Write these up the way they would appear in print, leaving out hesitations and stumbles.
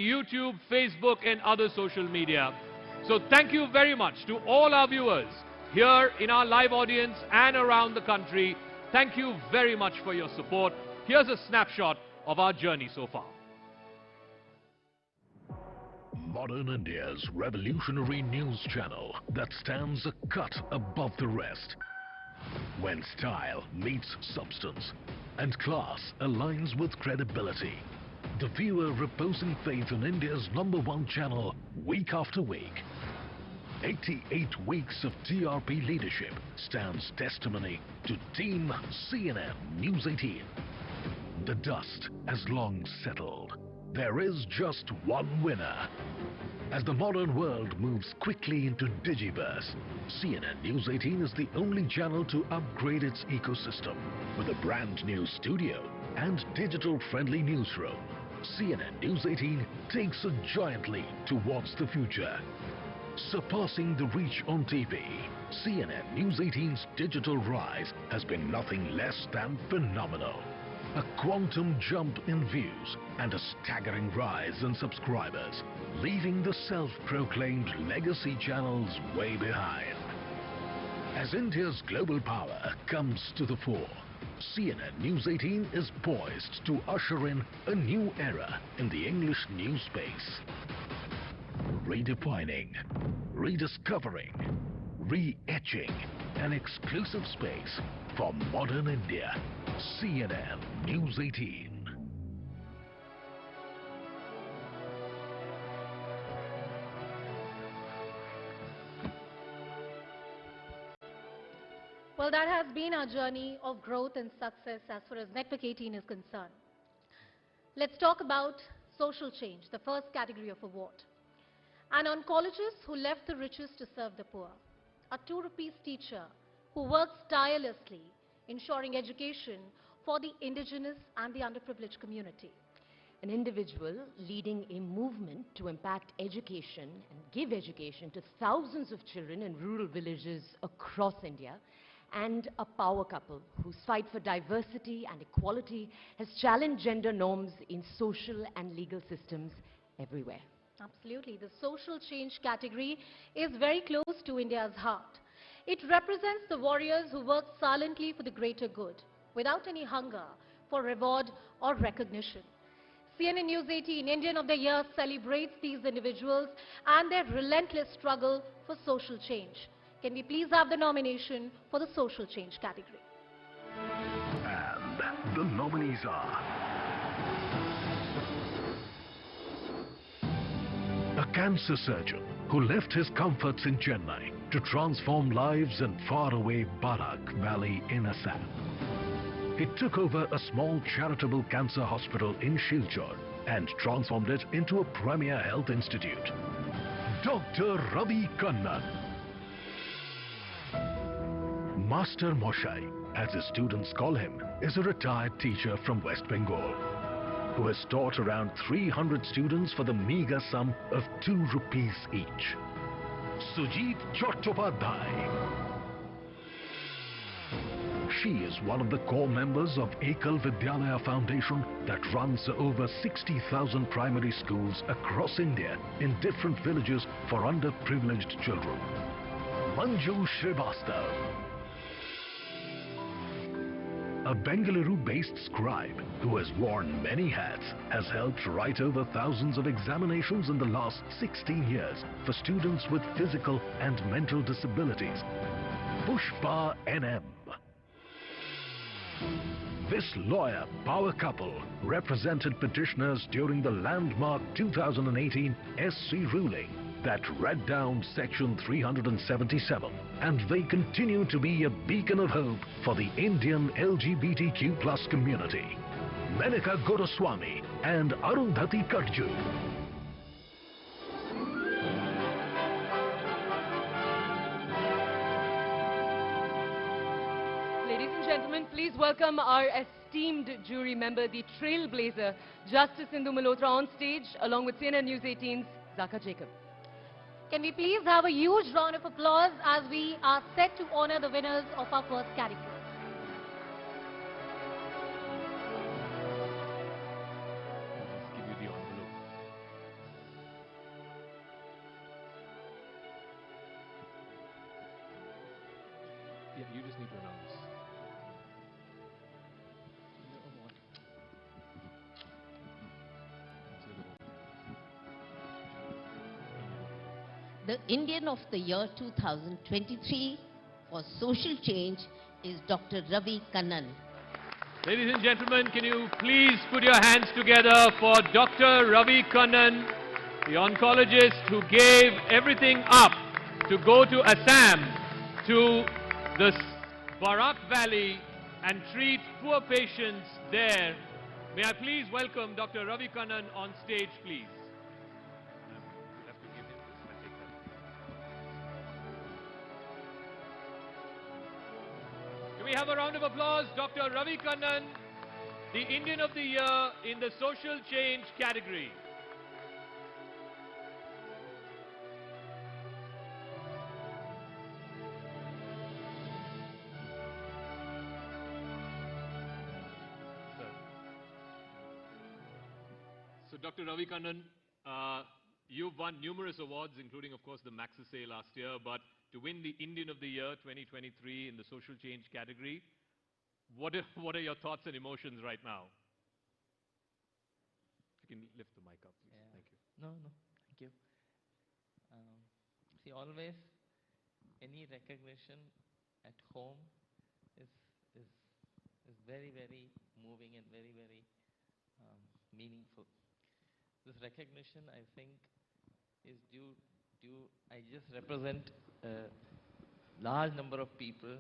YouTube, Facebook, and other social media. So thank you very much to all our viewers here in our live audience and around the country. Thank you very much for your support. Here's a snapshot of our journey so far. Modern India's revolutionary news channel that stands a cut above the rest. When style meets substance and class aligns with credibility, the viewer reposing faith in India's #1 channel week after week. 88 weeks of TRP leadership stands testimony to Team CNN News 18. The dust has long settled. There is just one winner. As the modern world moves quickly into Digiverse, CNN News 18 is the only channel to upgrade its ecosystem with a brand new studio and digital-friendly newsroom. CNN News 18 takes a giant leap towards the future. Surpassing the reach on TV, CNN News 18's digital rise has been nothing less than phenomenal. A quantum jump in views and a staggering rise in subscribers, leaving the self-proclaimed legacy channels way behind. As India's global power comes to the fore, CNN News 18 is poised to usher in a new era in the English news space. Redefining, rediscovering, re-etching an exclusive space for modern India. CNN News 18. Well, that has been our journey of growth and success as far as Network 18 is concerned. Let's talk about social change, the first category of award. An oncologist who left the riches to serve the poor. A 2 rupees teacher who works tirelessly ensuring education for the indigenous and the underprivileged community. An individual leading a movement to impact education and give education to thousands of children in rural villages across India. And a power couple whose fight for diversity and equality has challenged gender norms in social and legal systems everywhere. Absolutely. The social change category is very close to India's heart. It represents the warriors who work silently for the greater good, without any hunger for reward or recognition. CNN News 18, Indian of the Year, celebrates these individuals and their relentless struggle for social change. Can we please have the nomination for the social change category? And the nominees are a cancer surgeon who left his comforts in Chennai to transform lives in faraway Barak Valley in Assam. He took over a small charitable cancer hospital in Shilchar and transformed it into a premier health institute. Dr. Ravi Kannan. Master Moshai, as his students call him, is a retired teacher from West Bengal who has taught around 300 students for the meager sum of 2 rupees each. Sujit Chattopadhyay. She is one of the core members of Ekal Vidyalaya Foundation that runs over 60,000 primary schools across India in different villages for underprivileged children. Manju Srivastav. A Bengaluru-based scribe who has worn many hats has helped write over thousands of examinations in the last 16 years for students with physical and mental disabilities. Pushpa NM. This lawyer power couple represented petitioners during the landmark 2018 SC ruling that read down Section 377, and they continue to be a beacon of hope for the Indian LGBTQ+ community. Menaka Guruswamy and Arundhati Katju. Ladies and gentlemen, please welcome our esteemed jury member, the trailblazer, Justice Indhu Malhotra, on stage, along with CNN News 18's Zaka Jacob. Can we please have a huge round of applause as we are set to honor the winners of our first category. Let's give you the envelope. Yeah, you just need to announce. The Indian of the Year 2023 for social change is Dr. Ravi Kannan. Ladies and gentlemen, can you please put your hands together for Dr. Ravi Kannan, the oncologist who gave everything up to go to Assam, to the Barak Valley and treat poor patients there. May I please welcome Dr. Ravi Kannan on stage, please. You'll have to give him this. I'll take that. Can we have a round of applause? Dr. Ravi Kannan, the Indian of the Year in the Social Change category. So, Dr. Ravi Kannan, you've won numerous awards, including, of course, the Maxisay last year, but to win the Indian of the Year 2023 in the Social Change category, what are your thoughts and emotions right now? If you can lift the mic up, please. Yeah. Thank you. No, thank you. See, always any recognition at home is very, very moving and very, very meaningful. This recognition, I think, is due. I just represent a large number of people,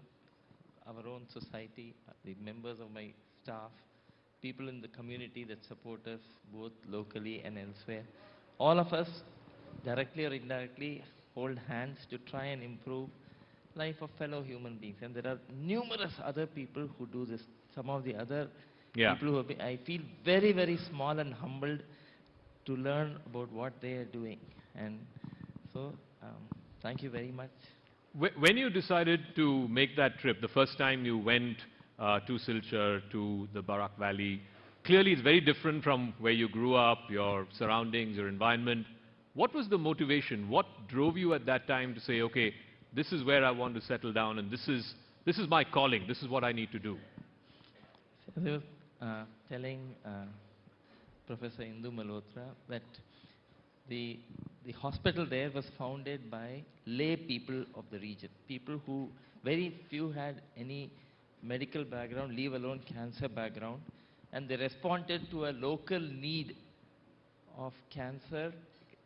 our own society, the members of my staff, people in the community that support us both locally and elsewhere. All of us, directly or indirectly, hold hands to try and improve life of fellow human beings. And there are numerous other people who do this. Some of the other people who have been, I feel very, very small and humbled to learn about what they are doing. And so, thank you very much. When you decided to make that trip, the first time you went to Silchar, to the Barak Valley, clearly it's very different from where you grew up, your surroundings, your environment. What was the motivation? What drove you at that time to say, okay, this is where I want to settle down and this is my calling, this is what I need to do? As I was telling Professor Indu Malhotra that the hospital there was founded by lay people of the region, people who very few had any medical background, leave alone cancer background, and they responded to a local need of cancer,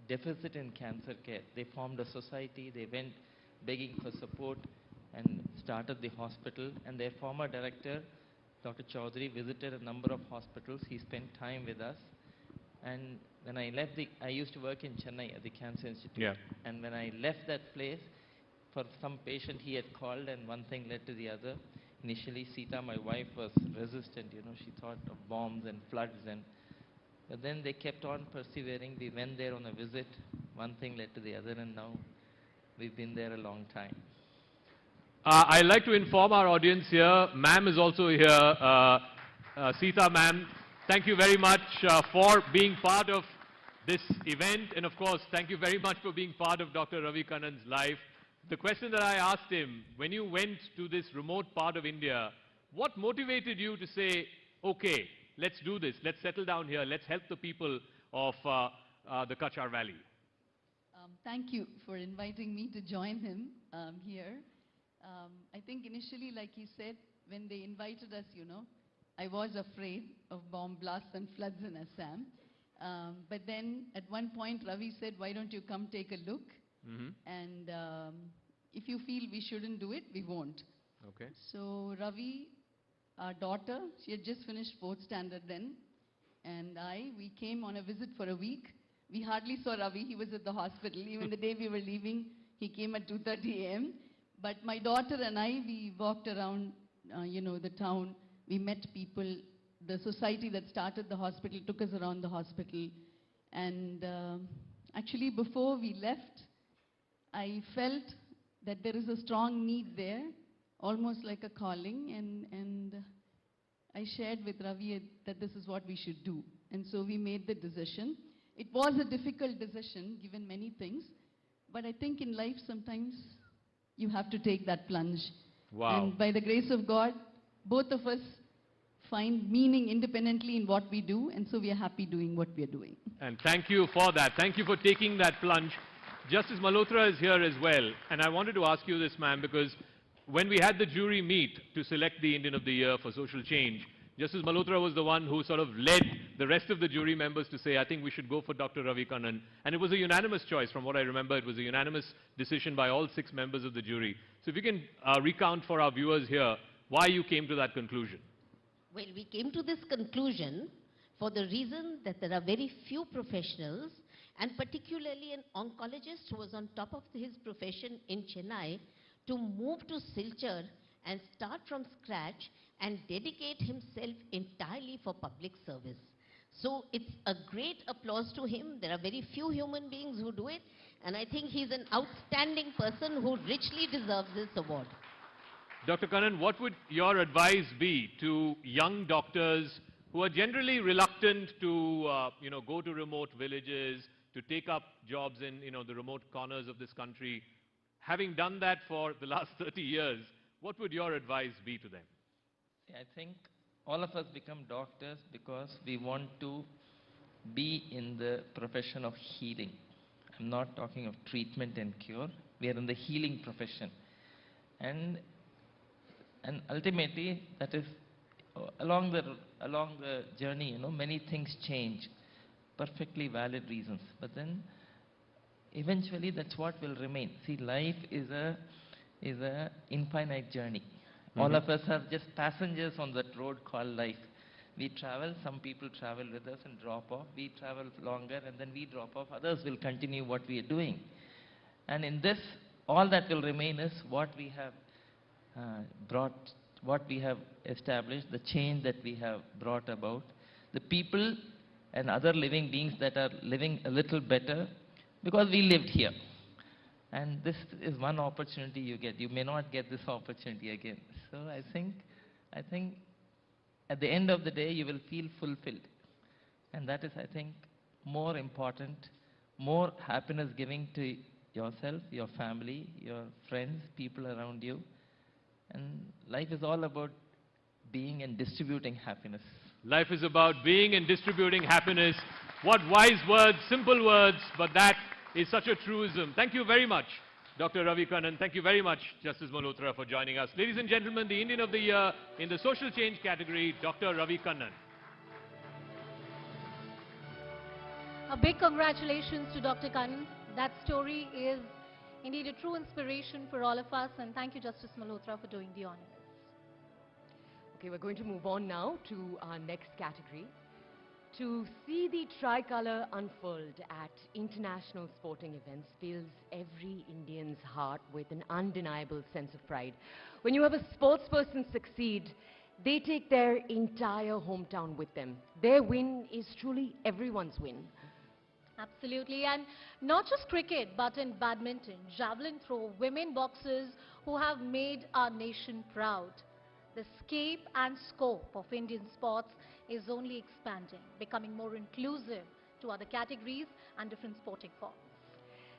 deficit in cancer care. They formed a society, they went begging for support and started the hospital, and their former director, Dr. Chaudhary, visited a number of hospitals. He spent time with us. And when I left I used to work in Chennai at the Cancer Institute. Yeah. And when I left that place, for some patient he had called and one thing led to the other. Initially, Sita, my wife, was resistant, she thought of bombs and floods. But then they kept on persevering. We went there on a visit. One thing led to the other, and now we've been there a long time. I'd like to inform our audience here, ma'am is also here, Sita ma'am. Thank you very much for being part of this event, and of course, thank you very much for being part of Dr. Ravi Kannan's life. The question that I asked him, when you went to this remote part of India, what motivated you to say, okay, let's do this, let's settle down here, let's help the people of the Kachar Valley? Thank you for inviting me to join him here. I think initially, like he said, when they invited us, I was afraid of bomb blasts and floods in Assam. But then at one point, Ravi said, why don't you come take a look? Mm-hmm. And if you feel we shouldn't do it, we won't. Okay. So Ravi, our daughter, she had just finished 4th standard then, and we came on a visit for a week. We hardly saw Ravi. He was at the hospital. Even the day we were leaving, he came at 2:30 a.m. But my daughter and we walked around, the town. We met people. The society that started the hospital took us around the hospital. And actually, before we left, I felt that there is a strong need there, almost like a calling. And I shared with Ravi that this is what we should do. And so we made the decision. It was a difficult decision, given many things. But I think in life, sometimes you have to take that plunge. Wow. And by the grace of God, both of us find meaning independently in what we do, and so we are happy doing what we are doing. And thank you for that. Thank you for taking that plunge. Justice Malhotra is here as well. And I wanted to ask you this, ma'am, because when we had the jury meet to select the Indian of the Year for social change, Justice Malhotra was the one who sort of led the rest of the jury members to say, I think we should go for Dr. Ravi Kannan. And it was a unanimous choice. From what I remember, it was a unanimous decision by all 6 members of the jury. So if you can recount for our viewers here why you came to that conclusion. Well, we came to this conclusion for the reason that there are very few professionals, and particularly an oncologist who was on top of his profession in Chennai, to move to Silchar and start from scratch and dedicate himself entirely for public service. So it's a great applause to him. There are very few human beings who do it, and I think he's an outstanding person who richly deserves this award. Dr. Kannan, what would your advice be to young doctors who are generally reluctant to, go to remote villages, to take up jobs in, the remote corners of this country? Having done that for the last 30 years, what would your advice be to them? See, I think all of us become doctors because we want to be in the profession of healing. I'm not talking of treatment and cure. We are in the healing profession. And ultimately, that is, along the journey, many things change. Perfectly valid reasons. But then, eventually, that's what will remain. See, life is a infinite journey. All of us are just passengers on that road called life. We travel, some people travel with us and drop off. We travel longer and then we drop off. Others will continue what we are doing. And in this, all that will remain is what we have brought, what we have established, the change that we have brought about, the people and other living beings that are living a little better because we lived here. And this is one opportunity you get. You may not get this opportunity again. So I think at the end of the day, you will feel fulfilled. And that is, I think, more important, more happiness giving to yourself, your family, your friends, people around you. And life is all about being and distributing happiness. Life is about being and distributing happiness. What wise words, simple words, but that is such a truism. Thank you very much, Dr. Ravi Kannan. Thank you very much, Justice Malhotra, for joining us. Ladies and gentlemen, the Indian of the Year in the social change category, Dr. Ravi Kannan. A big congratulations to Dr. Kannan. That story is indeed a true inspiration for all of us, and thank you, Justice Malhotra, for doing the honors. Okay, we're going to move on now to our next category. To see the tricolour unfurled at international sporting events fills every Indian's heart with an undeniable sense of pride. When you have a sportsperson succeed, they take their entire hometown with them. Their win is truly everyone's win. Absolutely, and not just cricket, but in badminton, javelin throw, women boxers who have made our nation proud. The scope and scope of Indian sports is only expanding, becoming more inclusive to other categories and different sporting forms.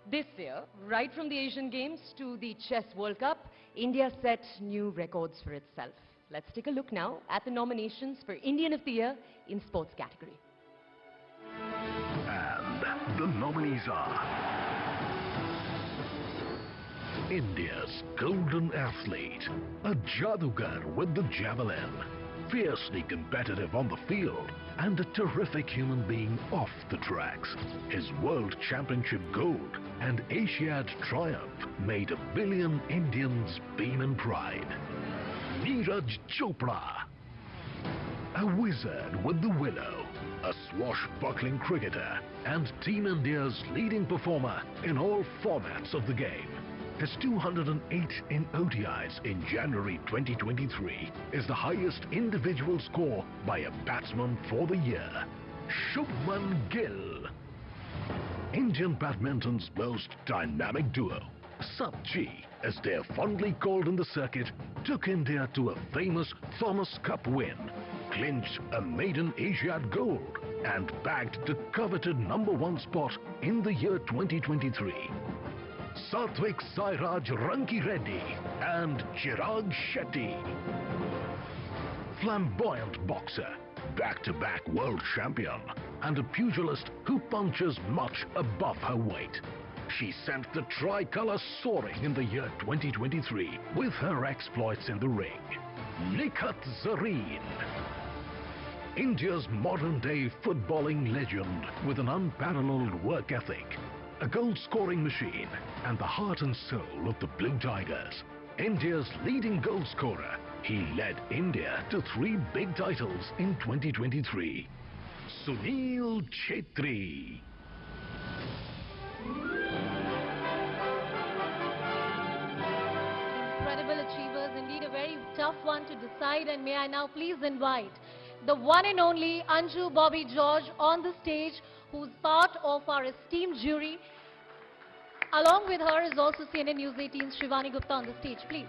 This year, right from the Asian Games to the Chess World Cup, India set new records for itself. Let's take a look now at the nominations for Indian of the Year in sports category. And the nominees are India's golden athlete, a Jadugar with the javelin, fiercely competitive on the field, and a terrific human being off the tracks. His World Championship gold and Asiad triumph made 1 billion Indians beam in pride. Neeraj Chopra, a wizard with the willow, a swashbuckling cricketer, and Team India's leading performer in all formats of the game. His 208 in ODIs in January 2023 is the highest individual score by a batsman for the year. Shubman Gill. Indian badminton's most dynamic duo, Sub-G, as they're fondly called in the circuit, took India to a famous Thomas Cup win, clinched a maiden Asiad gold, and bagged the coveted #1 spot in the year 2023. Satvik Sairaj Ranki Reddy and Chirag Shetty. Flamboyant boxer, back-to-back world champion, and a pugilist who punches much above her weight. She sent the tricolour soaring in the year 2023 with her exploits in the ring. Nikhat Zareen. India's modern-day footballing legend with an unparalleled work ethic, a goal-scoring machine, and the heart and soul of the Blue Tigers. India's leading goal scorer, he led India to 3 big titles in 2023. Sunil Chhetri. Incredible achievers, indeed a very tough one to decide, and may I now please invite the one and only Anju Bobby George on the stage, who's part of our esteemed jury. Along with her is also CNN News 18's Shivani Gupta on the stage, please.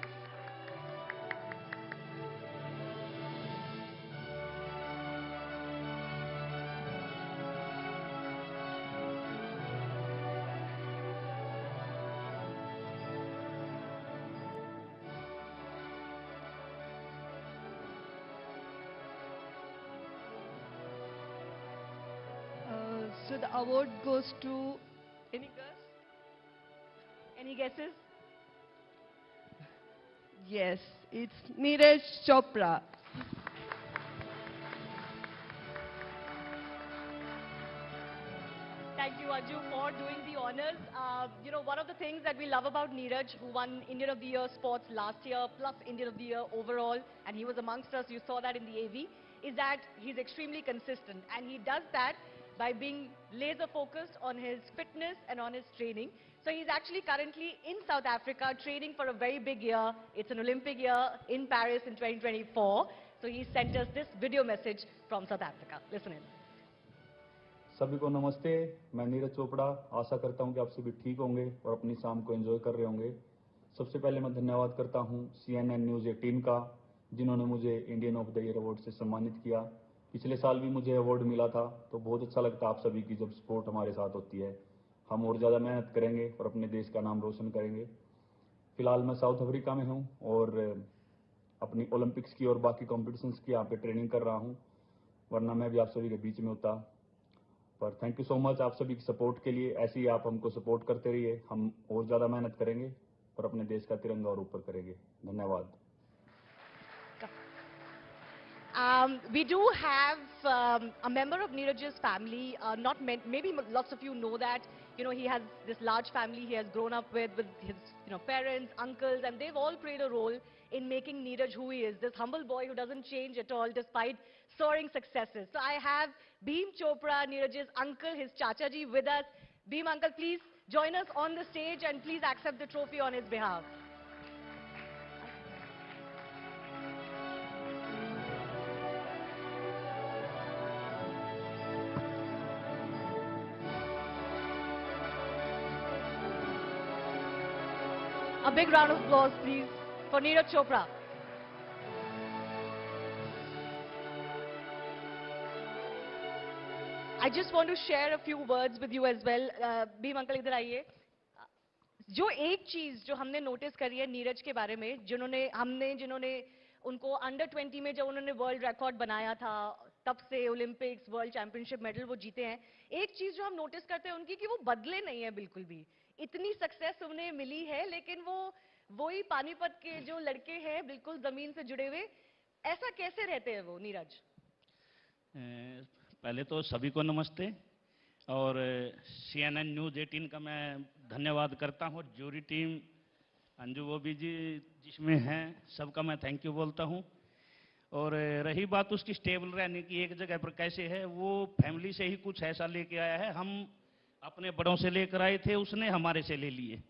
So the award goes to any guess? Any guesses? Yes, it's Neeraj Chopra. Thank you, Anju, for doing the honors. You know, one of the things that we love about Neeraj, who won Indian of the Year Sports last year, plus Indian of the Year overall, and he was amongst us, you saw that in the AV, is that he's extremely consistent. And he does that by being laser focused on his fitness and on his training. So he's actually currently in South Africa training for a very big year. It's an Olympic year in Paris in 2024. So he sent us this video message from South Africa. Listen in. सभी को नमस्ते, मैं नीरज चोपड़ा। आशा करता हूं कि आप सभी ठीक होंगे और अपनी शाम को एंजॉय कर रहे होंगे। सबसे पहले मैं धन्यवाद करता हूं CNN न्यूज़ 18 का, जिन्होंने मुझे Indian of the year award से सम्मानित किया। पिछले साल भी मुझे अवार्ड मिला था, तो बहुत अच्छा लगता है आप सभी की जब सपोर्ट हमारे साथ होती है। हम और ज़्यादा मेहनत करेंगे और अपने देश का नाम रोशन करेंगे। फिलहाल मैं साउथ अफ्रीका में हूँ और अपनी ओलंपिक्स की और बाकी कॉम्पिटिशन्स की यहाँ पे ट्रेनिंग कर रहा हूँ, वरना मैं भी आप सभी के बीच में होता। पर थैंक यू सो मच आप सभी की सपोर्ट के लिए। ऐसे ही आप हमको सपोर्ट करते रहिए, हम और ज़्यादा मेहनत करेंगे और अपने देश का तिरंगा और ऊपर करेंगे। धन्यवाद। We do have a member of Neeraj's family, maybe lots of you know that, you know, he has this large family he has grown up with his, you know, parents, uncles, and they've all played a role in making Neeraj who he is, this humble boy who doesn't change at all despite soaring successes. So I have Bhim Chopra, Neeraj's uncle, his Chacha ji with us. Bhim uncle, please join us on the stage and please accept the trophy on his behalf. A big round of applause, please, for Neeraj Chopra. I just want to share a few words with you as well. Bhim uncle, इधर आइए. जो एक चीज जो हमने notice करी है नीरज के बारे में, जिन्होंने उनको अंडर 20 में जब उन्होंने वर्ल्ड रिकॉर्ड बनाया था, तब से ओलंपिक्स, वर्ल्ड चैंपियनशिप मेडल वो जीते हैं. एक चीज जो हम नोटिस करते हैं उनकी कि वो बदले नहीं है बिल्कुल भी. इतनी सक्सेस उन्हें मिली है, लेकिन वही पानीपत के जो लड़के हैं बिल्कुल जमीन से जुड़े हुए. ऐसा कैसे रहते हैं वो नीरज? पहले तो सभी को नमस्ते और CNN न्यूज़ 18 का मैं धन्यवाद करता हूँ। जूरी टीम अंजू बॉबी जी जिसमें हैं सबका मैं थैंक यू बोलता हूँ। और रही बात उसकी स्टेबल रहने की, एक जगह पर कैसे है, वो फैमिली से ही कुछ ऐसा लेके आया है। हम अपने बड़ों से लेकर आए थे, उसने हमारे से ले लिए।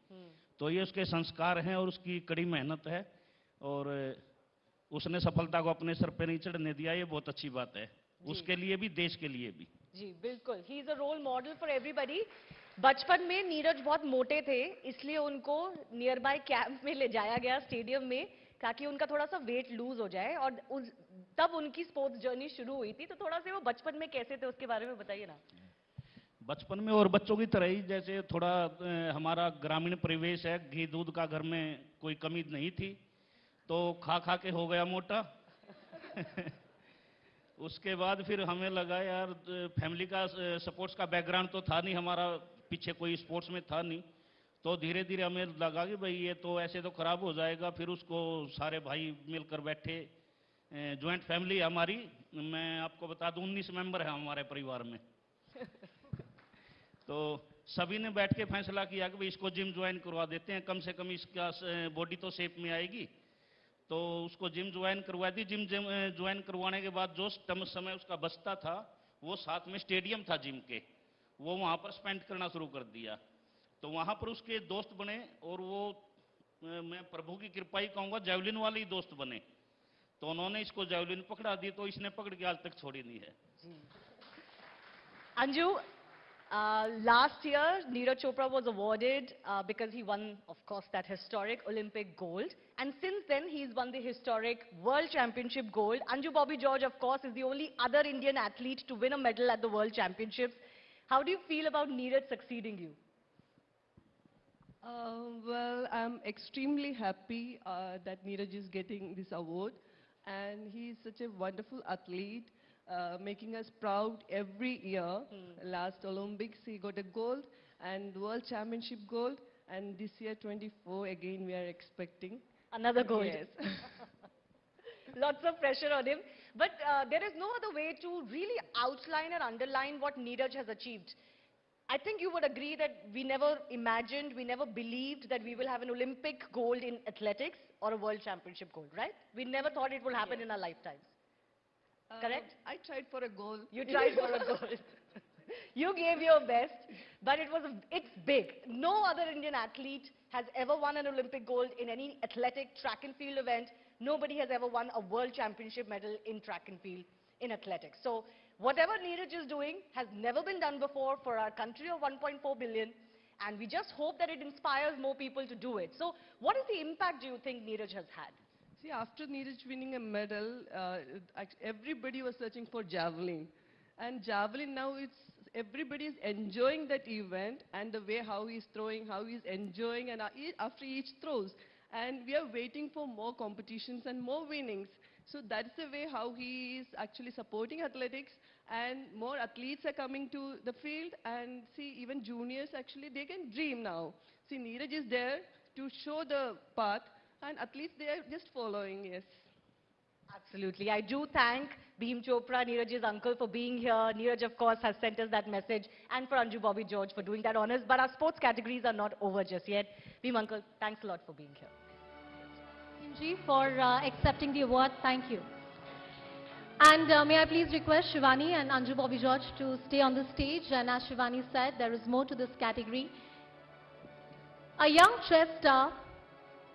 तो ये उसके संस्कार हैं और उसकी कड़ी मेहनत है और उसने सफलता को अपने सर पे नहीं चढ़ने दिया, ये बहुत अच्छी बात है उसके लिए भी, देश के लिए भी। जी बिल्कुल, he is a role model for everybody. बचपन में नीरज बहुत मोटे थे, इसलिए उनको नियर बाय कैंप में ले जाया गया स्टेडियम में, ताकि उनका थोड़ा सा वेट लूज हो जाए। और तब उनकी स्पोर्ट्स जर्नी शुरू हुई थी। तो थोड़ा सा वो बचपन में कैसे थे उसके बारे में बताइए ना। बचपन में और बच्चों की तरह ही, जैसे थोड़ा हमारा ग्रामीण परिवेश है, घी दूध का घर में कोई कमी नहीं थी, तो खा खा के हो गया मोटा। उसके बाद फिर हमें लगा यार फैमिली का स्पोर्ट्स का बैकग्राउंड तो था नहीं हमारा, पीछे कोई स्पोर्ट्स में था नहीं, तो धीरे धीरे हमें लगा कि भाई ये तो ऐसे तो खराब हो जाएगा। फिर उसको सारे भाई मिलकर बैठे, ज्वाइंट फैमिली हमारी, मैं आपको बता दूं 19 मेंबर हैं हमारे परिवार में। तो सभी ने बैठ के फैसला किया कि भाई इसको जिम ज्वाइन करवा देते हैं, कम से कम इसका बॉडी तो शेप में आएगी। तो उसको जिम ज्वाइन करवा दी। जिम ज्वाइन करवाने के बाद जो समय उसका बचता था, वो साथ में स्टेडियम था जिम के, वो वहाँ पर स्पेंड करना शुरू कर दिया। तो वहाँ पर उसके दोस्त बने, और वो मैं प्रभु की कृपा ही कहूँगा जैवलिन वाले ही दोस्त बने। तो उन्होंने इसको जैवलिन पकड़ा दी, तो इसने पकड़ के आज तक छोड़ी नहीं है। Anju, last year, Neeraj Chopra was awarded because he won, of course, that historic Olympic gold. And since then, he's won the historic World Championship gold. Anju Bobby George, of course, is the only other Indian athlete to win a medal at the World Championships. How do you feel about Neeraj succeeding you? Well, I'm extremely happy that Neeraj is getting this award. And he's such a wonderful athlete, making us proud every year. Last Olympics, he got a gold, and World Championship gold. And this year, 24, again, we are expecting another gold. Yes. Lots of pressure on him. But there is no other way to really outline or underline what Neeraj has achieved. I think you would agree that we never imagined, we never believed that we will have an Olympic gold in athletics or a World Championship gold, right? We never thought it will happen in our lifetimes. Correct? I tried for a gold. You tried for a gold. You gave your best, but it's big. No other Indian athlete has ever won an Olympic gold in any athletic track and field event. Nobody has ever won a World Championship medal in track and field in athletics. So whatever Neeraj is doing has never been done before for our country of 1.4 billion, and we just hope that it inspires more people to do it. So what is the impact do you think Neeraj has had? See, after Neeraj winning a medal, everybody was searching for javelin. And javelin now, everybody is enjoying that event, and the way how he's throwing, how he's enjoying, and after each throws. And we are waiting for more competitions and more winnings. So that's the way how he is actually supporting athletics, and more athletes are coming to the field. And see, even juniors actually, they can dream now. See, Neeraj is there to show the path, and athletes, they are just following, yes. Absolutely. I do thank Bhim Chopra, Neeraj's uncle, for being here. Neeraj, of course, has sent us that message, and for Anju Bobby George for doing that honors. But our sports categories are not over just yet. Bhim uncle, thanks a lot for being here. Ji, for accepting the award. Thank you. And may I please request Shivani and Anju Bobby George to stay on the stage. And as Shivani said, there is more to this category. A young chess star,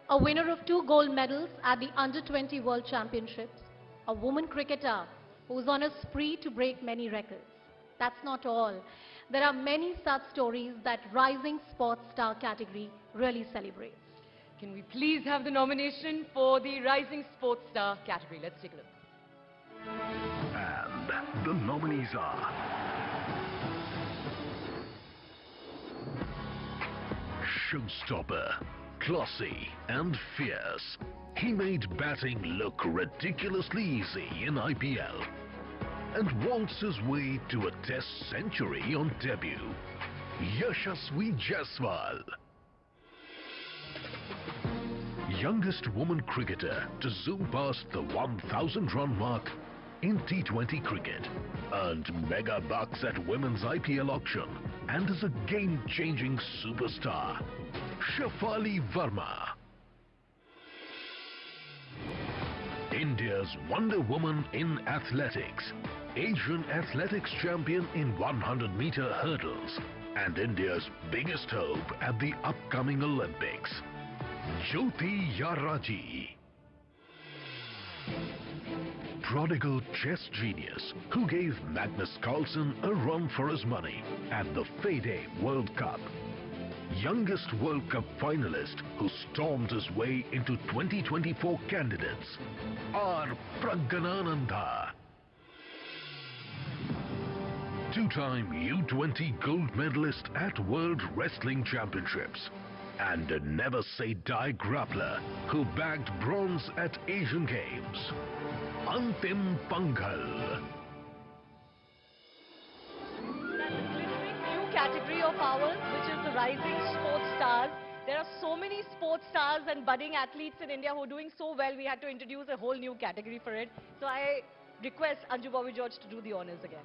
a winner of 2 gold medals at the Under-20 World Championships, a woman cricketer who's on a spree to break many records. That's not all. There are many such stories that Rising Sports Star category really celebrates. Can we please have the nomination for the Rising Sports Star category? Let's take a look. And the nominees are Showstopper, classy and fierce. He made batting look ridiculously easy in IPL and waltzed his way to a test century on debut. Yashasvi Jaiswal. Youngest woman cricketer to zoom past the 1,000 run mark in T20 cricket, earned mega bucks at women's IPL auction and is a game-changing superstar. Shafali Verma. India's Wonder Woman in athletics, Asian athletics champion in 100-meter hurdles, and India's biggest hope at the upcoming Olympics. Jyoti Yaraji. Prodigal chess genius who gave Magnus Carlsen a run for his money at the FIDE World Cup. Youngest World Cup finalist who stormed his way into 2024 candidates. R. Pragyananandha. two-time U20 gold medalist at World Wrestling Championships, and a never-say-die grappler who bagged bronze at Asian Games. Antim Panghal. That's a glittering new category of ours, which is the rising sports stars. There are so many sports stars and budding athletes in India who are doing so well, we had to introduce a whole new category for it. So I request Anju Bobby George to do the honors again.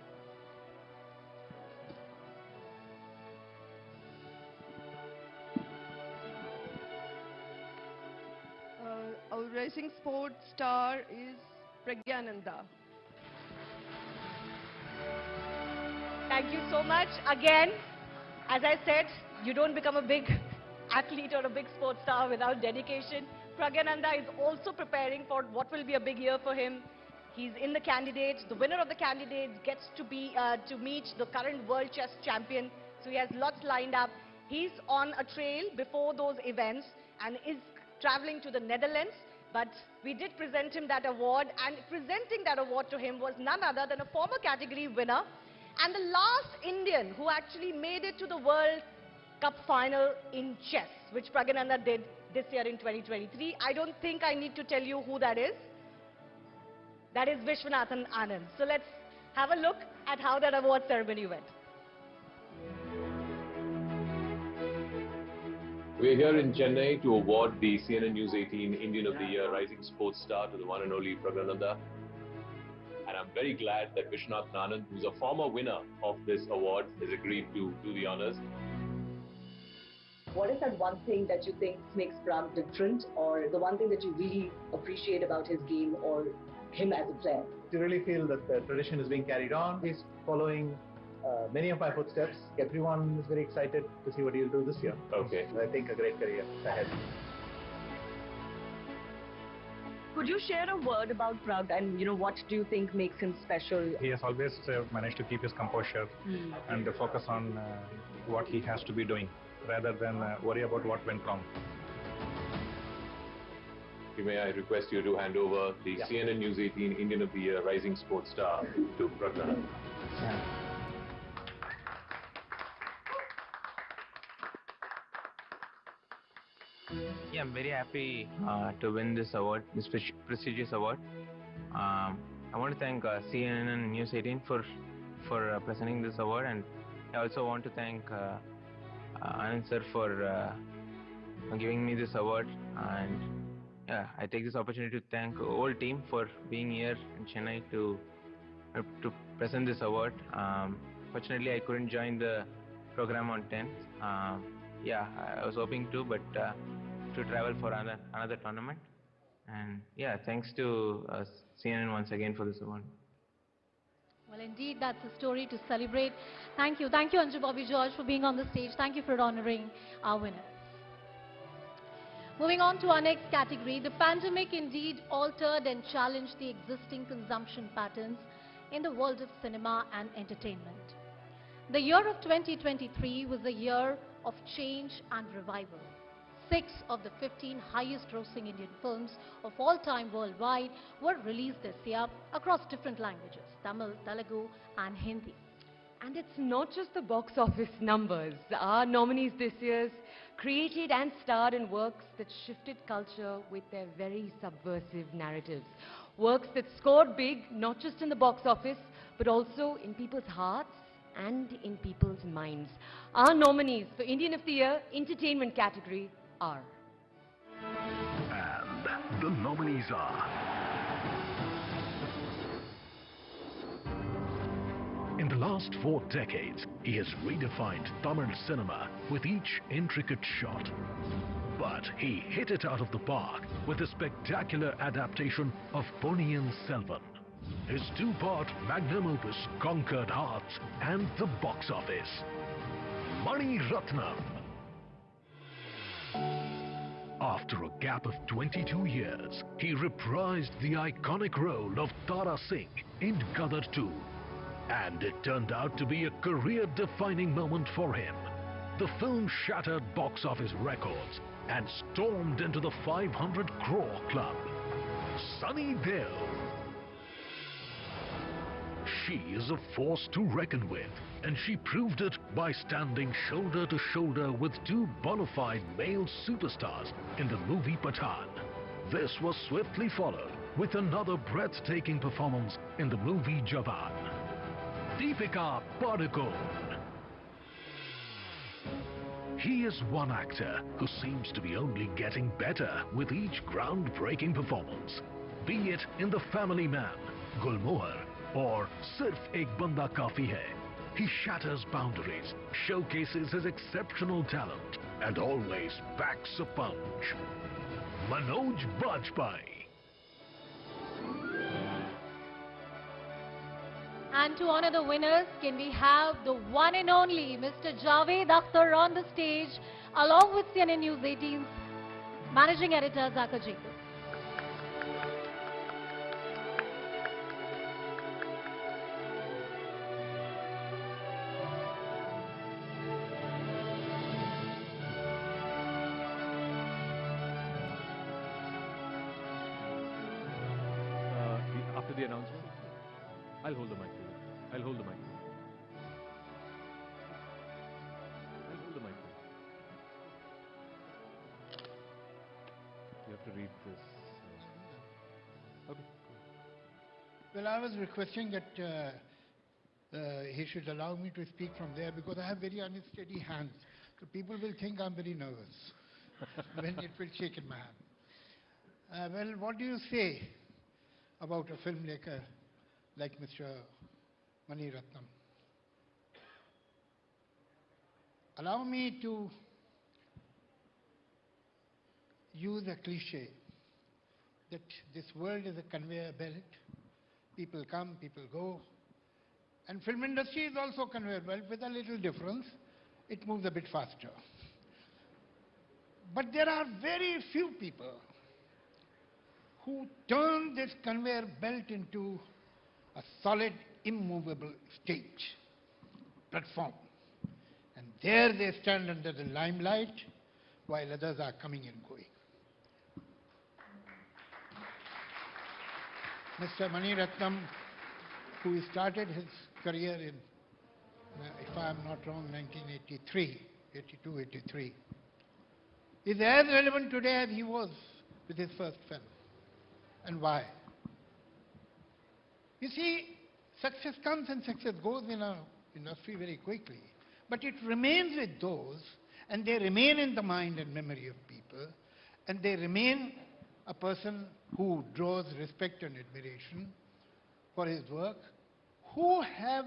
Our rising sports star is Pragyananda. Thank you so much. Again, as I said, you don't become a big athlete or a big sports star without dedication. Pragyananda is also preparing for what will be a big year for him. He's in the candidates. The winner of the candidates gets to meet the current world chess champion. So he has lots lined up. He's on a trail before those events and is traveling to the Netherlands. But we did present him that award, and presenting that award to him was none other than a former category winner and the last Indian who actually made it to the World Cup final in chess, which Pragyananda did this year in 2023. I don't think I need to tell you who that is. That is Vishwanathan Anand. So let's have a look at how that award ceremony went. We're here in Chennai to award the CNN News 18 Indian of the Year Rising Sports Star to the one and only Pragyananda. And I'm very glad that Vishwanathan Anand, who's a former winner of this award, has agreed to do the honors. What is that one thing that you think makes Prag different, or the one thing that you really appreciate about his game or him as a player? You really feel that the tradition is being carried on. He's following many of my footsteps. Everyone is very excited to see what he'll do this year. Okay. I think a great career ahead. Could you share a word about Prag and what do you think makes him special? He has always managed to keep his composure and focus on what he has to be doing rather than worry about what went wrong. May I request you to hand over the CNN News 18 Indian of the Year Rising Sports Star to Pragyananda. Yeah, I'm very happy to win this award, this prestigious award. I want to thank CNN News 18 for presenting this award, and I also want to thank Anand sir for giving me this award. And yeah, I take this opportunity to thank the whole team for being here in Chennai to present this award. Fortunately, I couldn't join the program on 10th. Yeah, I was hoping to, but to travel for another tournament. And yeah, thanks to CNN once again for this award. Well, indeed, that's a story to celebrate. Thank you. Thank you, Anju Bobby George, for being on the stage. Thank you for honoring our winners. Moving on to our next category, the pandemic indeed altered and challenged the existing consumption patterns in the world of cinema and entertainment. The year of 2023 was a year of change and revival. 6 of the 15 highest grossing Indian films of all time worldwide were released this year across different languages, Tamil, Telugu and Hindi. And it's not just the box office numbers. Our nominees this year created and starred in works that shifted culture with their very subversive narratives. Works that scored big, not just in the box office, but also in people's hearts and in people's minds. Our nominees for Indian of the Year Entertainment category are. And the nominees are... In the last 4 decades, he has redefined Tamil cinema with each intricate shot. But he hit it out of the park with a spectacular adaptation of Ponniyin Selvan. His 2-part magnum opus conquered hearts and the box office. Mani Ratnam. After a gap of 22 years, he reprised the iconic role of Tara Singh in Gadar 2. And it turned out to be a career-defining moment for him. The film shattered box office records and stormed into the 500 crore club. Sunny Deol. She is a force to reckon with, and she proved it by standing shoulder to shoulder with two bona fide male superstars in the movie Pathaan. This was swiftly followed with another breathtaking performance in the movie Jawan. Deepika Padukone. He is one actor who seems to be only getting better with each groundbreaking performance. Be it in The Family Man, Gulmohar, or Sirf Ek Banda Kafi Hai, he shatters boundaries, showcases his exceptional talent, and always packs a punch. Manoj Bajpayee. And to honor the winners, can we have the one and only Mr. Javed Akhtar on the stage, along with CNN News 18's Managing Editor Zakir Jacob. After the announcement, I'll hold the mic for you. I'll hold the mic for you. I'll hold the mic for you. You have to read this. Okay. Well, I was requesting that he should allow me to speak from there because I have very unsteady hands. So people will think I'm very nervous when it will shake in my hand. Well, what do you say about a filmmaker like Mr. Mani Ratnam? Allow me to use a cliche that this world is a conveyor belt. People come, people go. And film industry is also a conveyor belt with a little difference. It moves a bit faster. But there are very few people who turn this conveyor belt into a solid, immovable stage, platform. And there they stand under the limelight while others are coming and going. Mr. Mani Ratnam, who started his career in, if I am not wrong, 1983, 82, 83, is as relevant today as he was with his first film. And why? You see, success comes and success goes in our industry very quickly. But it remains with those, and they remain in the mind and memory of people, and they remain a person who draws respect and admiration for his work, who has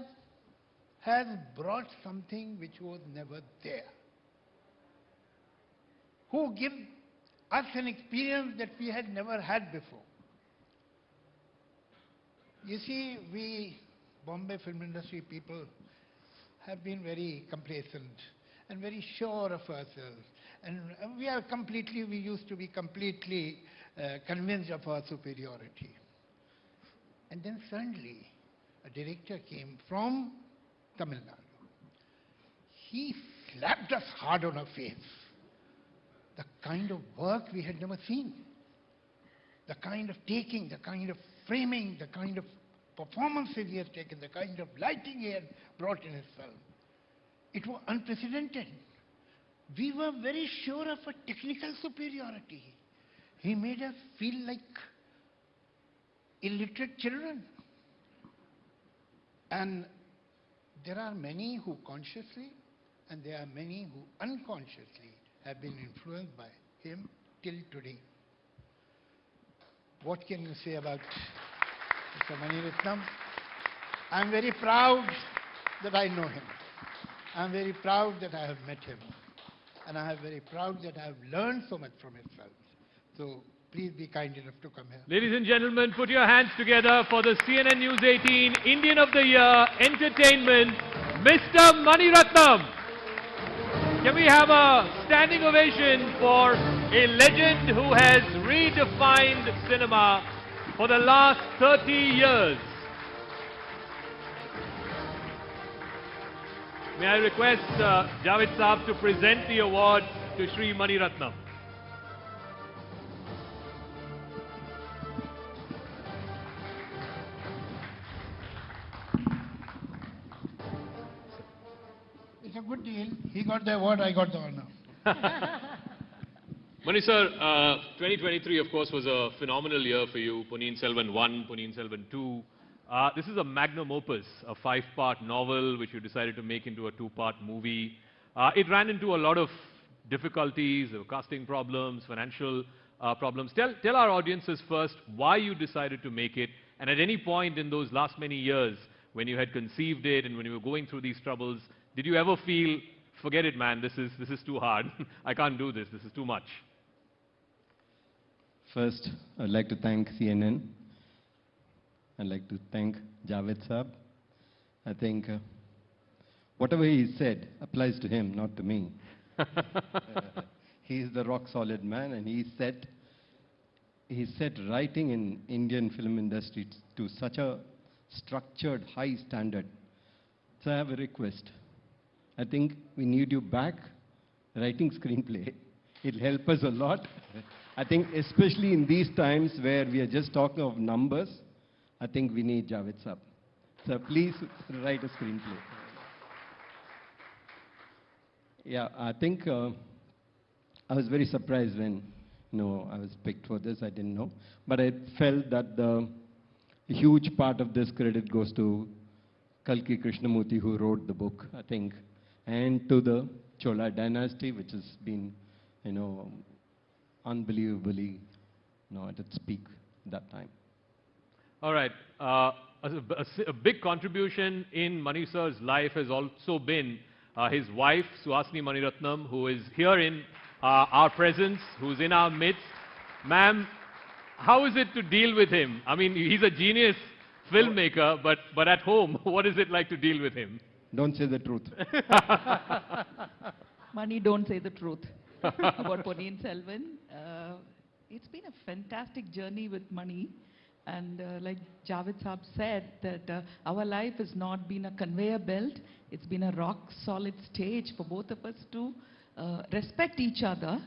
brought something which was never there, who give us an experience that we had never had before. You see, we Bombay film industry people have been very complacent and very sure of ourselves. And we used to be completely convinced of our superiority. And then suddenly, a director came from Tamil Nadu. He slapped us hard on our face. The kind of work we had never seen. The kind of taking, the kind of framing, the kind of performances he has taken, the kind of lighting he had brought in his film. It was unprecedented. We were very sure of a technical superiority. He made us feel like illiterate children. And there are many who consciously and there are many who unconsciously have been influenced by him till today. What can you say about Mr. Mani Ratnam? I'm very proud that I know him. I'm very proud that I have met him. And I am very proud that I have learned so much from his films. So please be kind enough to come here. Ladies and gentlemen, put your hands together for the CNN News 18 Indian of the Year Entertainment, Mr. Mani Ratnam. Can we have a standing ovation for a legend who has redefined cinema for the last 30 years? May I request Javed Saab to present the award to Shri Mani Ratnam. He got the award, I got the honor. Mani sir, 2023 of course was a phenomenal year for you. Ponniyin Selvan 1, Ponniyin Selvan 2. This is a magnum opus, a 5-part novel which you decided to make into a 2-part movie. It ran into a lot of difficulties, casting problems, financial problems. Tell our audiences first why you decided to make it, and at any point in those last many years when you had conceived it and when you were going through these troubles, did you ever feel, forget it man, this is too hard, I can't do this is too much? First, I'd like to thank CNN. I'd like to thank Javed Saab. I think whatever he said applies to him, not to me. He is the rock-solid man, and he set writing in Indian film industry to such a structured, high standard. So I have a request. I think we need you back writing screenplay. It'll help us a lot. I think especially in these times where we are just talking of numbers, I think we need Javed Saab. So please write a screenplay. Yeah, I think I was very surprised when I was picked for this. I didn't know. But I felt that the huge part of this credit goes to Kalki Krishnamurti, who wrote the book, I think, and to the Chola dynasty, which has been, unbelievably, at its peak that time. All right. A big contribution in Mani sir's life has also been his wife, Suhasini Maniratnam, who is here in our presence, who's in our midst. Ma'am, how is it to deal with him? I mean, he's a genius filmmaker, but at home, what is it like to deal with him? Don't say the truth. Mani, don't say the truth about Ponniyin Selvan. It's been a fantastic journey with Mani. And like Javed Saab said, that our life has not been a conveyor belt. It's been a rock-solid stage for both of us to respect each other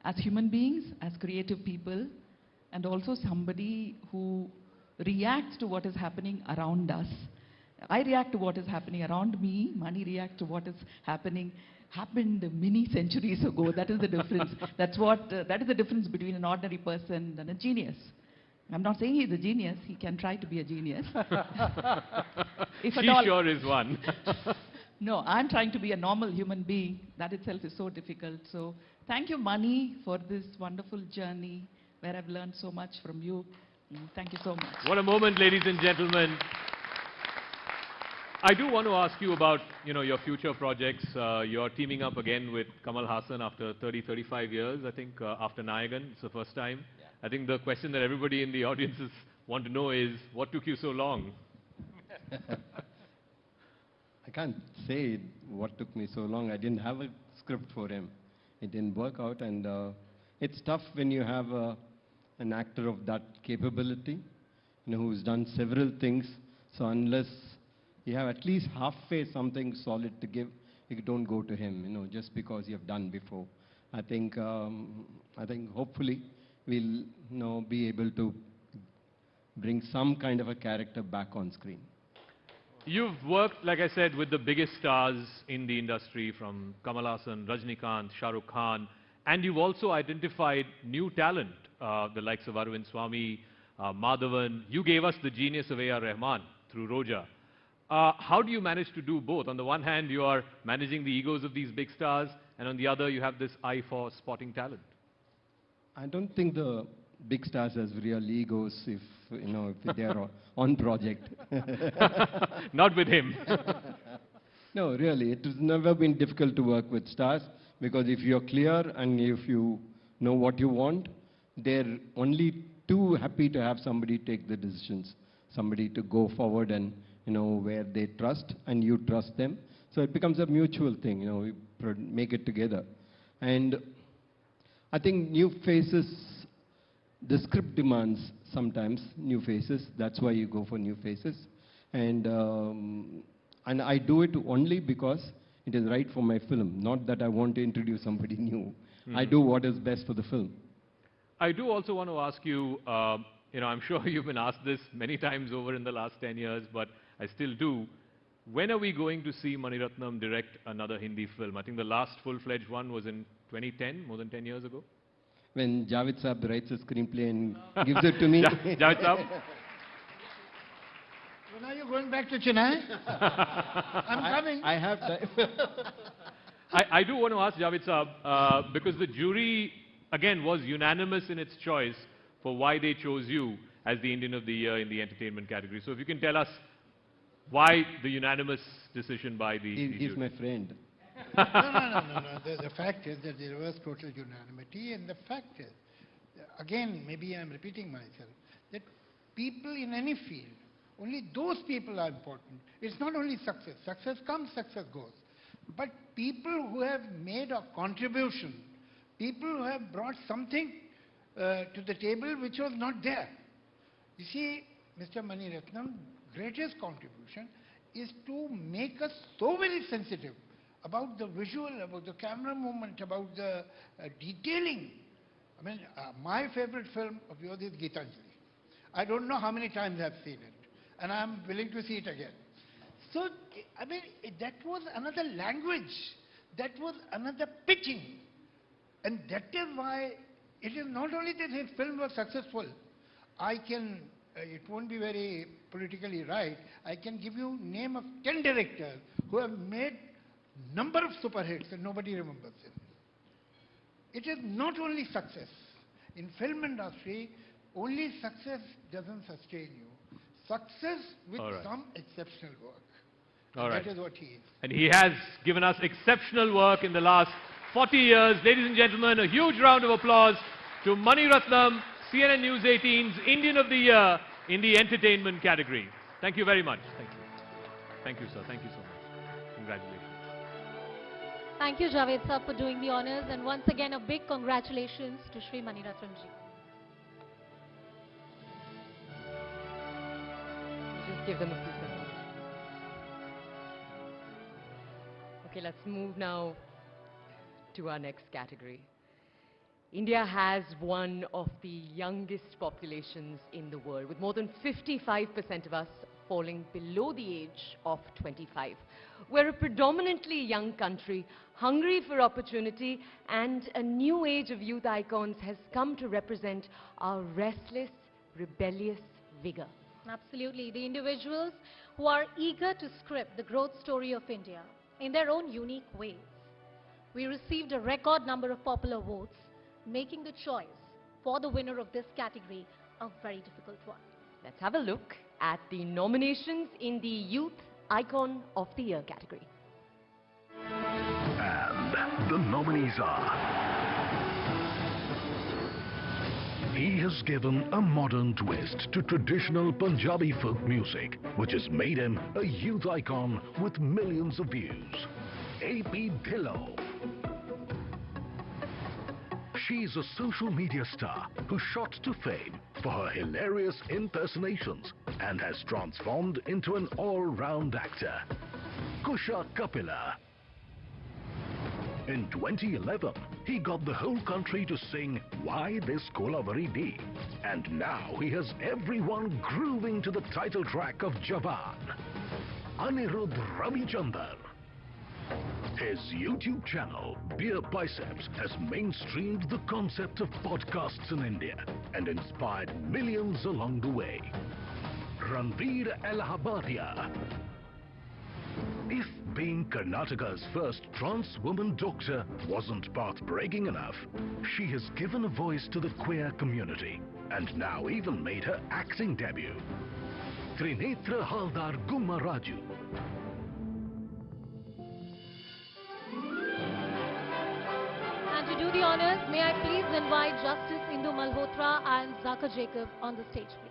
as human beings, as creative people, and also somebody who reacts to what is happening around us. I react to what is happening around me. Mani reacts to what is happened many centuries ago. That is the difference. That is the difference between an ordinary person and a genius. I'm not saying he's a genius. He can try to be a genius. She sure is one. No, I'm trying to be a normal human being. That itself is so difficult. So thank you, Mani, for this wonderful journey where I've learned so much from you. Thank you so much. What a moment, ladies and gentlemen. I do want to ask you about, your future projects. You're teaming up again with Kamal Haasan after 35 years, I think, after Nayagan. It's the first time. Yeah. I think the question that everybody in the audiences want to know is, what took you so long? I can't say what took me so long. I didn't have a script for him. It didn't work out, and it's tough when you have an actor of that capability, who's done several things. So unless you have at least halfway something solid to give, you don't go to him, just because you have done before. I think hopefully we'll be able to bring some kind of a character back on screen. You've worked, like I said, with the biggest stars in the industry, from Kamal Haasan, Rajnikant, Shah Rukh Khan, and you've also identified new talent, the likes of Arvind Swamy, Madhavan. You gave us the genius of A.R. Rahman through Roja. How do you manage to do both? On the one hand, you are managing the egos of these big stars, and on the other, you have this eye for spotting talent. I don't think the big stars has real egos if they are on project. Not with him. No, really, it has never been difficult to work with stars, because if you're clear and if you know what you want, they're only too happy to have somebody take the decisions, somebody to go forward and where they trust and you trust them. So it becomes a mutual thing, we make it together. And I think new faces, the script demands sometimes new faces. That's why you go for new faces. And I do it only because it is right for my film, not that I want to introduce somebody new. I do what is best for the film. I do also want to ask you, I'm sure you've been asked this many times over in the last 10 years, but I still do. when are we going to see Mani Ratnam direct another Hindi film? I think the last full-fledged one was in 2010, more than 10 years ago. When Javed Saab writes a screenplay and gives it to me. Javed Saab? When are you going back to Chennai? I'm coming. I have time. I do want to ask Javed Saab, because the jury, again, was unanimous in its choice for why they chose you as the Indian of the Year in the entertainment category. So if you can tell us why the unanimous decision by the He's jury. my friend. No. The fact is that there was total unanimity, and the fact is, again, maybe I'm repeating myself, that people in any field, only those people are important. It's not only success. Success comes, success goes. But people who have made a contribution, people who have brought something to the table which was not there. You see, Mr. Mani Ratnam's greatest contribution is to make us so very sensitive about the visual, about the camera movement, about the detailing. I mean, my favorite film of yours is Gitanjali. I don't know how many times I've seen it, and I'm willing to see it again. So, I mean, that was another language. That was another pitching. And that is why it is not only that his film was successful. I can, it won't be very politically right, I can give you name of 10 directors who have made number of super hits and nobody remembers them. It is not only success. In film industry, only success doesn't sustain you. Success with some exceptional work. That is what he is. And he has given us exceptional work in the last 40 years. Ladies and gentlemen, a huge round of applause to Mani Ratnam, CNN News 18's Indian of the Year in the entertainment category. Thank you very much. Thank you. Thank you, sir. Thank you so much. Congratulations. Thank you, Javed Saab, for doing the honors. And once again, a big congratulations to Shri Mani Ratnam ji. Just give them a few seconds. Okay, let's move now to our next category. India has one of the youngest populations in the world, with more than 55% of us falling below the age of 25. We're a predominantly young country, hungry for opportunity, and a new age of youth icons has come to represent our restless, rebellious vigor. Absolutely. The individuals who are eager to script the growth story of India in their own unique ways. We received a record number of popular votes, making the choice for the winner of this category a very difficult one. Let's have a look at the nominations in the Youth Icon of the Year category. And the nominees are... He has given a modern twist to traditional Punjabi folk music, which has made him a youth icon with millions of views. A.P. Dhillon. She's a social media star who shot to fame for her hilarious impersonations and has transformed into an all-round actor. Kusha Kapila. In 2011, he got the whole country to sing Why This Kolavari Dee, and now he has everyone grooving to the title track of Jawan. Anirudh Ravichander. His YouTube channel, Beer Biceps, has mainstreamed the concept of podcasts in India and inspired millions along the way. Ranveer Allahabadia. If being Karnataka's first trans woman doctor wasn't path-breaking enough, she has given a voice to the queer community and now even made her acting debut. Trinetra Haldar Gummaraju. And to do the honors, may I please invite Justice Indu Malhotra and Zaka Jacob on the stage, please.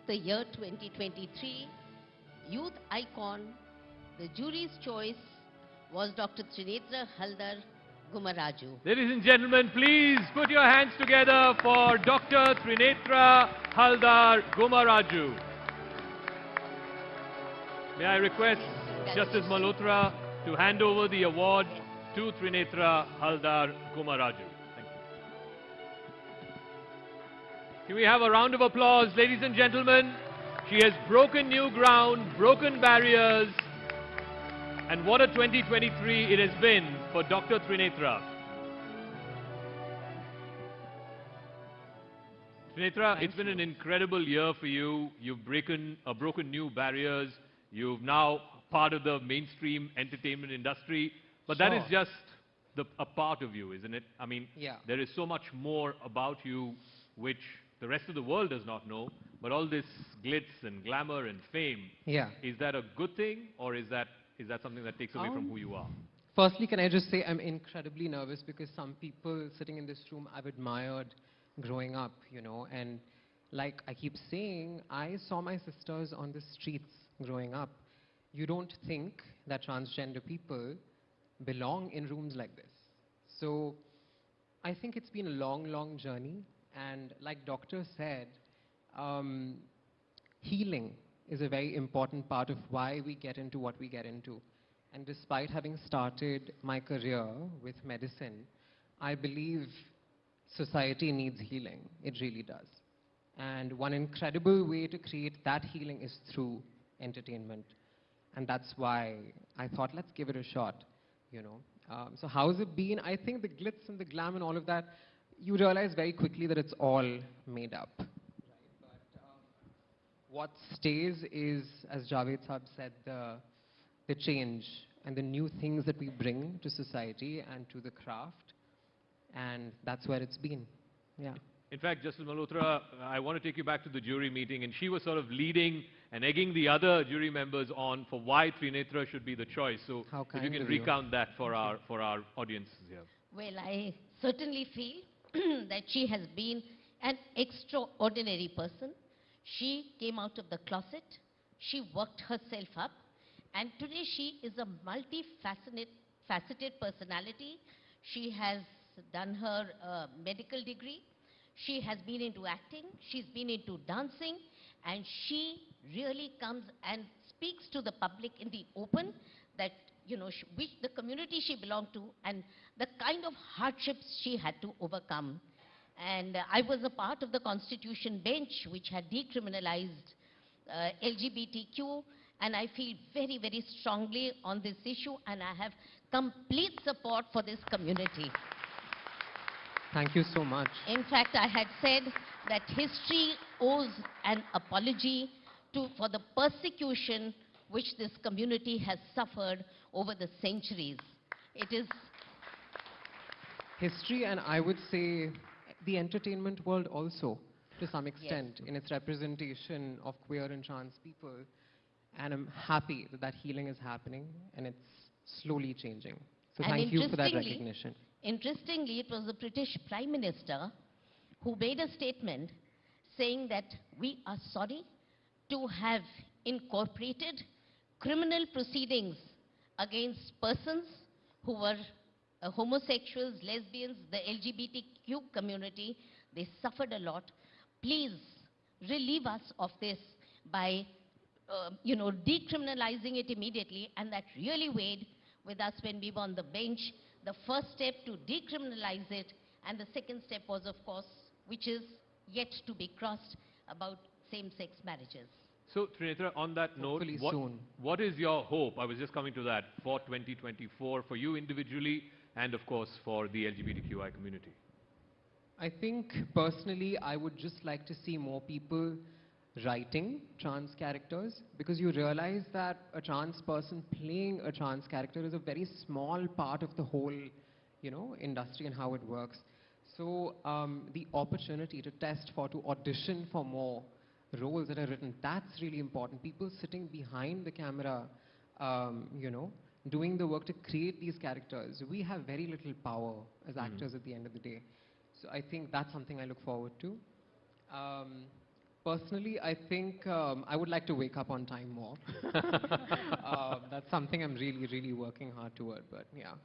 The year 2023 Youth Icon, the jury's choice was Dr. Trinetra Haldar Gumaraju. Ladies and gentlemen, please put your hands together for Dr. Trinetra Haldar Gumaraju. May I request Justice Malhotra to hand over the award to Trinetra Haldar Gumaraju. Thank you. Can we have a round of applause, ladies and gentlemen? She has broken new ground, broken barriers, and what a 2023 it has been for Dr. Trinetra. Trinetra, it's been an incredible year for you. You've broken new barriers. You've now part of the mainstream entertainment industry. But that is just a part of you, isn't it? I mean, there is so much more about you which the rest of the world does not know. But all this glitz and glamour and fame, is that a good thing, or is that something that takes away from who you are? Firstly, can I just say I'm incredibly nervous because some people sitting in this room I've admired growing up, you know, and like I keep saying, I saw my sisters on the streets growing up. You don't think that transgender people belong in rooms like this. So I think it's been a long, long journey, and like Doctor said, healing is a very important part of why we get into what we get into. And despite having started my career with medicine, I believe society needs healing. It really does. And one incredible way to create that healing is through entertainment. And that's why I thought, let's give it a shot, you know. So how's it been? I think the glitz and the glam and all of that, you realize very quickly that it's all made up. What stays is, as Javed Saab said, the change and the new things that we bring to society and to the craft. And that's where it's been. Yeah. In fact, Justice Malhotra, I want to take you back to the jury meeting, and she was sort of leading and egging the other jury members on for why Trinetra should be the choice. So if you can recount that for our audiences here. Well, I certainly feel that she has been an extraordinary person. She came out of the closet, she worked herself up, and today she is a multifaceted personality. She has done her medical degree, she has been into acting, she's been into dancing, and she really comes and speaks to the public in the open that, you know, which the community she belonged to and the kind of hardships she had to overcome. And I was a part of the Constitution bench which had decriminalized LGBTQ, and I feel very, very strongly on this issue, and I have complete support for this community. Thank you so much. In fact, I had said that history owes an apology for the persecution which this community has suffered over the centuries. It is history, and I would say the entertainment world also, to some extent, in its representation of queer and trans people. And I'm happy that that healing is happening, and it's slowly changing. So thank you for that recognition. Interestingly, it was the British Prime Minister who made a statement saying that we are sorry to have incorporated criminal proceedings against persons who were homosexuals, lesbians, the LGBTQ community. They suffered a lot. Please relieve us of this by, decriminalizing it immediately. And that really weighed with us when we were on the bench. The first step to decriminalize it, and the second step was, of course, which is yet to be crossed, about same-sex marriages. So, Trinetra, on that note, what is your hope? I was just coming to that for 2024 for you individually, and of course for the LGBTQI community. I think personally, I would just like to see more people writing trans characters, because you realize that a trans person playing a trans character is a very small part of the whole, industry and how it works. So the opportunity to to audition for more roles that are written, that's really important. People sitting behind the camera, doing the work to create these characters. We have very little power as actors at the end of the day. So I think that's something I look forward to. Personally, I think I would like to wake up on time more. That's something I'm really, really working hard toward, but yeah.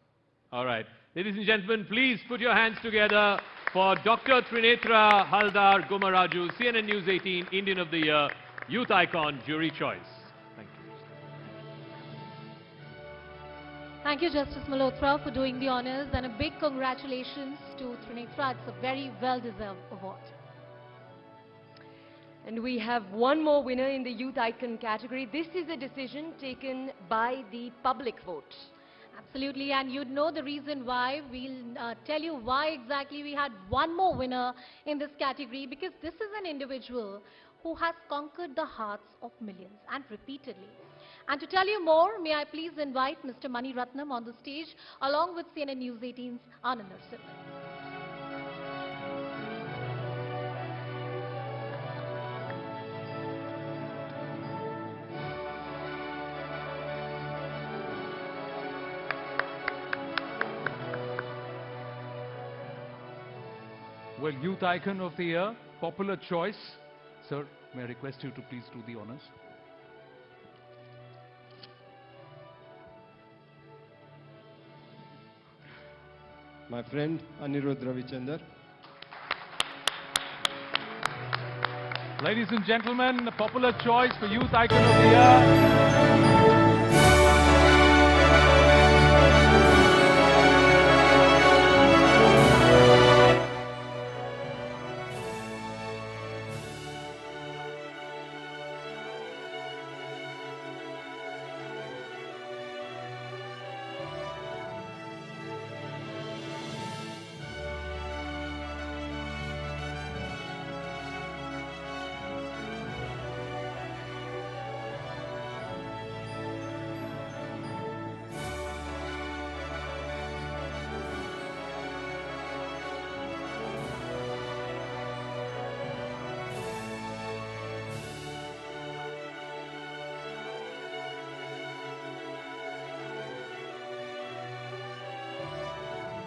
All right. Ladies and gentlemen, please put your hands together for Dr. Trinetra Haldar Gumaraju, CNN News 18 Indian of the Year, Youth Icon, Jury Choice. Thank you. Thank you, Justice Malhotra, for doing the honors, and a big congratulations to Trinetra. It's a very well-deserved award. And we have one more winner in the Youth Icon category. This is a decision taken by the public vote. Absolutely, and you'd know the reason why. We'll tell you why exactly we had one more winner in this category, because this is an individual who has conquered the hearts of millions, and repeatedly. And to tell you more, may I please invite Mr. Mani Ratnam on the stage along with CNN News 18's Anand Narasimhan. Well, Youth Icon of the Year, popular choice. Sir, may I request you to please do the honors? My friend Anirudh Ravichander. Ladies and gentlemen, a popular choice for Youth Icon of the Year.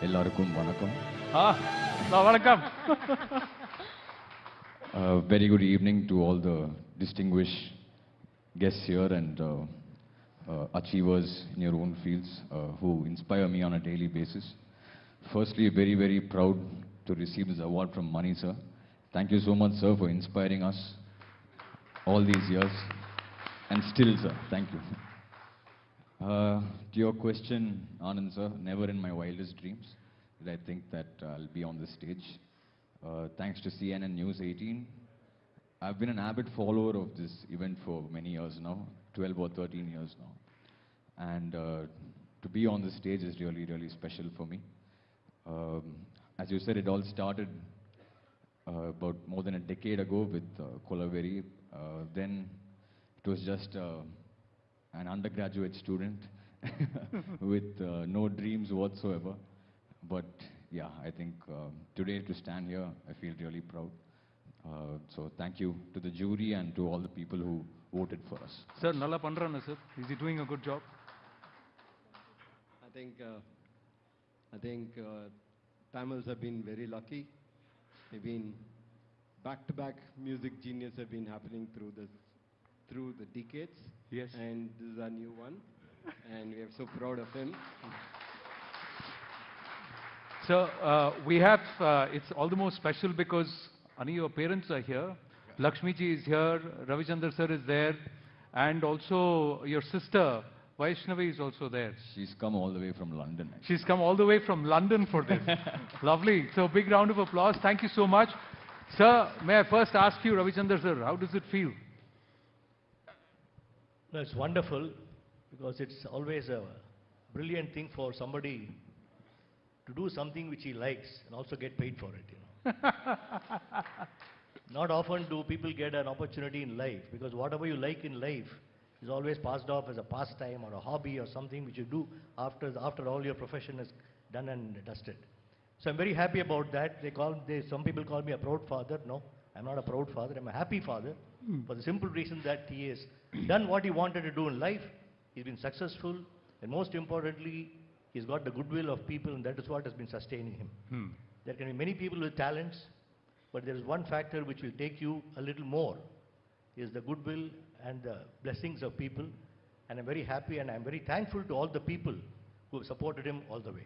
எல்லாருக்கும் வணக்கம். வணக்கம். Very good evening to all the distinguished guests here and achievers in your own fields who inspire me on a daily basis. Firstly, very, very proud to receive this award from Mani sir. Thank you so much, sir, for inspiring us all these years. And still, sir, thank you. To your question, Anand sir, never in my wildest dreams did I think that I'll be on the stage. Thanks to CNN News 18, I've been an avid follower of this event for many years now, 12 or 13 years now. And to be on the stage is really, really special for me. As you said, it all started about more than a decade ago with Kolaveri. Then it was just an undergraduate student with no dreams whatsoever. But yeah, I think today to stand here, I feel really proud. So thank you to the jury and to all the people who voted for us. Sir, nalla pandrana sir. Is he doing a good job? I think Tamils have been very lucky. They've been back-to-back music genius have been happening through the decades. Yes. And this is our new one. And we are so proud of him. So we have, it's all the more special because Ani, your parents are here. Lakshmi ji is here. Ravichander sir is there. And also your sister, Vaishnavi, is also there. She's come all the way from London. Actually. She's come all the way from London for this. Lovely. So big round of applause. Thank you so much. Sir, may I first ask you, Ravichander sir, how does it feel? No, it's wonderful because it's always a brilliant thing for somebody to do something which he likes and also get paid for it, you know. Not often do people get an opportunity in life, because whatever you like in life is always passed off as a pastime or a hobby or something which you do after all your profession is done and dusted. So I'm very happy about that. Some people call me a proud father. No, I'm not a proud father. I'm a happy father for the simple reason that he has done what he wanted to do in life. He's been successful, and most importantly, he's got the goodwill of people, and that is what has been sustaining him. There can be many people with talents, but there is one factor which will take you a little more, is the goodwill and the blessings of people. And I'm very happy and I'm very thankful to all the people who have supported him all the way.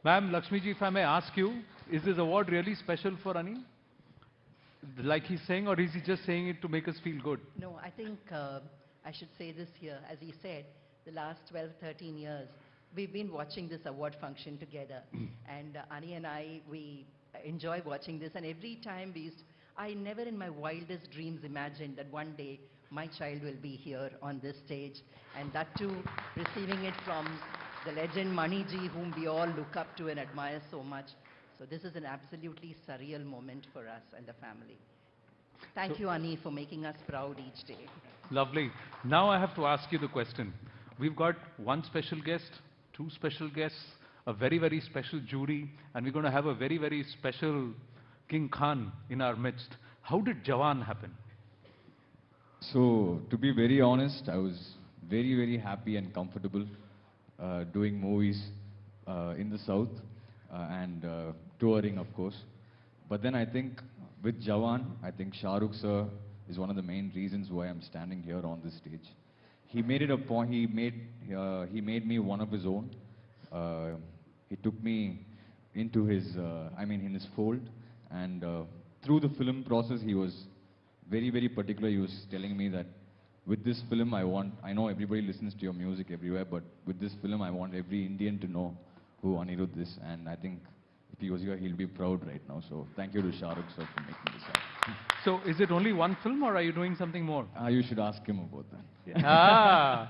Ma'am, Lakshmiji, if I may ask you, is this award really special for Ani? Like he's saying, or is he just saying it to make us feel good? No, I think I should say this here. As he said, the last 12, 13 years, we've been watching this award function together. And Ani and I, we enjoy watching this. And every time I never in my wildest dreams imagined that one day my child will be here on this stage. And that too, receiving it from the legend Mani ji, whom we all look up to and admire so much. So this is an absolutely surreal moment for us and the family. Thank you, Ani, for making us proud each day. Lovely. Now I have to ask you the question. We've got one special guest, two special guests, a very, very special jury, and we're going to have a very, very special King Khan in our midst. How did Jawan happen? So, to be very honest, I was very, very happy and comfortable doing movies in the South and touring, of course. But then I think with Jawan, I think Shah Rukh sir is one of the main reasons why I'm standing here on this stage. He made it a point. He made me one of his own. He took me into his, in his fold. And through the film process, he was very, very particular. He was telling me that with this film, I know everybody listens to your music everywhere, but with this film, I want every Indian to know who Anirudh is. And I think if he was here, he'll be proud right now. So thank you to Shah Rukh sir for making this happen. So is it only one film, or are you doing something more? You should ask him about that. Yeah.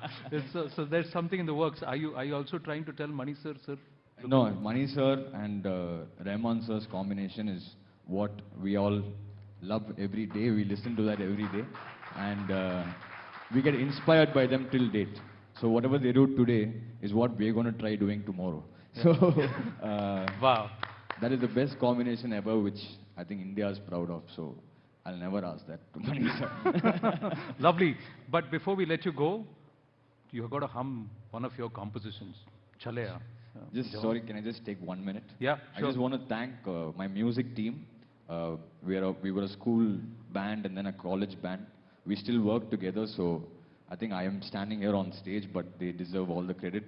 So there's something in the works. Are you also trying to tell Mani sir? No, Mani sir and Rahman sir's combination is what we all love every day. We listen to that every day. And we get inspired by them till date. So whatever they do today is what we're going to try doing tomorrow. So wow. That is the best combination ever, which I think India is proud of. So I'll never ask that to Mani sir. Lovely. But before we let you go, you've got to hum one of your compositions. Chaleya. Sorry, can I just take 1 minute? Yeah, sure. I just want to thank my music team. We were a school band and then a college band. We still work together, so I think I am standing here on stage, but they deserve all the credit.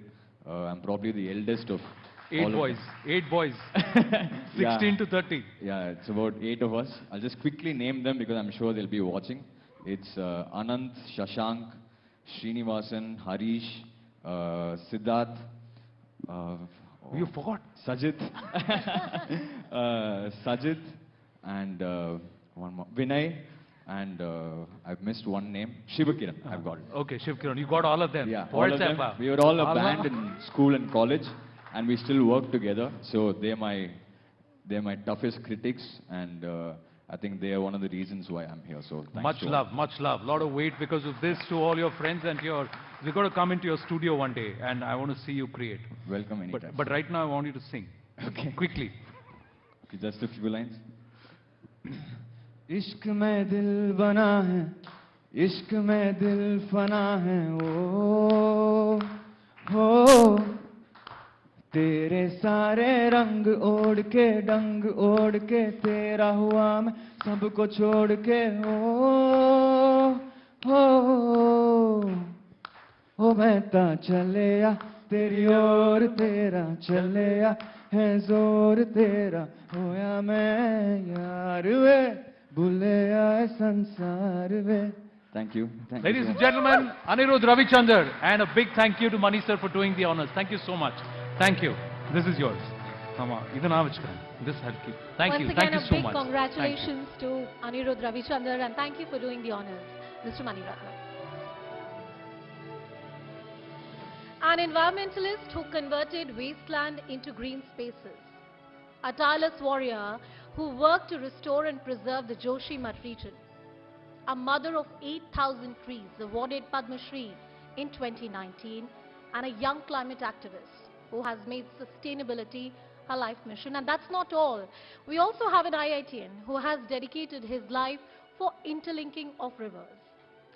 I'm probably the eldest of 8 boys. 8 boys. 16 to 30. Yeah, it's about 8 of us. I'll just quickly name them because I'm sure they'll be watching. It's Anant, Shashank, Srinivasan, Harish, Siddharth. You forgot? Sajid. Sajid and one more. Vinay. And I've missed one name. Shivakiran, I've got it. Okay, Shivakiran, you got all of them. Yeah, all of them. We were all a band in school and college, and we still work together. So they're my toughest critics, and I think they are one of the reasons why I'm here. So thanks much love, much love. Lot of weight because of this to all your friends and we've got to come into your studio one day, and I want to see you create. Welcome anytime. But right now I want you to sing. Okay. Quickly. Okay, just a few lines. इश्क में दिल बना है, इश्क में दिल फना है, ओ हो तेरे सारे रंग ओढ़ के डंग ओढ़ के तेरा हुआ मैं सबको छोड़ के हो मैं ता चले आ तेरी ओर तेरा चले आ है जोर तेरा होया मैं यार वे Thank you. Ladies and gentlemen, Anirudh, Ravichander, and a big thank you to Mani sir for doing the honors. Thank you so much. Thank you. This is yours. This I'll keep. Thank you. Thank you so much. Once again, a big congratulations to Anirudh, Ravichander, and thank you for doing the honors, Mr. Maniratnam. An environmentalist who converted wasteland into green spaces. A tireless warrior who worked to restore and preserve the Joshimath region. A mother of 8,000 trees awarded Padma Shri in 2019, and a young climate activist who has made sustainability her life mission. And that's not all. We also have an IITian who has dedicated his life for interlinking of rivers.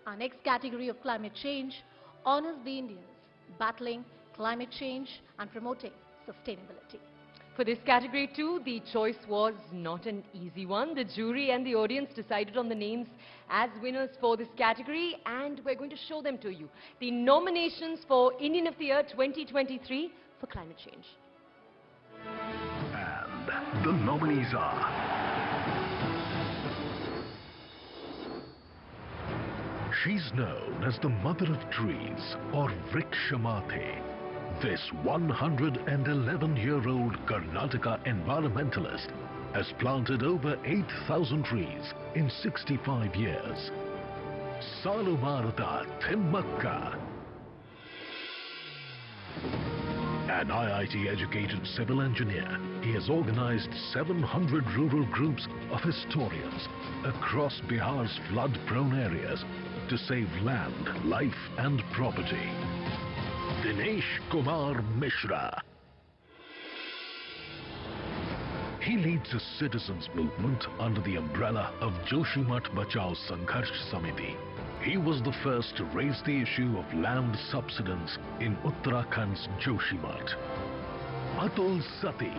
Our next category of climate change honors the Indians battling climate change and promoting sustainability. For this category too, the choice was not an easy one. The jury and the audience decided on the names as winners for this category, and we're going to show them to you. The nominations for Indian of the Year 2023 for climate change. And the nominees are she's known as the Mother of Trees or Vrikshamate. This 111-year-old Karnataka environmentalist has planted over 8,000 trees in 65 years. Salumartha Thimmakka. An IIT-educated civil engineer, he has organized 700 rural groups of historians across Bihar's flood-prone areas to save land, life and property. Dinesh Kumar Mishra. He leads a citizens' movement under the umbrella of Joshimat Bachao Sangharsh Samiti. He was the first to raise the issue of land subsidence in Uttarakhand's Joshimat. Atul Sati.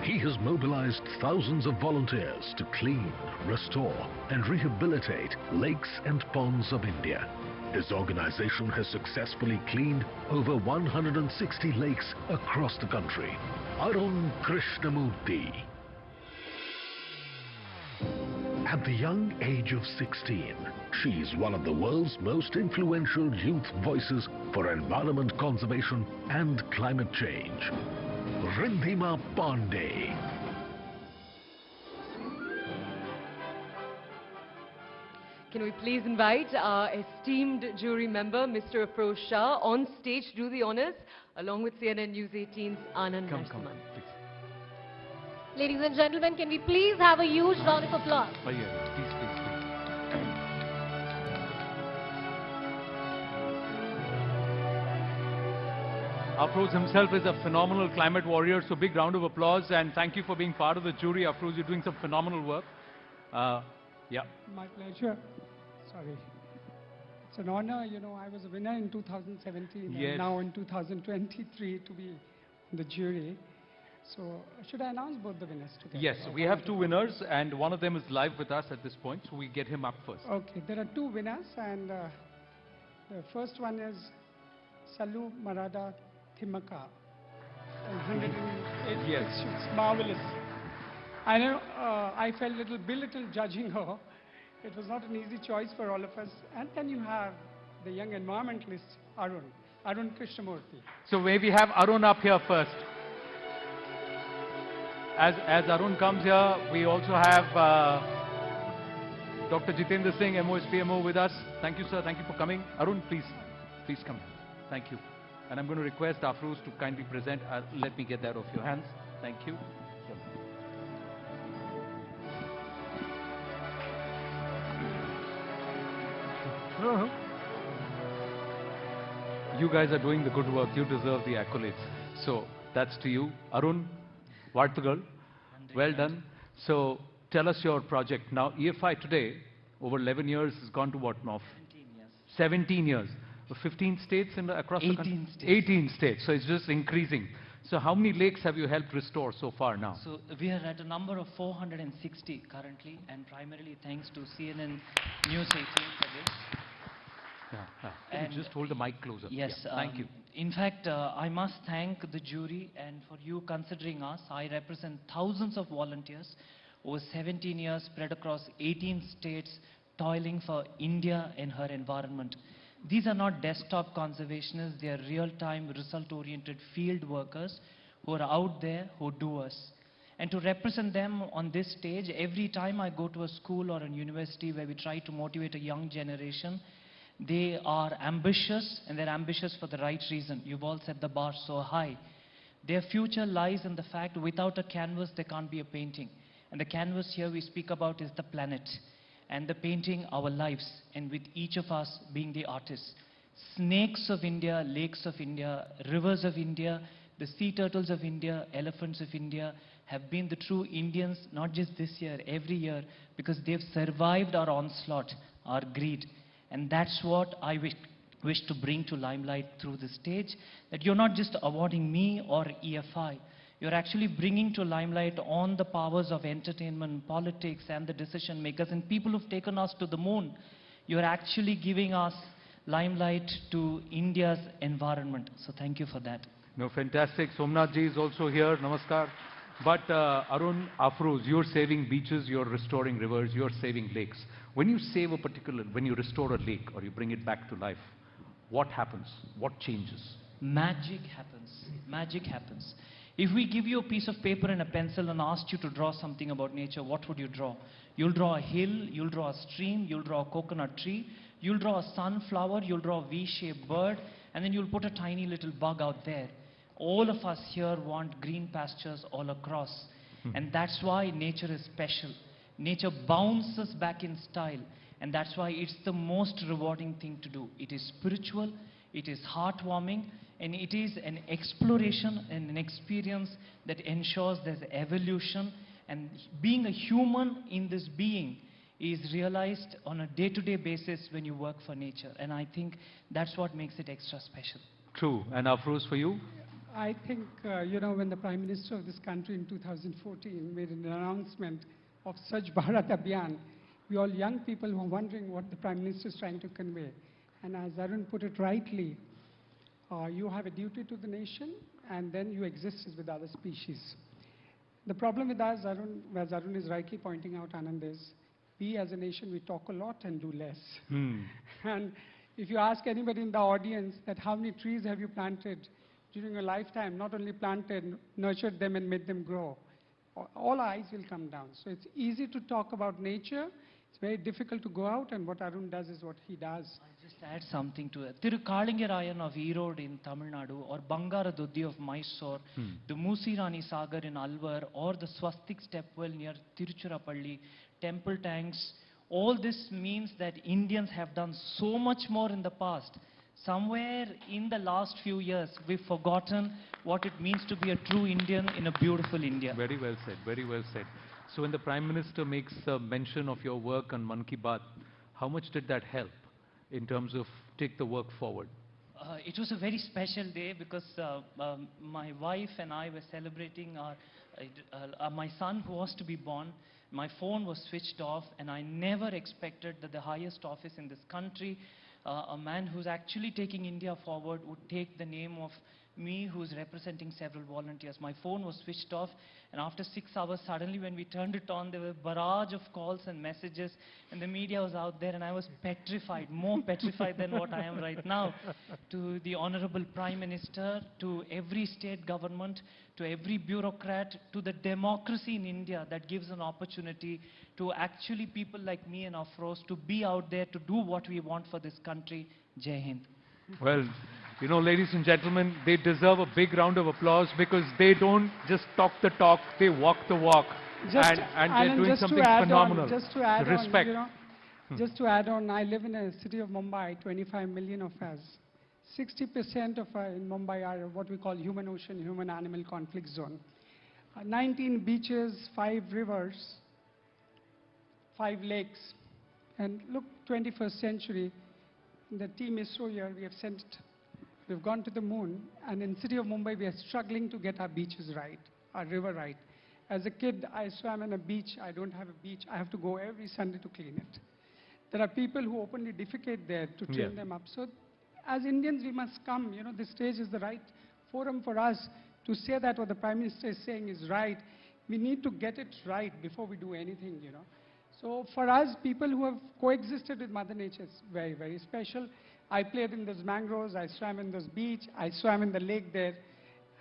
He has mobilized thousands of volunteers to clean, restore and rehabilitate lakes and ponds of India. His organization has successfully cleaned over 160 lakes across the country. Arun Krishnamurthy. At the young age of 16, she is one of the world's most influential youth voices for environment conservation and climate change. Rindhima Pandey. Can we please invite our esteemed jury member, Mr. Afroz Shah, on stage to do the honors, along with CNN News 18's Anand Narasimhan. Ladies and gentlemen, can we please have a huge round of applause? Please. Afroz himself is a phenomenal climate warrior, so big round of applause and thank you for being part of the jury. Afroz, you're doing some phenomenal work. Yeah. My pleasure. Sorry. It's an honor, you know, I was a winner in 2017 Yes. and now in 2023 to be on the jury. So should I announce both the winners together? Yes, we have two winners and one of them is live with us at this point, so we get him up first. Okay, there are two winners and the first one is Salu Marada Thimaka. 108 Yes. questions. Marvelous. I know I felt a little belittled judging her. It was not an easy choice for all of us. And then you have the young environmentalist, Arun Krishnamurthy. So maybe have Arun up here first. As Arun comes here, we also have Dr. Jitendra Singh, MOSPMO with us. Thank you, sir. Thank you for coming. Arun, please come. Thank you. And I'm going to request Afroz to kindly present. Let me get that off your hands. Thank you. You guys are doing the good work. You deserve the accolades. So that's to you. Arun Vartagal, well done. So tell us your project. Now EFI today, over 11 years, has gone to what now? 17 years. 15 states across the country? 18 states. So it's just increasing. So how many lakes have you helped restore so far now? So we are at a number of 460 currently, and primarily thanks to CNN News 18 for this. And just hold the mic closer. Yes, Yeah, thank you. In fact, I must thank the jury and for you considering us. I represent thousands of volunteers over 17 years spread across 18 states toiling for India and her environment. These are not desktop conservationists, they are real-time, result-oriented field workers who are out there who do us. And to represent them on this stage, every time I go to a school or a university where we try to motivate a young generation, they are ambitious, and they're ambitious for the right reason. You've all set the bar so high. Their future lies in the fact without a canvas, there can't be a painting. And the canvas here we speak about is the planet. And the painting, our lives, and with each of us being the artists. Snakes of India, lakes of India, rivers of India, the sea turtles of India, elephants of India have been the true Indians, not just this year, every year, because they've survived our onslaught, our greed. And that's what I wish to bring to limelight through the stage, that you're not just awarding me or EFI, you're actually bringing to limelight on the powers of entertainment, politics, and the decision makers, and people who've taken us to the moon. You're actually giving us limelight to India's environment. So thank you for that. No, fantastic. Somnath ji is also here. Namaskar. But Arun, Afroz, you're saving beaches, you're restoring rivers, you're saving lakes. When you save a particular, when you restore a lake or you bring it back to life, what happens? What changes? Magic happens. Magic happens. If we give you a piece of paper and a pencil and asked you to draw something about nature, what would you draw? You'll draw a hill, you'll draw a stream, you'll draw a coconut tree, you'll draw a sunflower, you'll draw a V-shaped bird, and then you'll put a tiny little bug out there. All of us here want green pastures all across. And that's why nature is special. Nature bounces back in style. And that's why it's the most rewarding thing to do. It is spiritual, it is heartwarming, and it is an exploration and an experience that ensures there's evolution. And being a human in this being is realized on a day-to-day basis when you work for nature. And I think that's what makes it extra special. True. And Afroz, for you? I think, when the Prime Minister of this country in 2014 made an announcement of Swachh Bharat Abhiyan, we all young people were wondering what the Prime Minister is trying to convey. And as Arun put it rightly, you have a duty to the nation, and then you exist with other species. The problem with us, as Arun is rightly pointing out, Anand, is we as a nation, we talk a lot and do less. And if you ask anybody in the audience that how many trees have you planted during your lifetime, not only planted, nurtured them and made them grow, all eyes will come down. So it's easy to talk about nature. It's very difficult to go out, and what Arun does is what he does. I'll just add something to it. Tirukkalingarayan of Erode in Tamil Nadu, or Bangaradoddi of Mysore, the Musirani Sagar in Alvar, or the Swastik Stepwell near Tiruchirappalli, temple tanks. All this means that Indians have done so much more in the past. Somewhere in the last few years, we've forgotten what it means to be a true Indian in a beautiful India. Very well said, very well said. So when the Prime Minister makes a mention of your work on Mann Ki Baat, how much did that help in terms of take the work forward? It was a very special day because my wife and I were celebrating my son who was to be born. My phone was switched off, and I never expected that the highest office in this country, a man who's actually taking India forward, would take the name of me, who's representing several volunteers. My phone was switched off, and after 6 hours, suddenly when we turned it on, there were a barrage of calls and messages, and the media was out there, and I was petrified, more petrified than what I am right now. To the Honorable Prime Minister, to every state government, to every bureaucrat, to the democracy in India that gives an opportunity to actually people like me and Afroz to be out there to do what we want for this country. Jai Hind. Well, ladies and gentlemen, they deserve a big round of applause because they don't just talk the talk, they walk the walk. And they're doing something phenomenal. Just to add Respect. on, just to add on, I live in a city of Mumbai, 25 million of us. 60% of in Mumbai are what we call human ocean, human animal conflict zone. 19 beaches, 5 rivers, 5 lakes. And look, 21st century, the team ISRO here, we've gone to the moon, and in city of Mumbai, we are struggling to get our beaches right, our river right. As a kid, I swam in a beach. I don't have a beach. I have to go every Sunday to clean it. There are people who openly defecate there to train them up. So as Indians, we must come. This stage is the right forum for us to say that what the Prime Minister is saying is right. We need to get it right before we do anything, So for us, people who have coexisted with Mother Nature, it's very, very special. I played in those mangroves, I swam in those beach, I swam in the lake there,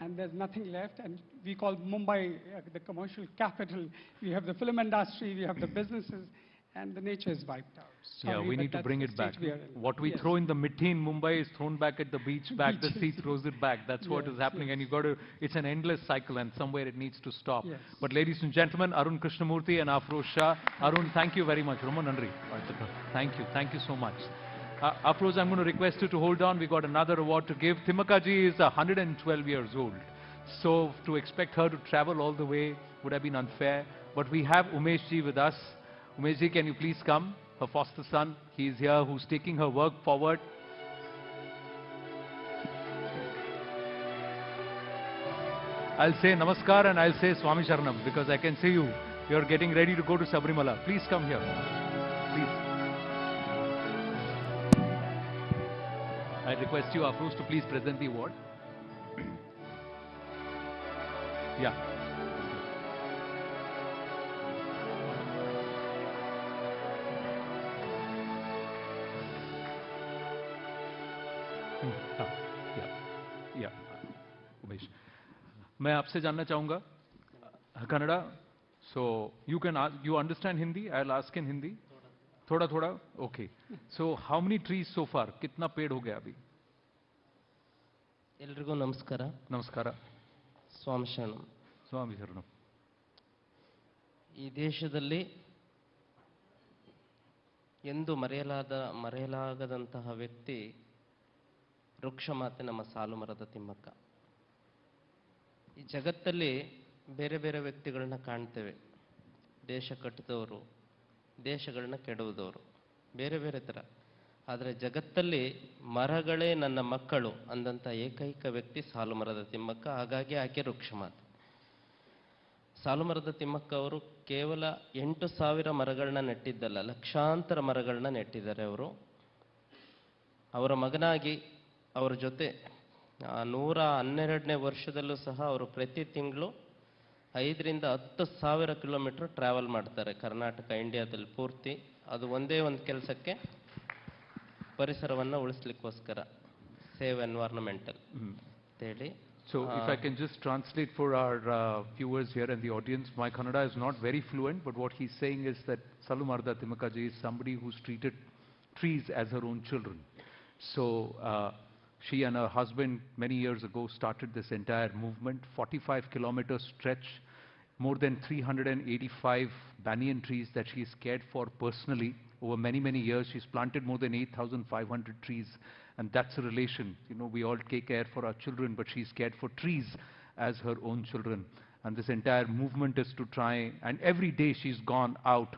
and there's nothing left. And we call Mumbai the commercial capital. We have the film industry, we have the businesses, and the nature is wiped out. Sorry, we need to bring it back. What we Yes. throw in the mitti in Mumbai is thrown back at the beach, back the sea throws it back. That's what is happening, and it's an endless cycle, and somewhere it needs to stop. Yes. But ladies and gentlemen, Arun Krishnamurthy and Afroz Shah. Arun, thank you very much. Roman Nandri. Thank you so much. Afroz, I'm going to request you to hold on. We got another award to give. Timaka ji is 112 years old. So to expect her to travel all the way would have been unfair. But we have Umesh ji with us. Umesh ji, can you please come? Her foster son, he is here, who's taking her work forward. I'll say Namaskar and I'll say Swami Sharanam because I can see you. You're getting ready to go to Sabrimala. Please come here. Please. I request you, Afroz, to please present the award. Yeah. या उमेश, मैं आपसे जानना चाहूँगा Kannada. So you understand Hindi? I'll ask in Hindi. थोड़ा थोड़ा. Okay. So how many trees so far? कितना पेड़ हो गया अभी? ಎಲ್ರಿಗೂ ನಮಸ್ಕಾರ. ನಮಸ್ಕಾರ. ಸ್ವಾಮಿ ಶರಣಂ. ಸ್ವಾಮಿ ಶರಣಂ. ಈ ದೇಶದಲ್ಲಿ ಎಂದು ಮರೆಯಲಾಗದಂತಹ ವ್ಯಕ್ತಿ ವೃಕ್ಷ ಮಾತೆ ನಮ್ಮ ಸಾಲು ಮರದ ತಿಮ್ಮಕ್ಕ. ಈ ಜಗತ್ತಲ್ಲಿ ಬೇರೆ ಬೇರೆ ವ್ಯಕ್ತಿಗಳನ್ನ ಕಾಣ್ತೇವೆ. ದೇಶ ಕಟ್ಟಿದವರು, ದೇಶಗಳನ್ನ ಕೆಡವುದವರು, ಬೇರೆ ಬೇರೆ ಥರ. ಆದರೆ ಜಗತ್ತಲ್ಲಿ ಮರಗಳೇ ನನ್ನ ಮಕ್ಕಳು ಅಂದಂಥ ಏಕೈಕ ವ್ಯಕ್ತಿ ಸಾಲು ಮರದ ತಿಮ್ಮಕ್ಕ. ಹಾಗಾಗಿ ಆಕೆ ವೃಕ್ಷ ಮಾತೆ. ಸಾಲು ಮರದ ತಿಮ್ಮಕ್ಕ ಅವರು ಕೇವಲ 8,000 ಮರಗಳನ್ನ ನೆಟ್ಟಿದ್ದಲ್ಲ, ಲಕ್ಷಾಂತರ ಮರಗಳನ್ನ ನೆಟ್ಟಿದ್ದಾರೆ ಅವರು. ಅವರ ಮಗನಾಗಿ ಅವರ ಜೊತೆ 112ನೇ ವರ್ಷದಲ್ಲೂ ಸಹ ಅವರು ಪ್ರತಿ ತಿಂಗಳು 5,000 to 10,000 ಕಿಲೋಮೀಟರ್ ಟ್ರಾವೆಲ್ ಮಾಡ್ತಾರೆ ಕರ್ನಾಟಕ ಇಂಡಿಯಾದಲ್ಲಿ ಪೂರ್ತಿ. ಅದು ಒಂದೇ ಒಂದು ಕೆಲಸಕ್ಕೆ, ಪರಿಸರವನ್ನು ಉಳಿಸ್ಲಿಕ್ಕೋಸ್ಕರ, ಸೇವ್ ಎನ್ವೈರನ್ಮೆಂಟಲ್ ಅಂತೇಳಿ. So if I can just translate for our viewers here and the audience, my Kannada is not very fluent, but what he's saying is that Salu Marda Timakaji is somebody who's treated trees as her own children. So she and her husband many years ago started this entire movement, 45-kilometer stretch, more than 385 banyan trees that she's cared for personally. Over many years, she's planted more than 8,500 trees. And that's a relation. You know, we all take care for our children, but she's cared for trees as her own children. And this entire movement is to try, and every day she's gone out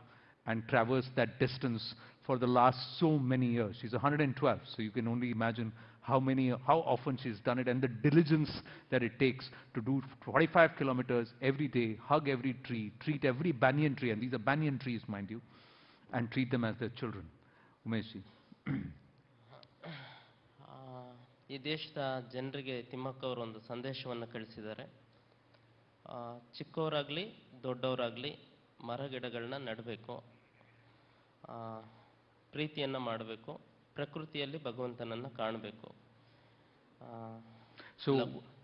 and traversed that distance for the last so many years. She's 112, so you can only imagine how often she's done it, and the diligence that it takes to do 45 kilometers every day, hug every tree, treat every banyan tree, and these are banyan trees, mind you, and treat them as their children. Umeshji. ಈ ದೇಶದ ಜನರಿಗೆ ತಿಮ್ಮಕ್ಕ ಅವರು ಒಂದು ಸಂದೇಶವನ್ನು ಕಳಿಸಿದ್ದಾರೆ. ಚಿಕ್ಕವರಾಗಲಿ ದೊಡ್ಡವರಾಗಲಿ ಮರ ಗಿಡಗಳನ್ನ ನೆಡಬೇಕು, ಪ್ರೀತಿಯನ್ನು ಮಾಡಬೇಕು, ಪ್ರಕೃತಿಯಲ್ಲಿ ಭಗವಂತನನ್ನು ಕಾಣಬೇಕು. So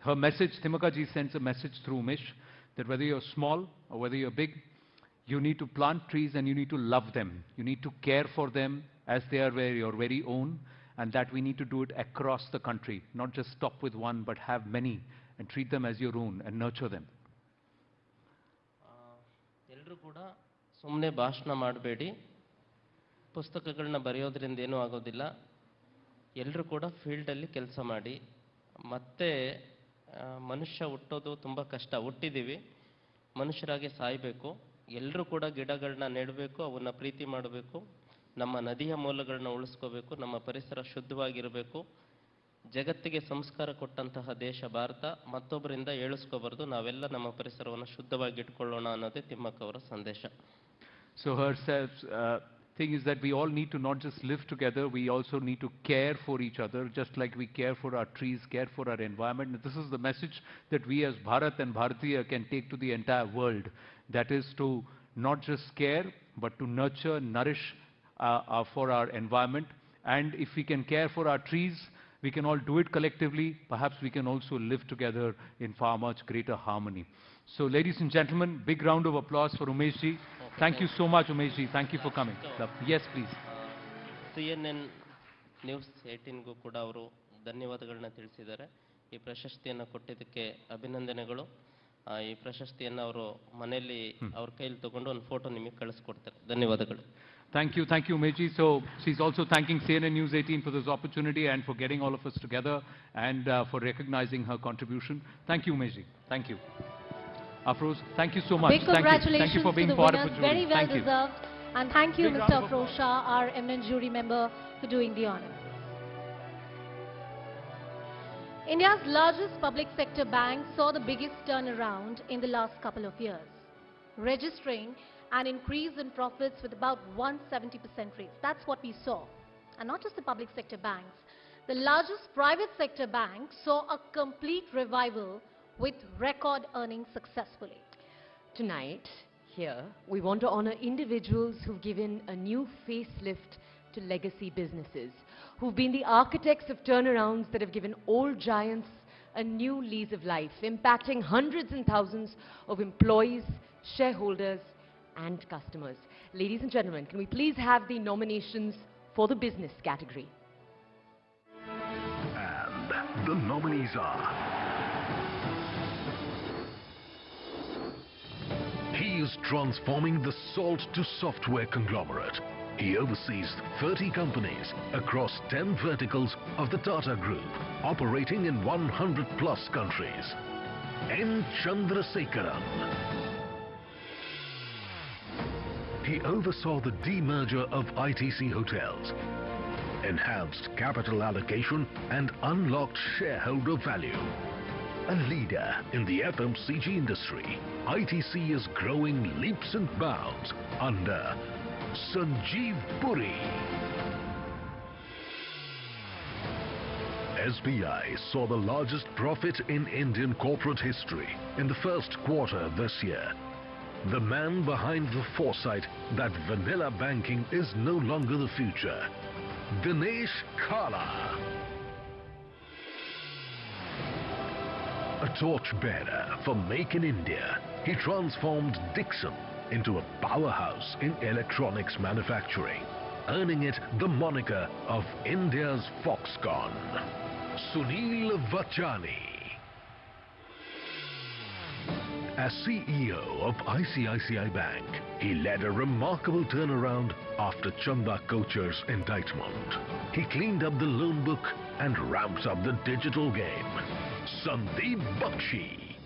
her message, Timaka ji sends a message through Umesh, that whether you're small or whether you're big, you need to plant trees and you need to love them. You need to care for them as they are your very own, and that we need to do it across the country, not just stop with one, but have many and treat them as your own and nurture them. ಎಲ್ಲರೂ ಕೂಡ ಸುಮ್ಮನೆ ಭಾಷಣ ಮಾಡಬೇಡಿ, ಪುಸ್ತಕಗಳನ್ನ ಬರೆಯೋದ್ರಿಂದ ಏನೂ ಆಗೋದಿಲ್ಲ. ಎಲ್ಲರೂ ಕೂಡ ಫೀಲ್ಡಲ್ಲಿ ಕೆಲಸ ಮಾಡಿ. ಮತ್ತೆ ಮನುಷ್ಯ ಹುಟ್ಟೋದು ತುಂಬ ಕಷ್ಟ, ಹುಟ್ಟಿದ್ದೀವಿ, ಮನುಷ್ಯರಾಗಿ ಸಾಯಬೇಕು. ಎಲ್ಲರೂ ಕೂಡ ಗಿಡಗಳನ್ನ ನೆಡಬೇಕು, ಅವನ್ನ ಪ್ರೀತಿ ಮಾಡಬೇಕು, ನಮ್ಮ ನದಿಯ ಮೂಲಗಳನ್ನ ಉಳಿಸ್ಕೋಬೇಕು, ನಮ್ಮ ಪರಿಸರ ಶುದ್ಧವಾಗಿರಬೇಕು. ಜಗತ್ತಿಗೆ ಸಂಸ್ಕಾರ ಕೊಟ್ಟಂತಹ ದೇಶ ಭಾರತ, ಮತ್ತೊಬ್ಬರಿಂದ ಏಳಿಸ್ಕೋಬಾರ್ದು, ನಾವೆಲ್ಲ ನಮ್ಮ ಪರಿಸರವನ್ನು ಶುದ್ಧವಾಗಿ ಇಟ್ಕೊಳ್ಳೋಣ ಅನ್ನೋದೇ ತಿಮ್ಮಕ್ಕ ಅವರ ಸಂದೇಶ. So her thing is that we all need to not just live together, we also need to care for each other, just like we care for our trees, care for our environment. And this is the message that we as Bharat and Bharatiya can take to the entire world. That is to not just care, but to nurture, nourish for our environment. And if we can care for our trees, we can all do it collectively. Perhaps we can also live together in far much greater harmony. So ladies and gentlemen, big round of applause for Umesh ji. Thank you so much, Umesh ji. Thank you for coming. Yes, please. CNN News 18ಗೂ ಕೂಡ ಅವರು ಧನ್ಯವಾದಗಳನ್ನ ತಿಳಿಸಿದ್ದಾರೆ. ಈ ಪ್ರಶಸ್ತಿಯನ್ನು ಕೊಟ್ಟಿದ್ದಕ್ಕೆ ಅಭಿನಂದನೆಗಳು. ಈ ಪ್ರಶಸ್ತಿಯನ್ನು ಅವರು ಮನೆಯಲ್ಲಿ ಅವ್ರ ಕೈಲಿ ತಗೊಂಡು ಒಂದು ಫೋಟೋ ನಿಮಗೆ ಕಳಿಸ್ಕೊಡ್ತಾರೆ. ಧನ್ಯವಾದಗಳು. Thank you, Umesh ji. So she's also thanking CNN News 18 for this opportunity and for getting all of us together and for recognizing her contribution. Thank you, Umesh ji. Thank you. Afroz, thank you so much. Big congratulations thank you for being to the part of winners. the jury. Very well Thank deserved. And thank you, Mr. Afroz Shah, our eminent jury member, for doing the honors. India's largest public sector bank saw the biggest turnaround in the last couple of years, registering an increase in profits with about 170% rates. That's what we saw. And not just the public sector banks. The largest private sector bank saw a complete revival with record earnings successfully. Tonight, here, we want to honor individuals who've given a new facelift to legacy businesses, who've been the architects of turnarounds that have given old giants a new lease of life, impacting hundreds and thousands of employees, shareholders, and customers. Ladies and gentlemen, can we please have the nominations for the business category? And the nominees are... He is transforming the salt to software conglomerate. He oversees 30 companies across 10 verticals of the Tata Group, operating in 100+ countries. N. Chandrasekaran. He oversaw the demerger of ITC Hotels, enhanced capital allocation and unlocked shareholder value. A leader in the FMCG industry, ITC is growing leaps and bounds under Sanjeev Puri. SBI saw the largest profit in Indian corporate history in the first quarter this year. The man behind the foresight that vanilla banking is no longer the future, Dinesh Kala. A torchbearer for Make in India, he transformed Dixon into a powerhouse in electronics manufacturing, earning it the moniker of India's Foxconn. Sunil Vachani. As CEO of ICICI Bank, he led a remarkable turnaround after Chanda Kocher's indictment. He cleaned up the loan book and ramped up the digital game. Sandeep Bakshi.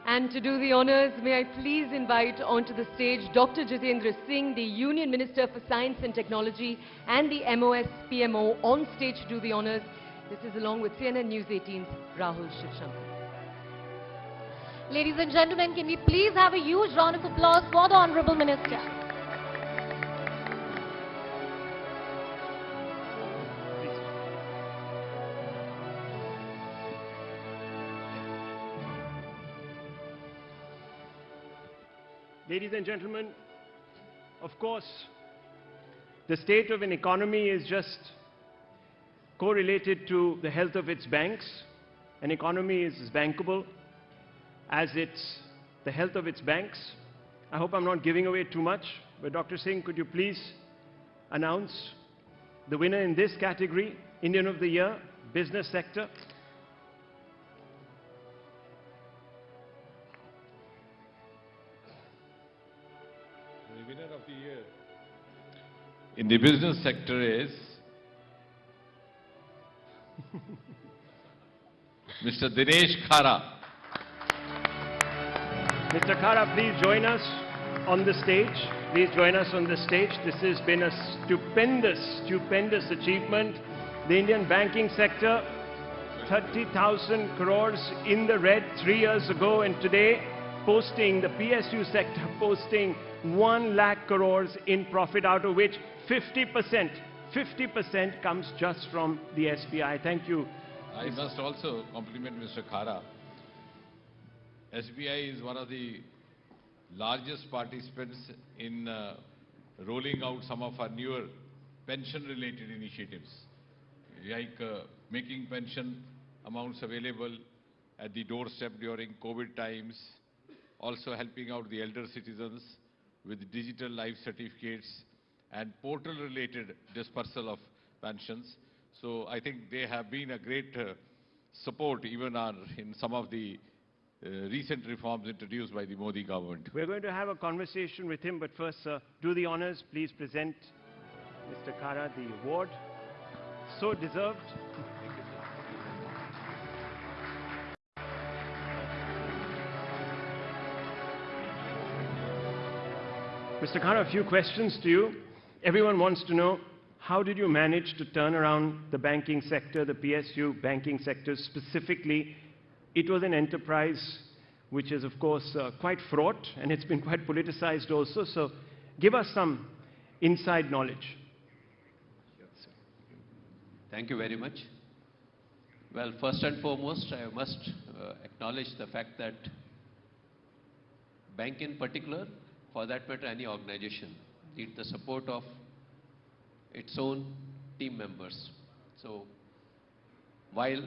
And to do the honors, may I please invite onto the stage Dr. Jitendra Singh, the Union Minister for Science and Technology and the MOS PMO, on stage to do the honors. This is along with CNN News 18's Rahul Shivshankar. Ladies and gentlemen, can we please have a huge round of applause for the Honorable Minister? Ladies and gentlemen, of course, the state of an economy is just correlated to the health of its banks. An economy is as bankable as the health of its banks. I hope I'm not giving away too much, but Dr. Singh, could you please announce the winner in this category, Indian of the Year, Business Sector? The winner of the year in the business sector is Mr. Dinesh Khara. Mr. Khara, please join us on the stage. Please join us on the stage. This has been a stupendous achievement. The Indian banking sector, 30,000 crores in the red 3 years ago, and today posting, the PSU sector posting 1 lakh crores in profit, out of which 50% comes just from the SBI. Thank you. I must also compliment Mr. Khara. SBI is one of the largest participants in rolling out some of our newer pension-related initiatives, like making pension amounts available at the doorstep during COVID times, also helping out the elder citizens with digital life certificates and portal-related dispersal of pensions. So I think they have been a great support even in some of the recent reforms introduced by the Modi government. We're going to have a conversation with him, but first, do the honors. Please present Mr. Khara the award. So deserved. Mr. Khara, a few questions to you. Everyone wants to know, how did you manage to turn around the banking sector, the PSU banking sector specifically? It was an enterprise which is, of course, quite fraught, and it's been quite politicized also. So give us some inside knowledge. Thank you very much. Well, first and foremost, I must acknowledge the fact that bank in particular, for that matter any organization, need the support of its own team members. So, while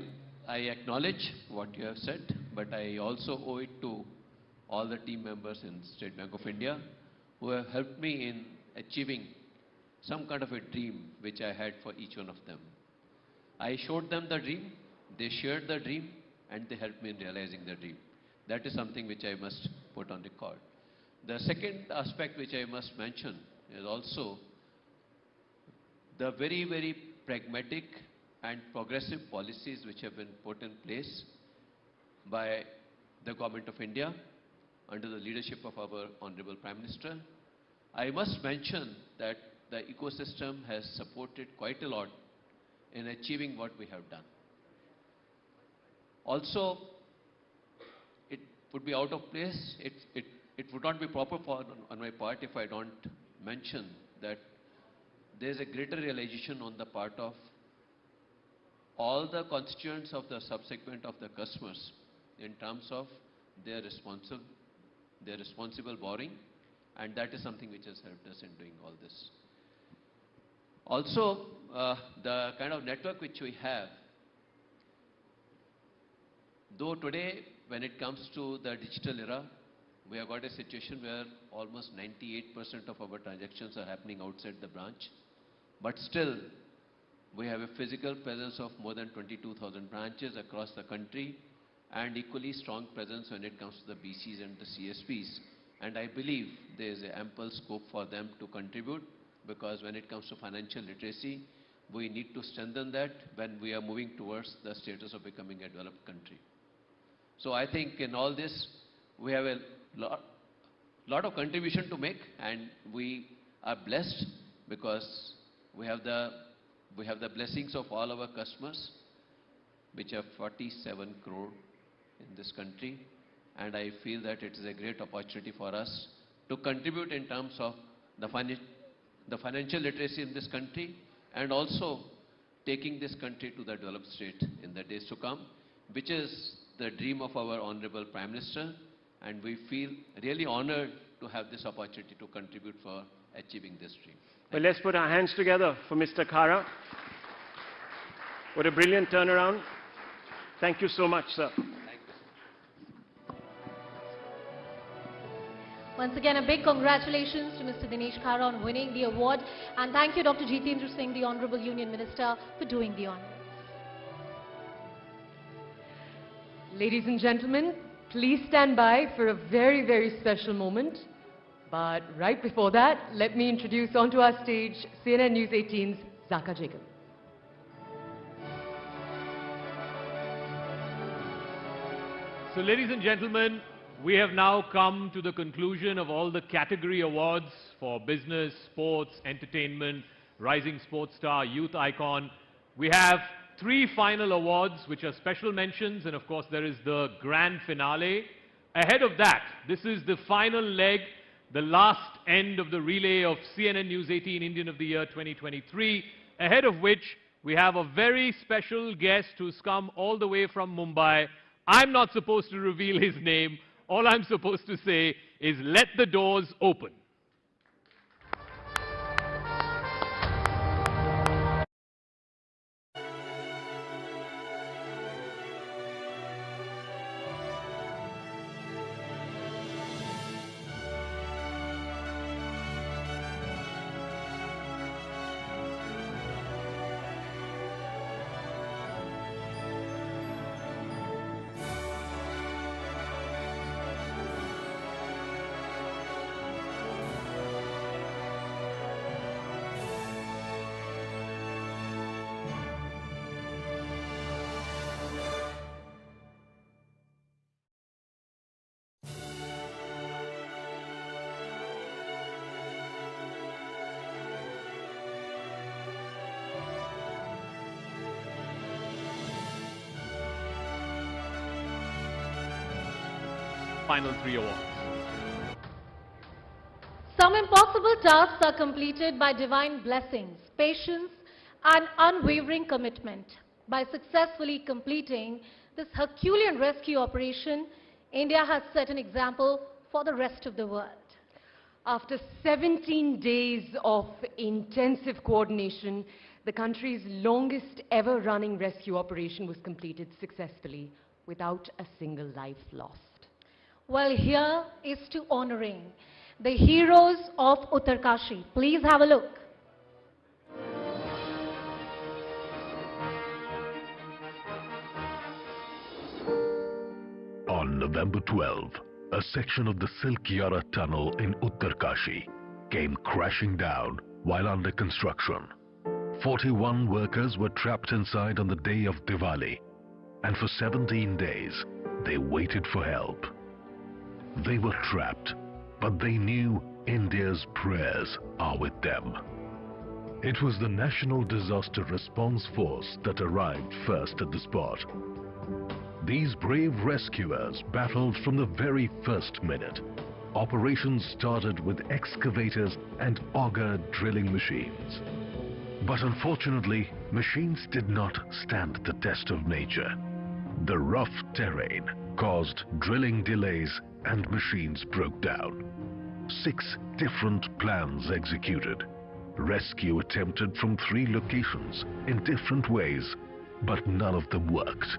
I acknowledge what you have said, but I also owe it to all the team members in State Bank of India who have helped me in achieving some kind of a dream which I had for each one of them. I showed them the dream, they shared the dream, and they helped me in realizing the dream. That is something which I must put on record. The second aspect which I must mention is also the very, very pragmatic and progressive policies which have been put in place by the Government of India under the leadership of our Honorable Prime Minister. I must mention that the ecosystem has supported quite a lot in achieving what we have done. Also, it would be out of place, it would not be proper on my part if I don't mention that there is a greater realization on the part of all the constituents of the subsegment of the customers in terms of their responsible borrowing, and that is something which has helped us in doing all this. Also, the kind of network which we have, though today when it comes to the digital era, we have got a situation where almost 98% of our transactions are happening outside the branch, but still we have a physical presence of more than 22,000 branches across the country, and equally strong presence when it comes to the BCs and the CSPs. And I believe there is ample scope for them to contribute, because when it comes to financial literacy, we need to strengthen that when we are moving towards the status of becoming a developed country. So I think in all this, we have a lot of contribution to make, and we are blessed because we have the blessings of all our customers, which are 47 crore in this country, and I feel that it is a great opportunity for us to contribute in terms of the financial literacy in this country, and also taking this country to the developed state in the days to come, which is the dream of our Honorable Prime Minister, and we feel really honored to have this opportunity to contribute for achieving this dream. Well, let's put our hands together for Mr. Khara. What a brilliant turnaround. Thank you so much, sir. Once again, a big congratulations to Mr. Dinesh Khara on winning the award, and thank you, Dr. Jitendra Singh, the Honorable Union Minister, for doing the honors. Ladies and gentlemen, please stand by for a very, very special moment. But right before that, let me introduce onto our stage CNN News 18's Zaka Jacob. So ladies and gentlemen, we have now come to the conclusion of all the category awards for business, sports, entertainment, rising sports star, youth icon. We have 3 final awards which are special mentions, and of course there is the grand finale. Ahead of that, this is the final leg, the last end of the relay of CNN News 18 Indian of the Year 2023, ahead of which we have a very special guest who's come all the way from Mumbai. I'm not supposed to reveal his name. All I'm supposed to say is let the doors open. Final 3 awards. Some impossible tasks are completed by divine blessings, patience, and unwavering commitment. By successfully completing this Herculean rescue operation, India has set an example for the rest of the world. After 17 days of intensive coordination, the country's longest ever running rescue operation was completed successfully without a single life lost. Well, here is to honoring the heroes of Uttarkashi. Please have a look. On November 12, a section of the Silk Yara tunnel in Uttarkashi came crashing down while under construction. 41 workers were trapped inside on the day of Diwali, and for 17 days they waited for help. They were trapped, but they knew India's prayers are with them. It was the National Disaster Response Force that arrived first at the spot. These brave rescuers battled from the very first minute. Operations started with excavators and auger drilling machines. But unfortunately, machines did not stand the test of nature. The rough terrain caused drilling delays and machines broke down. 6 different plans executed. Rescue attempted from 3 locations in different ways, but none of them worked.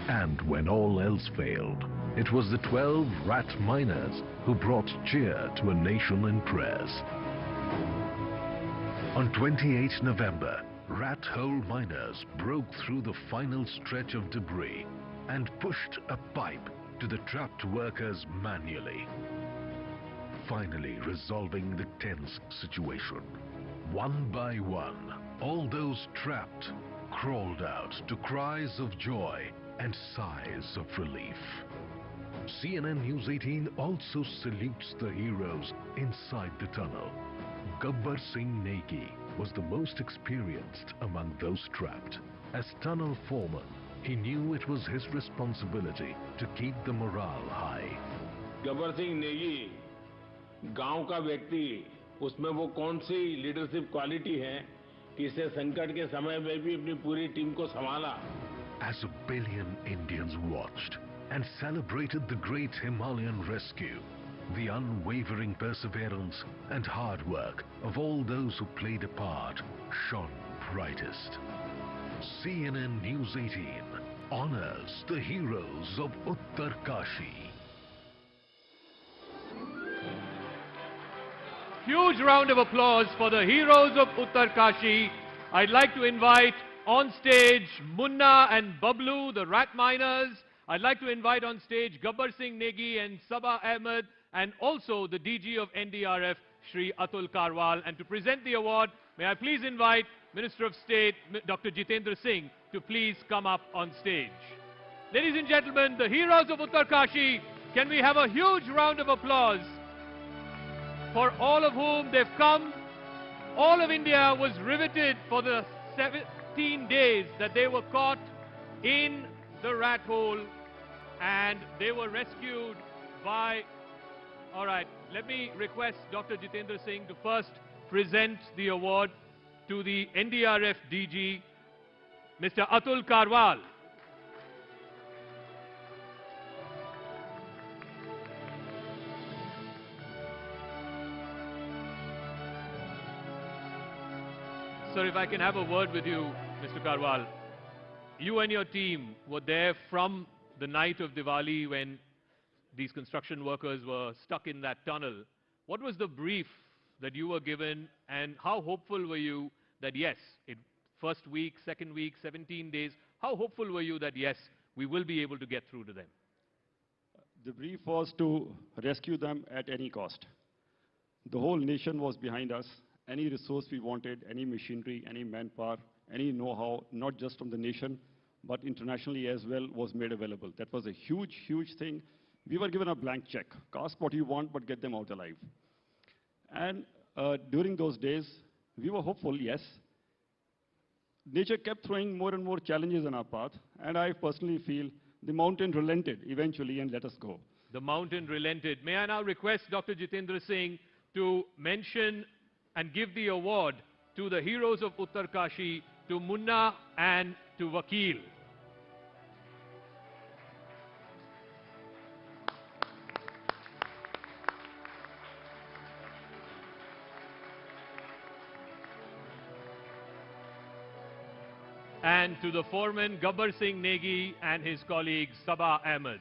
And when all else failed, it was the 12 rat miners who brought cheer to a nation in prayers. On 28 November, rat hole miners broke through the final stretch of debris and pushed a pipe to the trapped workers manually, finally resolving the tense situation. One by one, all those trapped crawled out to cries of joy and sighs of relief. CNN News 18 also salutes the heroes inside the tunnel. Gabbar Singh Negi was the most experienced among those trapped. As tunnel foreman, he knew it was his responsibility to keep the morale high. Gabbar Singh Negi गांव का व्यक्ति, उसमें वो कौन सी leadership quality है कि इसे संकट के समय में भी अपनी पूरी टीम को संभाला. As a billion Indians watched and celebrated the great Himalayan rescue, the unwavering perseverance and hard work of all those who played a part shone brightest. CNN News 18 honors the heroes of Uttarkashi. Huge round of applause for the heroes of Uttarkashi. I'd like to invite on stage Munna and Bablu, the rat miners. I'd like to invite on stage Gabbar Singh Negi and Sabah Ahmed, and also the DG of NDRF, Shri Atul Karwal. And to present the award, may I please invite Minister of State, Dr. Jitendra Singh, to please come up on stage. Ladies and gentlemen, the heroes of Uttarkashi, can we have a huge round of applause for all of whom they've come. All of India was riveted for the 17 days that they were caught in the rat hole, and they were rescued by... All right, let me request Dr. Jitendra Singh to first present the award to the NDRF DG, Mr. Atul Karwal. Sir, if I can have a word with you, Mr. Karwal. You and your team were there from the night of Diwali when these construction workers were stuck in that tunnel. What was the brief that you were given, and how hopeful were you that yes, first week, second week, 17 days, how hopeful were you that yes, we will be able to get through to them? The brief was to rescue them at any cost. The whole nation was behind us. Any resource we wanted, any machinery, any manpower, any know-how, not just from the nation, but internationally as well, was made available. That was a huge, huge thing. We were given a blank check. Ask what you want, but get them out alive. And during those days, we were hopeful, yes. Nature kept throwing more and more challenges in our path, and I personally feel the mountain relented eventually and let us go. The mountain relented. May I now request Dr. Jitendra Singh to mention and give the award to the heroes of Uttarkashi, to Munna and to Vakil. And to the foreman Gabbar Singh Negi and his colleague Sabah Ahmed.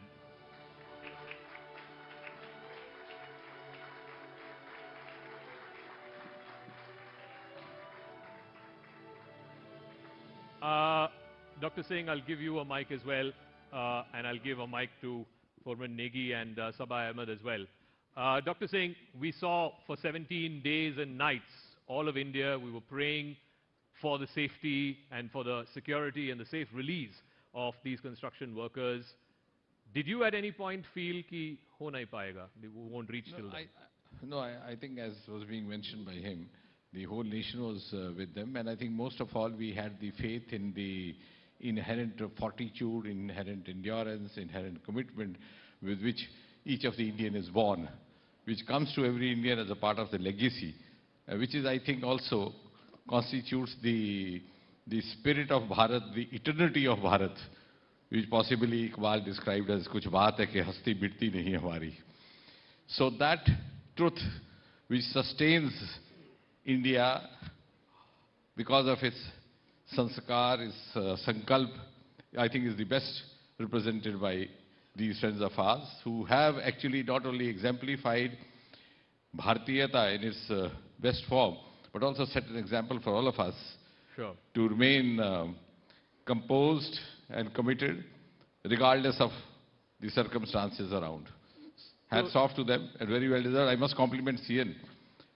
Dr. Singh, I'll give you a mic as well, and I'll give a mic to Foreman Negi and Sabah Ahmed as well. Dr. Singh, we saw for 17 days and nights, all of India, we were praying for the safety and for the security and the safe release of these construction workers. Did you at any point feel ki ho nahi paega, we won't reach till then? I think as was being mentioned by him, the whole nation was with them, and I think most of all we had the faith in the inherent fortitude, inherent endurance, inherent commitment with which each of the Indian is born, which comes to every Indian as a part of the legacy, which is, I think, also constitutes the spirit of Bharat, the eternity of Bharat, which possibly Iqbal described as kuch baat hai ki hasti bitti nahi hamari. So that truth which sustains India because of its sanskar, its sankalp, I think is the best represented by these friends of ours who have actually not only exemplified Bharatiyata in its best form, but also set an example for all of us to remain composed and committed regardless of the circumstances around. Hats off to them and very well deserved. I must compliment CN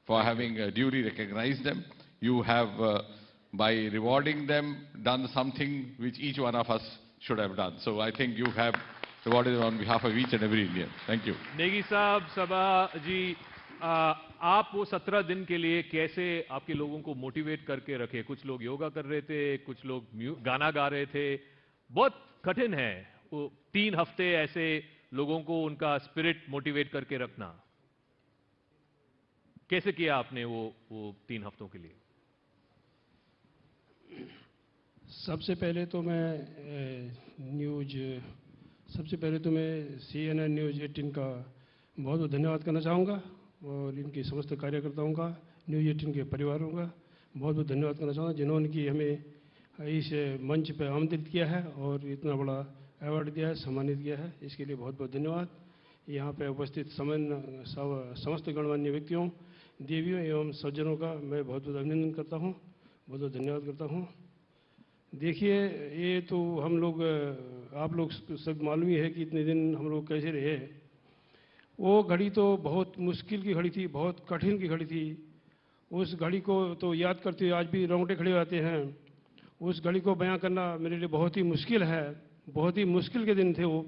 for having duly recognized them. You have, by rewarding them, done something which each one of us should have done. So I think you have rewarded them on behalf of each and every Indian. Thank you. Negi Saab, Sabah ji, आप वो 17 दिन के लिए कैसे आपके लोगों को motivate करके रखे? कुछ लोग योगा कर रहे थे, कुछ लोग गाना गा रहे थे. बहुत कठिन है वो 3 हफ्ते ऐसे लोगों को उनका स्पिरिट मोटिवेट करके रखना. कैसे किया आपने वो 3 हफ्तों के लिए? सबसे पहले तो मैं CNN न्यूज़ 18 का बहुत बहुत धन्यवाद करना चाहूँगा और इनके समस्त कार्यकर्ताओं का, न्यूज़ 18 के परिवारों का बहुत बहुत धन्यवाद करना चाहूँगा जिन्होंने कि हमें इस मंच पर आमंत्रित किया है और इतना बड़ा अवार्ड दिया है, सम्मानित किया है. इसके लिए बहुत बहुत धन्यवाद. यहाँ पे उपस्थित समस्त गणमान्य व्यक्तियों, देवियों एवं सज्जनों का मैं बहुत बहुत अभिनंदन करता हूँ, बहुत बहुत धन्यवाद करता हूँ. देखिए, ये तो हम लोग, आप लोग सब मालूम ही है कि इतने दिन हम लोग कैसे रहे. वो घड़ी तो बहुत मुश्किल की घड़ी थी, बहुत कठिन की घड़ी थी. उस घड़ी को तो याद करते हुए आज भी रोंगटे खड़े आते हैं. उस घड़ी को बयां करना मेरे लिए बहुत ही मुश्किल है, बहुत ही मुश्किल के दिन थे वो.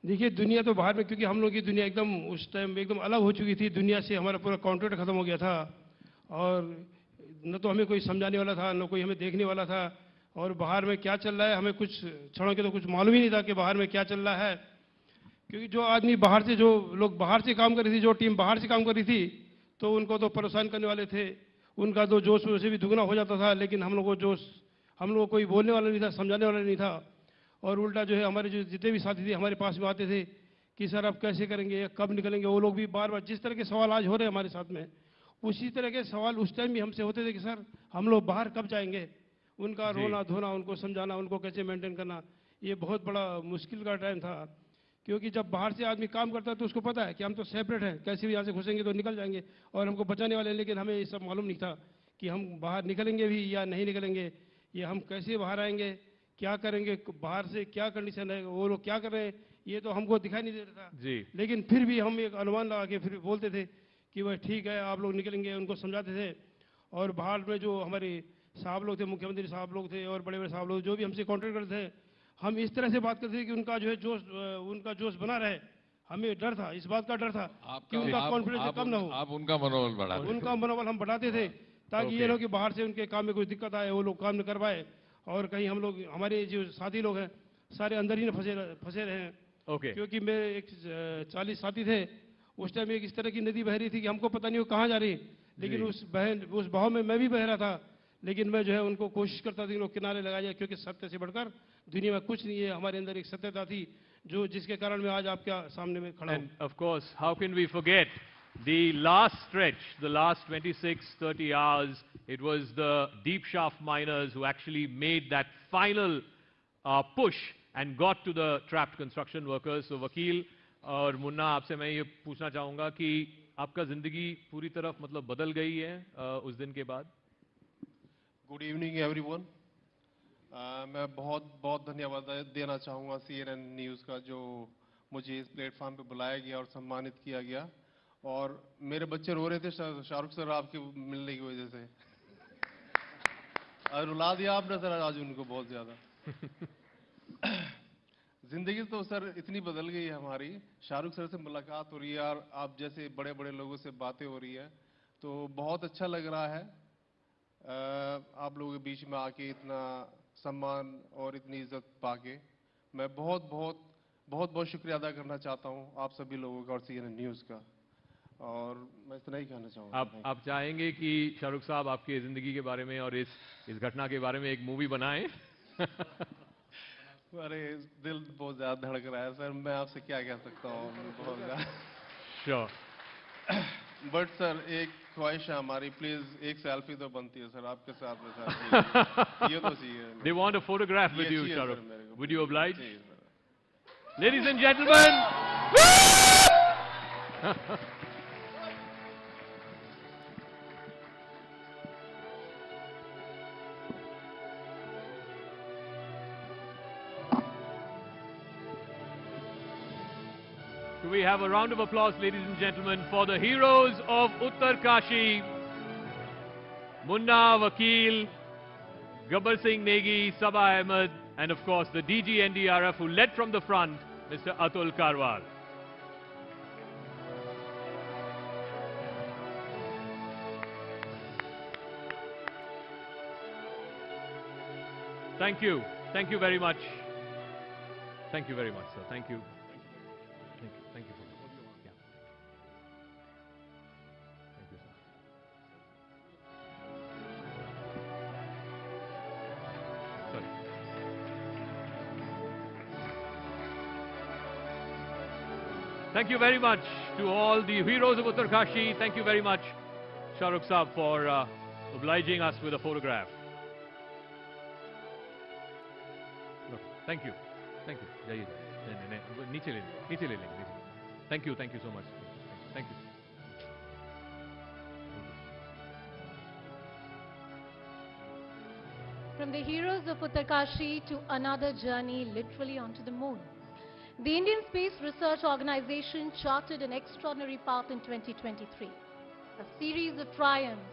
देखिए, दुनिया तो बाहर में, क्योंकि हम लोग की दुनिया एकदम उस टाइम एकदम अलग हो चुकी थी. दुनिया से हमारा पूरा कॉन्ट्रैक्ट खत्म हो गया था और न तो हमें कोई समझाने वाला था, न कोई हमें देखने वाला था. और बाहर में क्या चल रहा है हमें कुछ क्षणों के तो कुछ मालूम ही नहीं था कि बाहर में क्या चल रहा है. क्योंकि जो आदमी बाहर से, जो लोग बाहर से काम कर रही थी, जो टीम बाहर से काम कर रही थी, तो उनको तो परेशान करने वाले थे. उनका तो जोश वैसे भी दुगना हो जाता था, लेकिन हम लोग को जोश, हम लोग को कोई बोलने वाला नहीं था, समझाने वाला नहीं था. और उल्टा जो है हमारे जो जितने भी साथी थे हमारे पास में आते थे कि सर आप कैसे करेंगे, कब निकलेंगे. वो लोग भी बार बार जिस तरह के सवाल आज हो रहे हैं हमारे साथ में, उसी तरह के सवाल उस टाइम भी हमसे होते थे कि सर हम लोग बाहर कब जाएंगे. उनका रोना धोना, उनको समझाना, उनको कैसे मेंटेन करना, ये बहुत बड़ा मुश्किल का टाइम था. क्योंकि जब बाहर से आदमी काम करता है तो उसको पता है कि हम तो सेपरेट हैं, कैसे भी यहाँ से घुसेंगे तो निकल जाएंगे और हमको बचाने वाले हैं. लेकिन हमें ये सब मालूम नहीं था कि हम बाहर निकलेंगे भी या नहीं निकलेंगे, ये हम कैसे बाहर आएंगे, क्या करेंगे, बाहर से क्या कंडीशन है, वो लोग क्या कर रहे हैं, ये तो हमको दिखाई नहीं दे रहा था जी. लेकिन फिर भी हम एक अनुमान लगा के फिर बोलते थे कि वह ठीक है, आप लोग निकलेंगे, उनको समझाते थे. और बाहर में जो हमारे साहब लोग थे, मुख्यमंत्री साहब लोग थे और बड़े बड़े साहब लोग जो भी हमसे कॉन्टेक्ट करते थे, हम इस तरह से बात करते थे कि उनका जो है जोश, उनका जोश बना रहे. हमें डर था, इस बात का डर था कि उनका कॉन्फिडेंस कम ना हो. आप उनका मनोबल बढ़ाते, उनका मनोबल हम बढ़ाते थे ताकि ये लोग कि बाहर से उनके काम में कोई दिक्कत आए, वो लोग काम न कर पाए. और कहीं हम लोग, हमारे जो साथी लोग हैं सारे अंदर ही फंसे रहे हैं. क्योंकि मेरे एक 40 साथी थे. उस टाइम एक इस तरह की नदी बह रही थी कि हमको पता नहीं वो कहाँ जा रही, लेकिन उस बहाव में मैं भी बह रहा था. लेकिन मैं जो है उनको कोशिश करता था कि लोग किनारे लगा जाए, क्योंकि सत्य से बढ़कर दुनिया में कुछ नहीं है। हमारे अंदर एक सत्यता थी जो जिसके कारण मैं आज आपके सामने में खड़ा हूँ। And of course, how can we forget the last stretch, the last 26-30 hours? It was the deep shaft miners who actually made that final push and got to the trapped construction workers. So वकील और मुन्ना, आपसे मैं ये पूछना चाहूँगा कि आपका ज़िंदगी पूरी तरफ मतलब बदल गई है उस दिन के बाद? Good evening everyone. मैं बहुत बहुत धन्यवाद देना चाहूँगा CNN न्यूज़ का, जो मुझे इस प्लेटफॉर्म पे बुलाया गया और सम्मानित किया गया। और मेरे बच्चे रो रहे थे शाहरुख सर आपके मिलने की वजह से। और रुला दिया आपने सर आज उनको बहुत ज़्यादा। जिंदगी तो सर इतनी बदल गई है हमारी। शाहरुख सर से मुलाकात हो रही है और आप जैसे बड़े बड़े लोगों से बातें हो रही है, तो बहुत अच्छा लग रहा है। आप लोगों के बीच में आके इतना सम्मान और इतनी इज्जत पाके मैं बहुत बहुत बहुत बहुत शुक्रिया अदा करना चाहता हूँ आप सभी लोगों का और CNN न्यूज़ का। और मैं इतना ही कहना चाहूँगा। आप चाहेंगे कि शाहरुख साहब आपकी ज़िंदगी के बारे में और इस घटना के बारे में एक मूवी बनाएं? अरे दिल बहुत ज़्यादा धड़क रहा है सर, मैं आपसे क्या कह सकता हूँ, बहुत ज़्यादा। Sure. बट सर एक ख्वाहिश है हमारी, प्लीज एक सेल्फी तो बनती है सर आपके साथ में सर। ये तो चाहिए। They want a photograph with you, Shah Shah Rukh. Rukh. Would you oblige? Ladies and gentlemen. Do we have a round of applause, ladies and gentlemen, for the heroes of Uttarkashi, Munna, Vakil, Gabbar Singh Negi, Saba Ahmed, and of course the DG NDRF who led from the front, Mr. Atul Karwal. Thank you. Thank you very much. Thank you very much, sir. Thank you. Thank you for that. Yeah. Thank you, sir. Sorry. Thank you very much to all the heroes of Uttarkashi. Thank you very much, Shah Rukh Saab, for obliging us with a photograph. Look, thank you. Thank you. Jaiye. नीचे ले लेंगे। Thank you so much. Thank you. From the heroes of Uttarkashi to another journey literally onto the moon. The Indian Space Research Organization charted an extraordinary path in 2023. A series of triumphs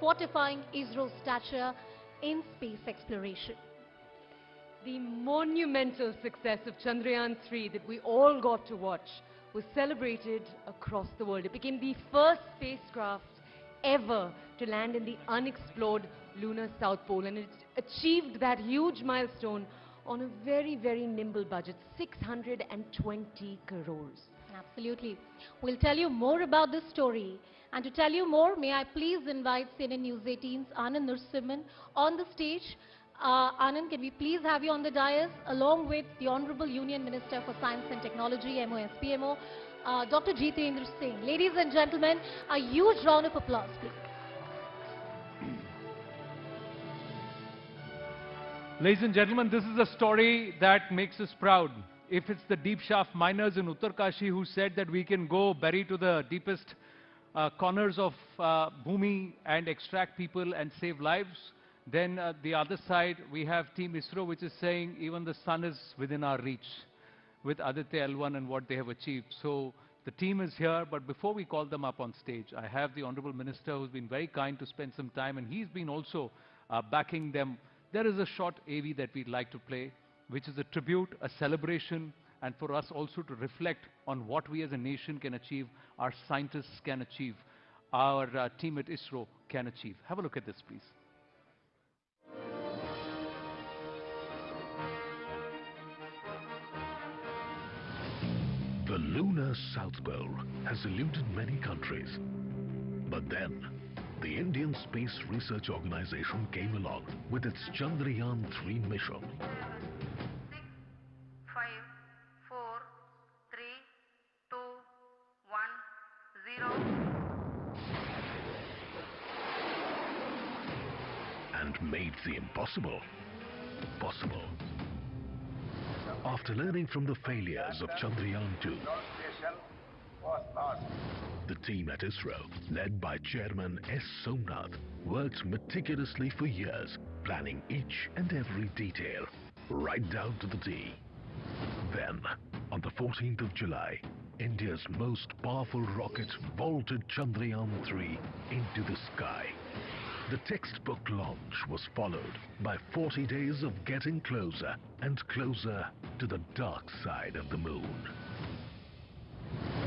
fortifying ISRO's stature in space exploration. The monumental success of Chandrayaan-3 that we all got to watch was celebrated across the world. It became the first spacecraft ever to land in the unexplored lunar South Pole, and it achieved that huge milestone on a very, very nimble budget, 620 crores. Absolutely. We'll tell you more about this story. And to tell you more, may I please invite CNN News 18's Anand Narasimhan on the stage. Anand, can we please have you on the dais along with the Honorable Union Minister for Science and Technology, MOSPMO, Dr. Jitendra Singh. Ladies and gentlemen, a huge round of applause, please. Ladies and gentlemen, this is a story that makes us proud. If it's the deep shaft miners in Uttarkashi who said that we can go bury to the deepest corners of Bhumi and extract people and save lives, then the other side we have Team ISRO, which is saying even the sun is within our reach with Aditya L1 and what they have achieved. So the team is here, but before we call them up on stage, I have the Honorable Minister who's been very kind to spend some time, and he's been also backing them. There is a short AV that we'd like to play, which is a tribute, a celebration, and for us also to reflect on what we as a nation can achieve, our scientists can achieve, our team at ISRO can achieve. Have a look at this, please. The lunar South Pole has eluded many countries. But then, the Indian Space Research Organization came along with its Chandrayaan-3 mission. 6, 5, 4, 3, 2, 1, 0. And made the impossible possible. After learning from the failures of Chandrayaan-2, the team at ISRO, led by Chairman S. Somnath, worked meticulously for years, planning each and every detail, right down to the T. Then, on the 14th of July, India's most powerful rocket vaulted Chandrayaan-3 into the sky. The textbook launch was followed by 40 days of getting closer and closer to the dark side of the moon.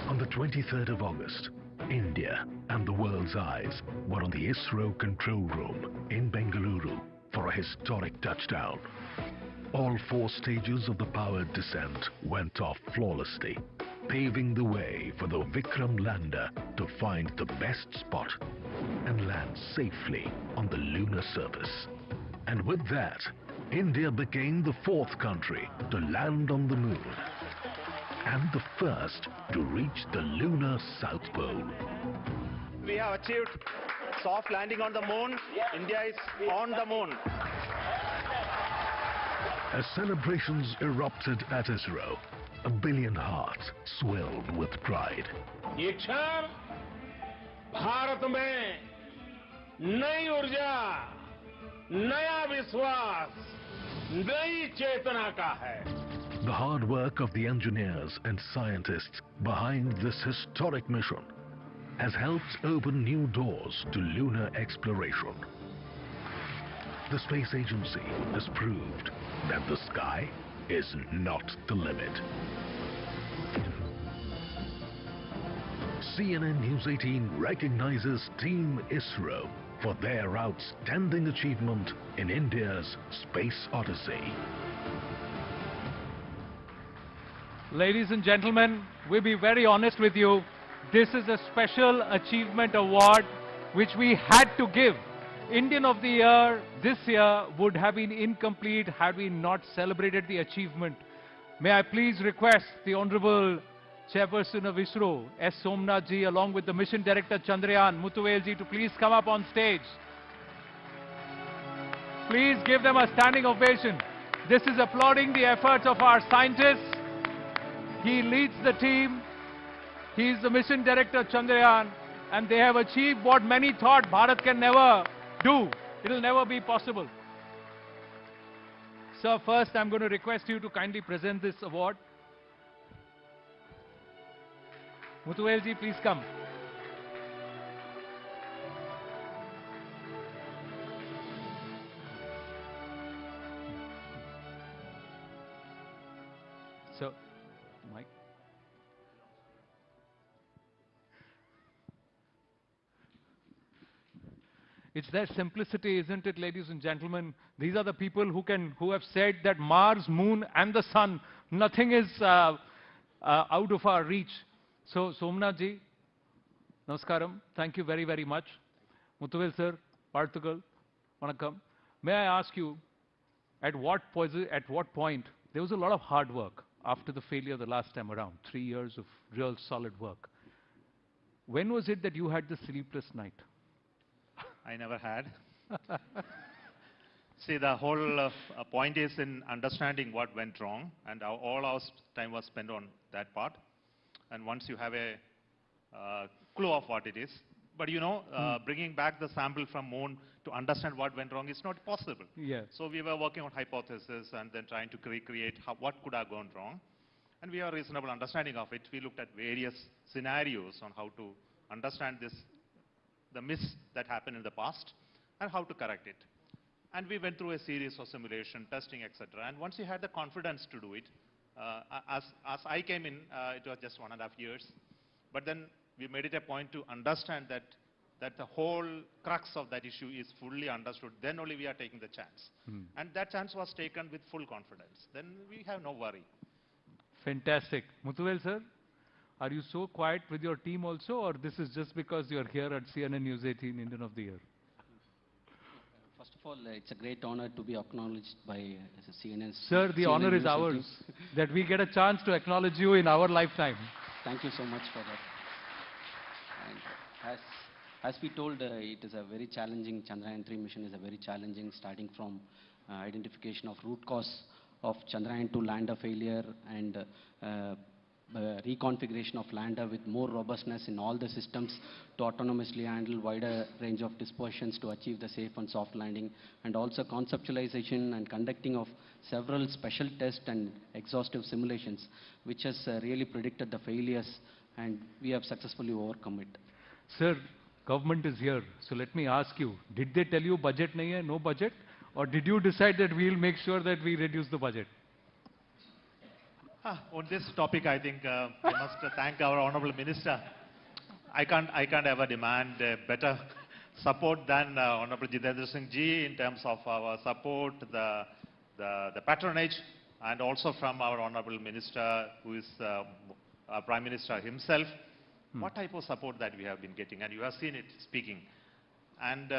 On the 23rd of August, India and the world's eyes were on the ISRO control room in Bengaluru for a historic touchdown. All 4 stages of the powered descent went off flawlessly, paving the way for the Vikram lander to find the best spot and land safely on the lunar surface. And with that, India became the 4th country to land on the moon and the first to reach the lunar South Pole. We have achieved soft landing on the moon. India is on the moon. As celebrations erupted at ISRO, 1 billion hearts swelled with pride. ये क्षण भारत में नई ऊर्जा, नया विश्वास, नई चेतना का है. The hard work of the engineers and scientists behind this historic mission has helped open new doors to lunar exploration. The space agency has proved that the sky is not the limit. CNN News 18 recognizes Team ISRO for their outstanding achievement in India's space odyssey. Ladies and gentlemen, we'll be very honest with you. This is a special achievement award which we had to give. Indian of the Year this year would have been incomplete had we not celebrated the achievement. May I please request the Honorable Chairperson of ISRO, S. Somnath ji, along with the Mission Director Chandrayaan, Muthuvel ji, to please come up on stage. Please give them a standing ovation. This is applauding the efforts of our scientists. He leads the team. He is the Mission Director Chandrayaan, and they have achieved what many thought Bharat can never do. It will never be possible. Sir, first I'm going to request you to kindly present this award. Muthuvel ji, please come. So, Mike. It's their simplicity, isn't it, ladies and gentlemen? These are the people who have said that Mars, Moon, and the Sun, nothing is out of our reach. So, Somnath ji, Namaskaram. Thank you very, very much. Muthuvel sir, Parthugal, Vanakkam. May I ask you, at what point, there was a lot of hard work after the failure the last time around, 3 years of real solid work. When was it that you had the sleepless night? I never had. See, the whole point is in understanding what went wrong, and all our time was spent on that part. And once you have a clue of what it is, but you know, bringing back the sample from moon to understand what went wrong is not possible. Yeah. So we were working on hypothesis and then trying to recreate what could have gone wrong. And we have a reasonable understanding of it. We looked at various scenarios on how to understand this, the miss that happened in the past, and how to correct it. And we went through a series of simulation, testing, etc. And once we had the confidence to do it, as I came in, it was just 1.5 years. But then we made it a point to understand that the whole crux of that issue is fully understood. Then only we are taking the chance. And that chance was taken with full confidence. Then we have no worry. Fantastic. Muthuvel sir, Are you so quiet with your team also, or this is just because you're here at CNN News 18 Indian of the Year? First of all, it's a great honor to be acknowledged by CNN. Sir, the honor is ours, that we get a chance to acknowledge you in our lifetime. Thank you so much for that. And as we told, it is a very challenging, Chandrayaan-3 mission is a very challenging, starting from identification of root cause of Chandrayaan-2 lander failure and reconfiguration of lander with more robustness in all the systems to autonomously handle wider range of dispersions to achieve the safe and soft landing, and also conceptualization and conducting of several special tests and exhaustive simulations, which has really predicted the failures, and we have successfully overcome it. Sir, government is here, so let me ask you, did they tell you budget nahi hai, no budget? Or did you decide that we'll make sure that we reduce the budget? On this topic, I think I must thank our Honorable Minister. I can't ever demand better support than Honorable Jitendra Singh Ji in terms of our support, the patronage, and also from our Honorable Minister, who is our Prime Minister himself. What type of support that we have been getting, and you have seen it speaking. And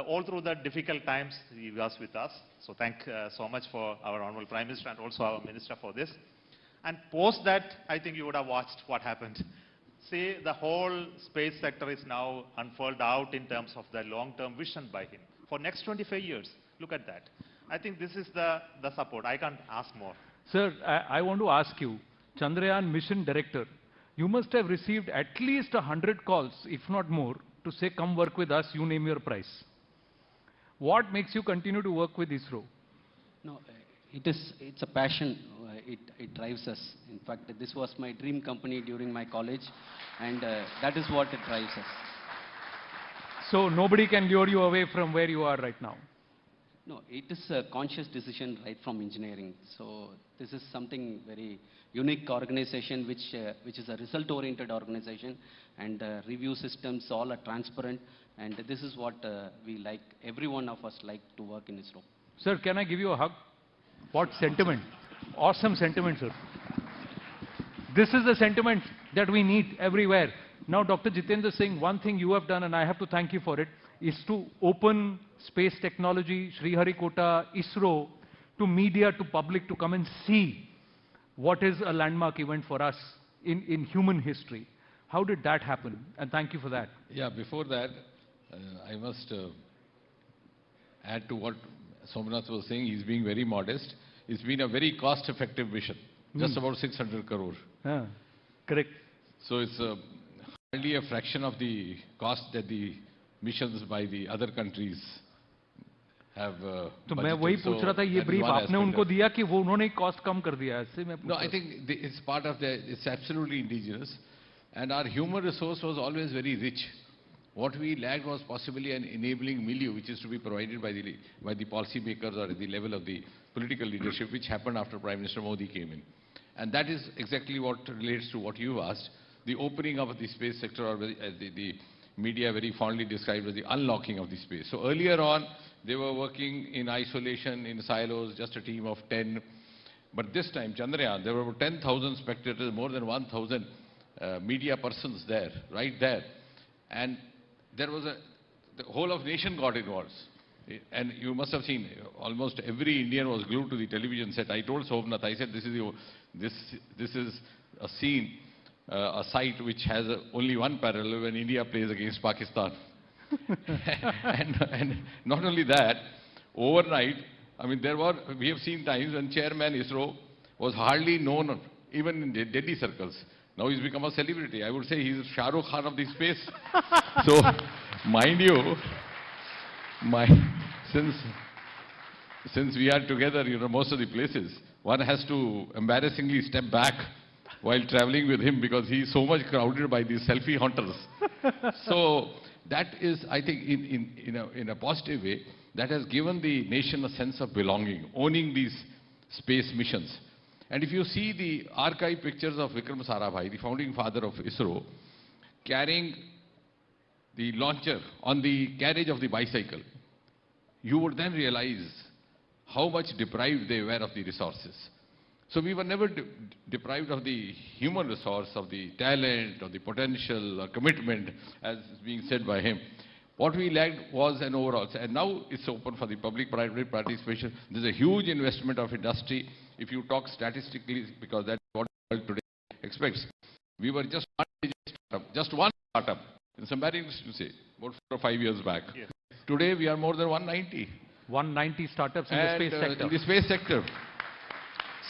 all through the difficult times, he was with us. So thank so much for our Honorable Prime Minister and also our Minister for this. And post that, I think you would have watched what happened. See, the whole space sector is now unfurled out in terms of the long-term vision by him. For next 25 years, look at that. I think this is the support. I can't ask more. Sir, I want to ask you, Chandrayaan Mission Director, you must have received at least 100 calls, if not more, to say, come work with us, you name your price. What makes you continue to work with ISRO? No, it's a passion. It drives us. In fact, this was my dream company during my college, and that is what it drives us. So nobody can lure you away from where you are right now? No, it is a conscious decision right from engineering. So this is something very unique organization, which is a result-oriented organization, and review systems all are transparent, and this is what we like. Every one of us like to work in ISRO. Sir, can I give you a hug? What sentiment? Awesome sentiment, sir. This is the sentiment that we need everywhere. Now, Dr. Jitendra Singh, one thing you have done, and I have to thank you for it, is to open space technology, Sriharikota, ISRO, to media, to public, to come and see what is a landmark event for us in human history. How did that happen? And thank you for that. Yeah, before that, I must add to what Somnath was saying. He's being very modest. It's been a very cost-effective mission, just about 600 crore. Correct. So it's hardly a fraction of the cost that the missions by the other countries have तो मैं वही पूछ रहा था, ये brief आपने उनको दिया कि वो उन्होंने cost कम कर दिया, ऐसे मैं पूछ No, I think it's part of it's absolutely indigenous, and our human resource was always very rich. What we lacked was possibly an enabling milieu, which is to be provided by the policy makers or at the level of the political leadership, which happened after Prime Minister Modi came in. And that is exactly what relates to what you asked, the opening of the space sector, or the media very fondly described as the unlocking of the space. So earlier on, they were working in isolation, in silos, just a team of 10. But this time, Chandrayaan, there were over 10,000 spectators, more than 1,000 media persons there, right there. And there was the whole of nation got involved. And you must have seen, almost every Indian was glued to the television set. I told Somnath, I said, this is a scene, a site which has only one parallel when India plays against Pakistan. and not only that, overnight, I mean, we have seen times when Chairman ISRO was hardly known, even in Delhi circles. Now he's become a celebrity. I would say he's Shah Rukh Khan of the space. So, mind you, since we are together, most of the places, one has to embarrassingly step back while traveling with him because he's so much crowded by these selfie hunters. So that is, I think, in a positive way, that has given the nation a sense of belonging, owning these space missions. And if you see the archive pictures of Vikram Sarabhai, the founding father of ISRO, carrying the launcher on the carriage of the bicycle, you would then realize how much deprived they were of the resources. So we were never deprived of the human resource, of the talent, of the potential, or commitment, as is being said by him. What we lacked was an overall, and now it's open for the public-private participation. There's a huge investment of industry. If you talk statistically, because that's what the world today expects, we were just one startup. It's embarrassing to say, about 4 or 5 years back. Yes. Today we are more than 190. 190 startups in the space sector. In the space sector.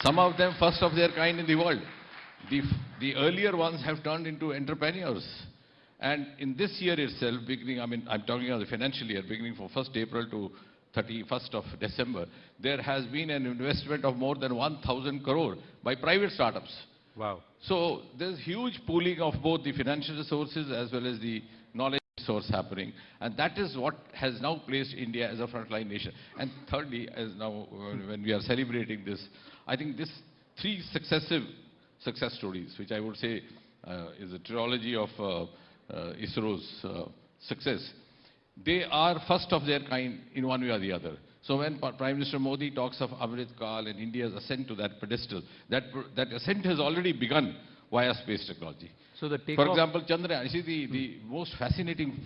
Some of them first of their kind in the world. The earlier ones have turned into entrepreneurs. And in this year itself, beginning, I'm talking of the financial year, beginning from 1st April to 31st of December, there has been an investment of more than 1,000 crore by private startups. Wow. So there's huge pooling of both the financial resources as well as the knowledge resource happening. And that is what has now placed India as a frontline nation. And thirdly, as now when we are celebrating this, I think this 3 successive success stories, which I would say is a trilogy of ISRO's success, they are first of their kind in one way or the other. So when Prime Minister Modi talks of Amrit Kaal and India's ascent to that pedestal, that ascent has already begun via space technology. So the For example, Chandrayaan, you see the most fascinating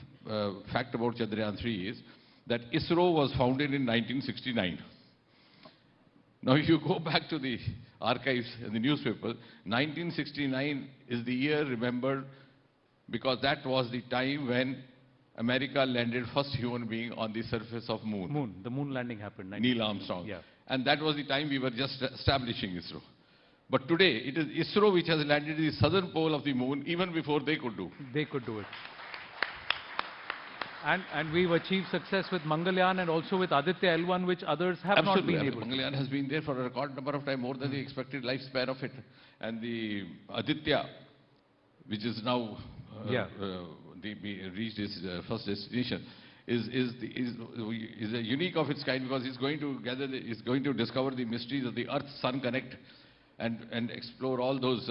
fact about Chandrayaan 3 is that ISRO was founded in 1969. Now if you go back to the archives in the newspaper, 1969 is the year remembered because that was the time when America landed first human being on the surface of moon. The moon landing happened. Neil Armstrong. Yeah. And that was the time we were just establishing ISRO. But today, it is ISRO which has landed the southern pole of the moon even before they could do. They could do it. And we've achieved success with Mangalyaan and also with Aditya L1, which others have not been able to. Mangalyaan has been there for a record number of time, more than the expected lifespan of it. And the Aditya, which is now reached its first destination, is a unique of its kind because it's going to discover the mysteries of the Earth-Sun connect and explore all those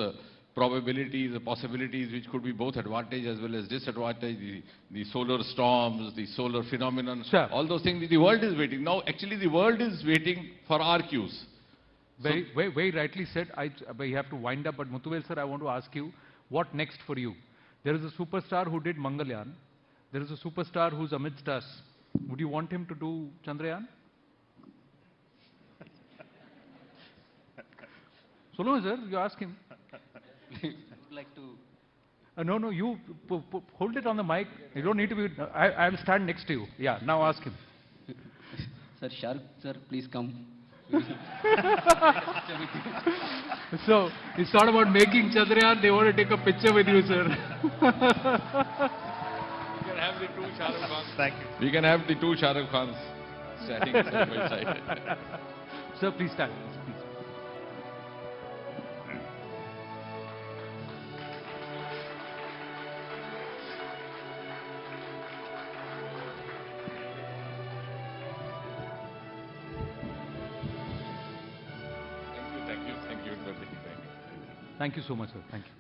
probabilities, the possibilities which could be both advantage as well as disadvantage, the solar storms, the solar phenomenon, all those things. The world is waiting. Now, actually, the world is waiting for our cues. Very rightly said. We have to wind up, but Muthuvel sir, I want to ask you, what next for you? There is a superstar who did Mangalyaan. There is a superstar who's amidst us. Would you want him to do Chandrayaan? So no, sir, you ask him. Would like to... No, you hold it on the mic. You don't need to be... I will stand next to you. Yeah, now ask him. Sir, Shah Rukh, sir, please come. So, it's not about making Chandrayaan, they want to take a picture with you, sir. We can have the 2 Shah Rukh Khans. Thank you. We can have the 2 Shah Rukh Khans standing side by side. Sir, please stand. Please. Thank you so much, sir. Thank you.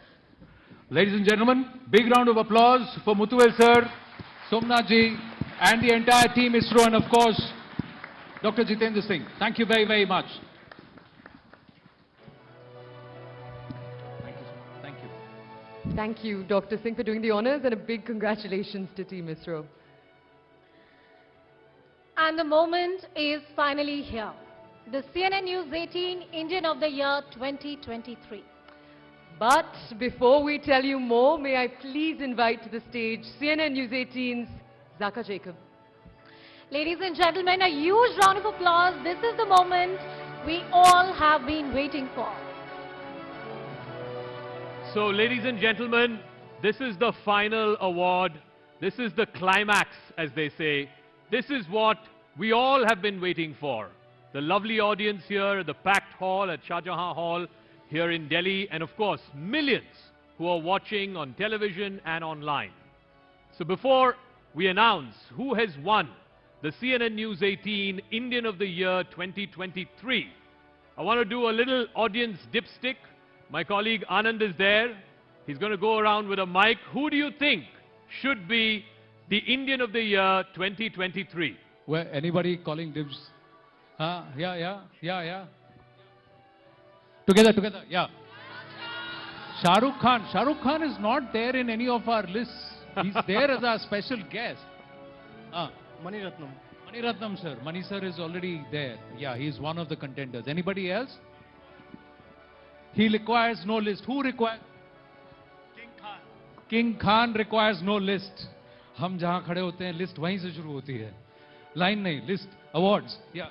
Ladies and gentlemen, big round of applause for Muthuvel sir, Somnath ji, and the entire team ISRO, and of course, Dr. Jitendra Singh. Thank you very, very much. Thank you, sir. Thank you. Thank you, Dr. Singh, for doing the honors, and a big congratulations to Team ISRO. And the moment is finally here. The CNN News 18 Indian of the Year 2023. But before we tell you more, may I please invite to the stage CNN News 18's Zaka Jacob. Ladies and gentlemen, a huge round of applause. This is the moment we all have been waiting for. So, ladies and gentlemen, this is the final award. This is the climax, as they say. This is what we all have been waiting for. The lovely audience here at the packed hall at Shah Jahan Hall here in Delhi, and of course millions who are watching on television and online. So before we announce who has won the CNN News 18 Indian of the Year 2023, I want to do a little audience dipstick. My colleague Anand is there. He's going to go around with a mic. Who do you think should be the Indian of the Year 2023? Where anybody calling dibs? Yeah. Together, together, yeah. Shah Rukh Khan. Shah Rukh Khan is not there in any of our lists. He's there as our special guest. Mani Ratnam. Mani Ratnam, sir. Mani sir is already there. Yeah, he's one of the contenders. Anybody else? He requires no list. Who requires? King Khan. King Khan requires no list. हम जहाँ खड़े होते हैं list वहीं से शुरू होती है लाइन नहीं लिस्ट अवार्ड्स या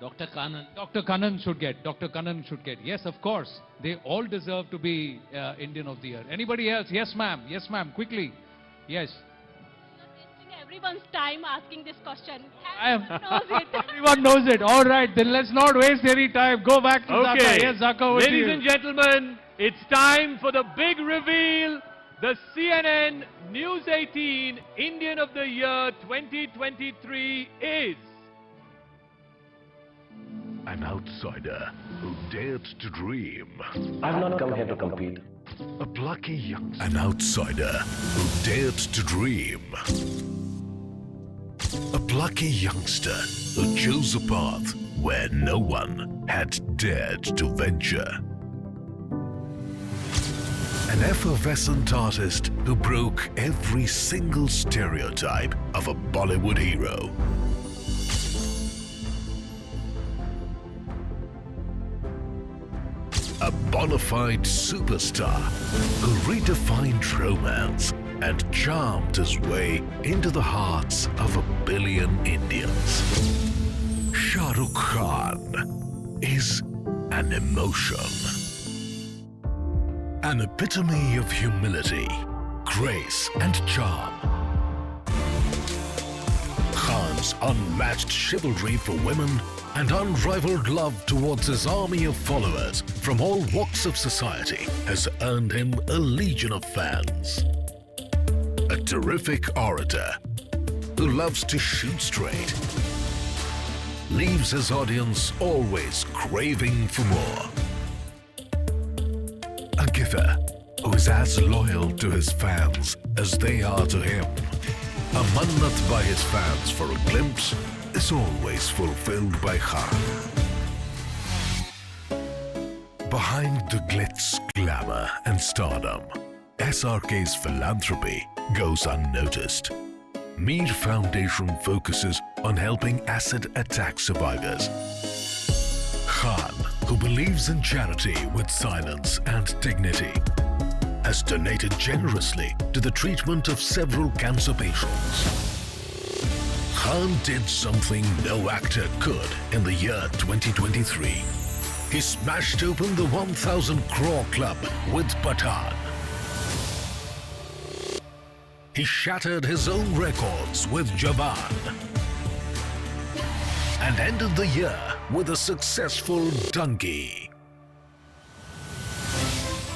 Dr. Kannan should get yes of course they all deserve to be Indian of the year. Anybody else? Yes ma'am quickly. Yes, everyone's time asking this question. Everyone knows it. All right, then let's not waste any time. Go back to Okay. Zaka. Yes, Zaka, over to Ladies you. and gentlemen, it's time for the big reveal. The CNN News 18 Indian of the Year 2023 is... An outsider who dared to dream. I've not come here to compete. A plucky youngster. An outsider who dared to dream. A plucky youngster who chose a path where no one had dared to venture. An effervescent artist who broke every single stereotype of a Bollywood hero. A bona fide superstar who redefined romance and charmed his way into the hearts of 1 billion Indians. Shah Rukh Khan is an emotion. An epitome of humility, grace and charm. Khan's unmatched chivalry for women and unrivaled love towards his army of followers from all walks of society has earned him a legion of fans. A terrific orator who loves to shoot straight, leaves his audience always craving for more. A giver who is as loyal to his fans as they are to him. A mannat by his fans for a glimpse is always fulfilled by Khan. Behind the glitz, glamour and stardom, SRK's philanthropy goes unnoticed. Mir Foundation focuses on helping acid attack survivors. Khan, who believes in charity with silence and dignity, has donated generously to the treatment of several cancer patients. Khan did something no actor could in the year 2023. He smashed open the 1,000 crore club with Pathan. He shattered his own records with Jawan. And ended the year with a successful Donkey.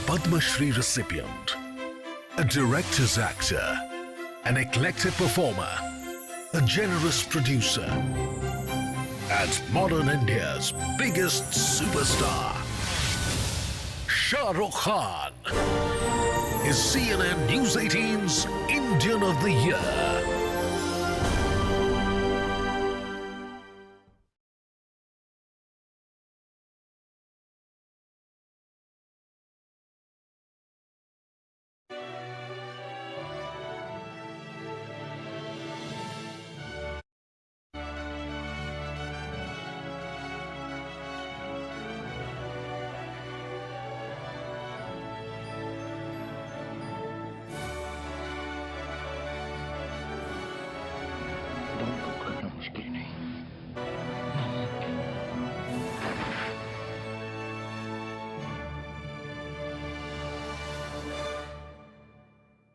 Padma Shri recipient, a director's actor, an eclectic performer, a generous producer, and modern India's biggest superstar. Shah Rukh Khan is CNN News 18's Indian of the Year.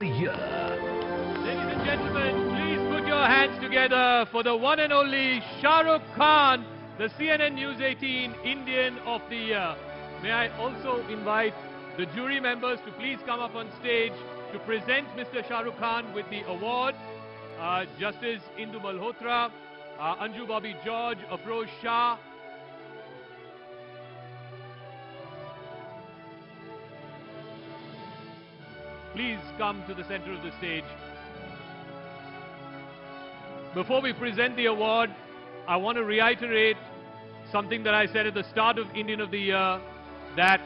Ladies and gentlemen, please put your hands together for the one and only Shah Rukh Khan, the CNN News 18 Indian of the Year. May I also invite the jury members to please come up on stage to present Mr. Shah Rukh Khan with the award. Justice Indu Malhotra, Anju Bobby George, Afroz Shah. Please come to the center of the stage. Before we present the award, I want to reiterate something that I said at the start of Indian of the Year. that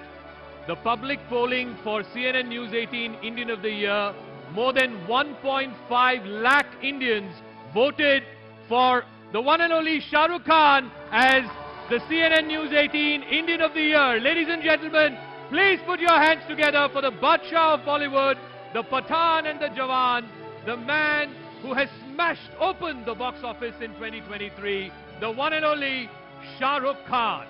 the public polling for CNN News 18 Indian of the Year, more than 1.5 lakh Indians voted for the one and only Shah Rukh Khan as the CNN News 18 Indian of the Year. Ladies and gentlemen, please put your hands together for the Badshah of Bollywood, the Pathan and the Jawan, the man who has smashed open the box office in 2023, the one and only Shah Rukh Khan.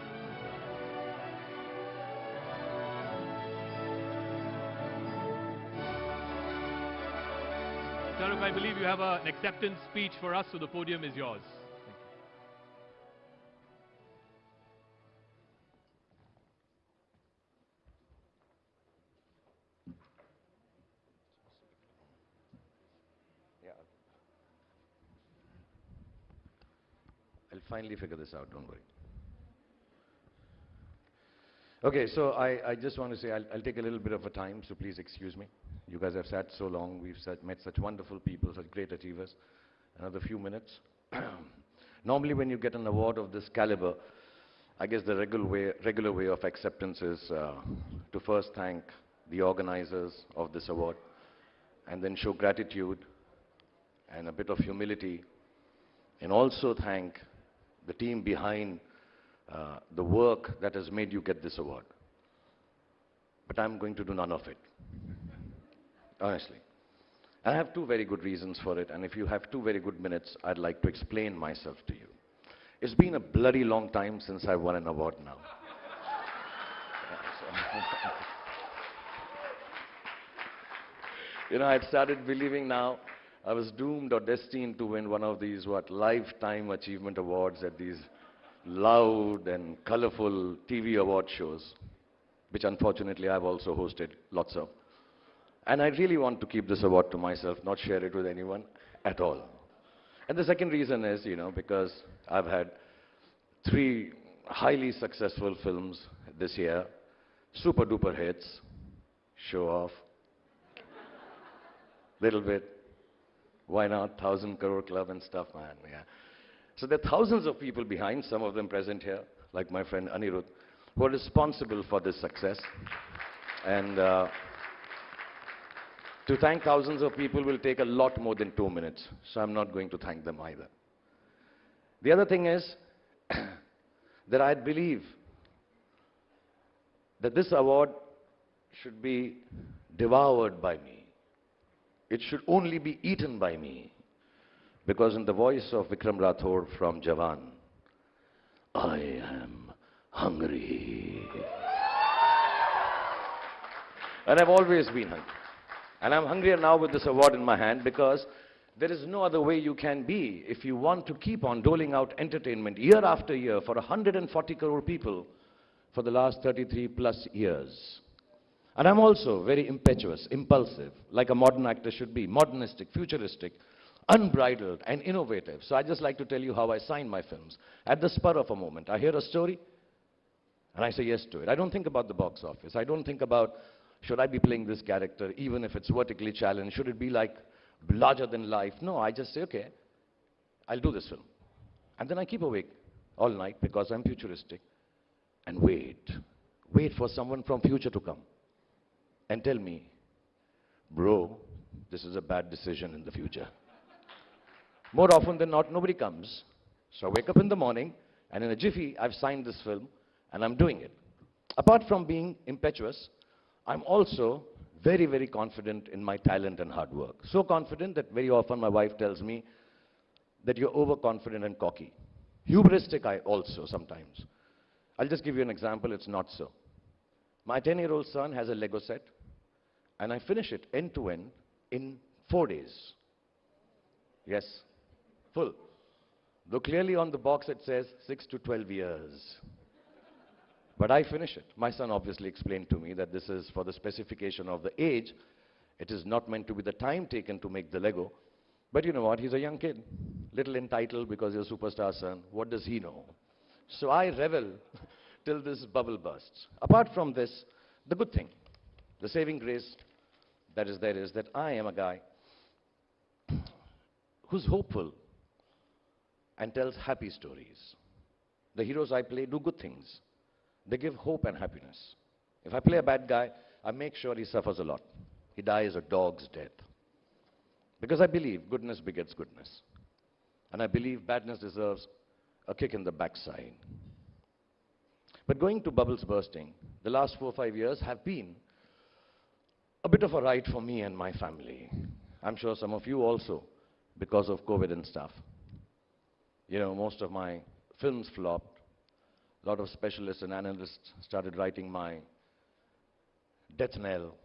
Shah Rukh, I believe you have an acceptance speech for us, so the podium is yours. I'll finally figure this out, don't worry. Okay, so I just want to say I'll take a little bit of a time, so please excuse me. You guys have sat so long, we've met such wonderful people, such great achievers. Another few minutes. Normally when you get an award of this caliber, I guess the regular way of acceptance is to first thank the organizers of this award and then show gratitude and a bit of humility and also thank the team behind the work that has made you get this award. But I'm going to do none of it, honestly. And I have two very good reasons for it, and if you have 2 very good minutes, I'd like to explain myself to you. It's been a bloody long time since I've won an award now. You know, I'd started believing now I was doomed or destined to win one of these, lifetime achievement awards at these loud and colorful TV award shows, which unfortunately I've also hosted lots of. And I really want to keep this award to myself, not share it with anyone at all. And the second reason is, you know, because I've had 3 highly successful films this year, super duper hits, show off, little bit, why not, 1,000 crore club and stuff, man, yeah. So there are thousands of people behind, some of them present here, like my friend Anirudh, who are responsible for this success. And to thank thousands of people will take a lot more than 2 minutes, so I'm not going to thank them either. The other thing is that I believe that this award should be devoured by me. It should only be eaten by me. Because in the voice of Vikram Rathore from Jawan, I am hungry. And I've always been hungry. And I'm hungrier now with this award in my hand because there is no other way you can be if you want to keep on doling out entertainment year after year for 140 crore people for the last 33 plus years. And I'm also very impetuous, impulsive, like a modern actor should be, modernistic, futuristic, unbridled and innovative. So I just like to tell you how I sign my films. At the spur of a moment, I hear a story and I say yes to it. I don't think about the box office. I don't think about, should I be playing this character, even if it's vertically challenged? Should it be like larger than life? No, I just say, okay, I'll do this film. And then I keep awake all night because I'm futuristic and wait for someone from future to come and tell me, bro, this is a bad decision in the future. More often than not, nobody comes. So I wake up in the morning, and in a jiffy, I've signed this film, and I'm doing it. Apart from being impetuous, I'm also very, very confident in my talent and hard work. So confident that very often my wife tells me that you're overconfident and cocky. Hubristic I also sometimes. I'll just give you an example, it's not so. My 10-year-old son has a Lego set, and I finish it end to end in 4 days. Yes, full. Though clearly on the box it says 6 to 12 years. But I finish it. My son obviously explained to me that this is for the specification of the age. It is not meant to be the time taken to make the Lego. But you know what? He's a young kid. Little entitled because he's a superstar son. What does he know? So I revel till this bubble bursts. Apart from this, the good thing, the saving grace that is there is that I am a guy who's hopeful and tells happy stories. The heroes I play do good things. They give hope and happiness. If I play a bad guy, I make sure he suffers a lot. He dies a dog's death. Because I believe goodness begets goodness. And I believe badness deserves a kick in the backside. But going to bubbles bursting, the last 4 or 5 years have been a bit of a ride for me and my family. I'm sure some of you also, because of COVID and stuff. You know, most of my films flopped. A lot of specialists and analysts started writing my death knell.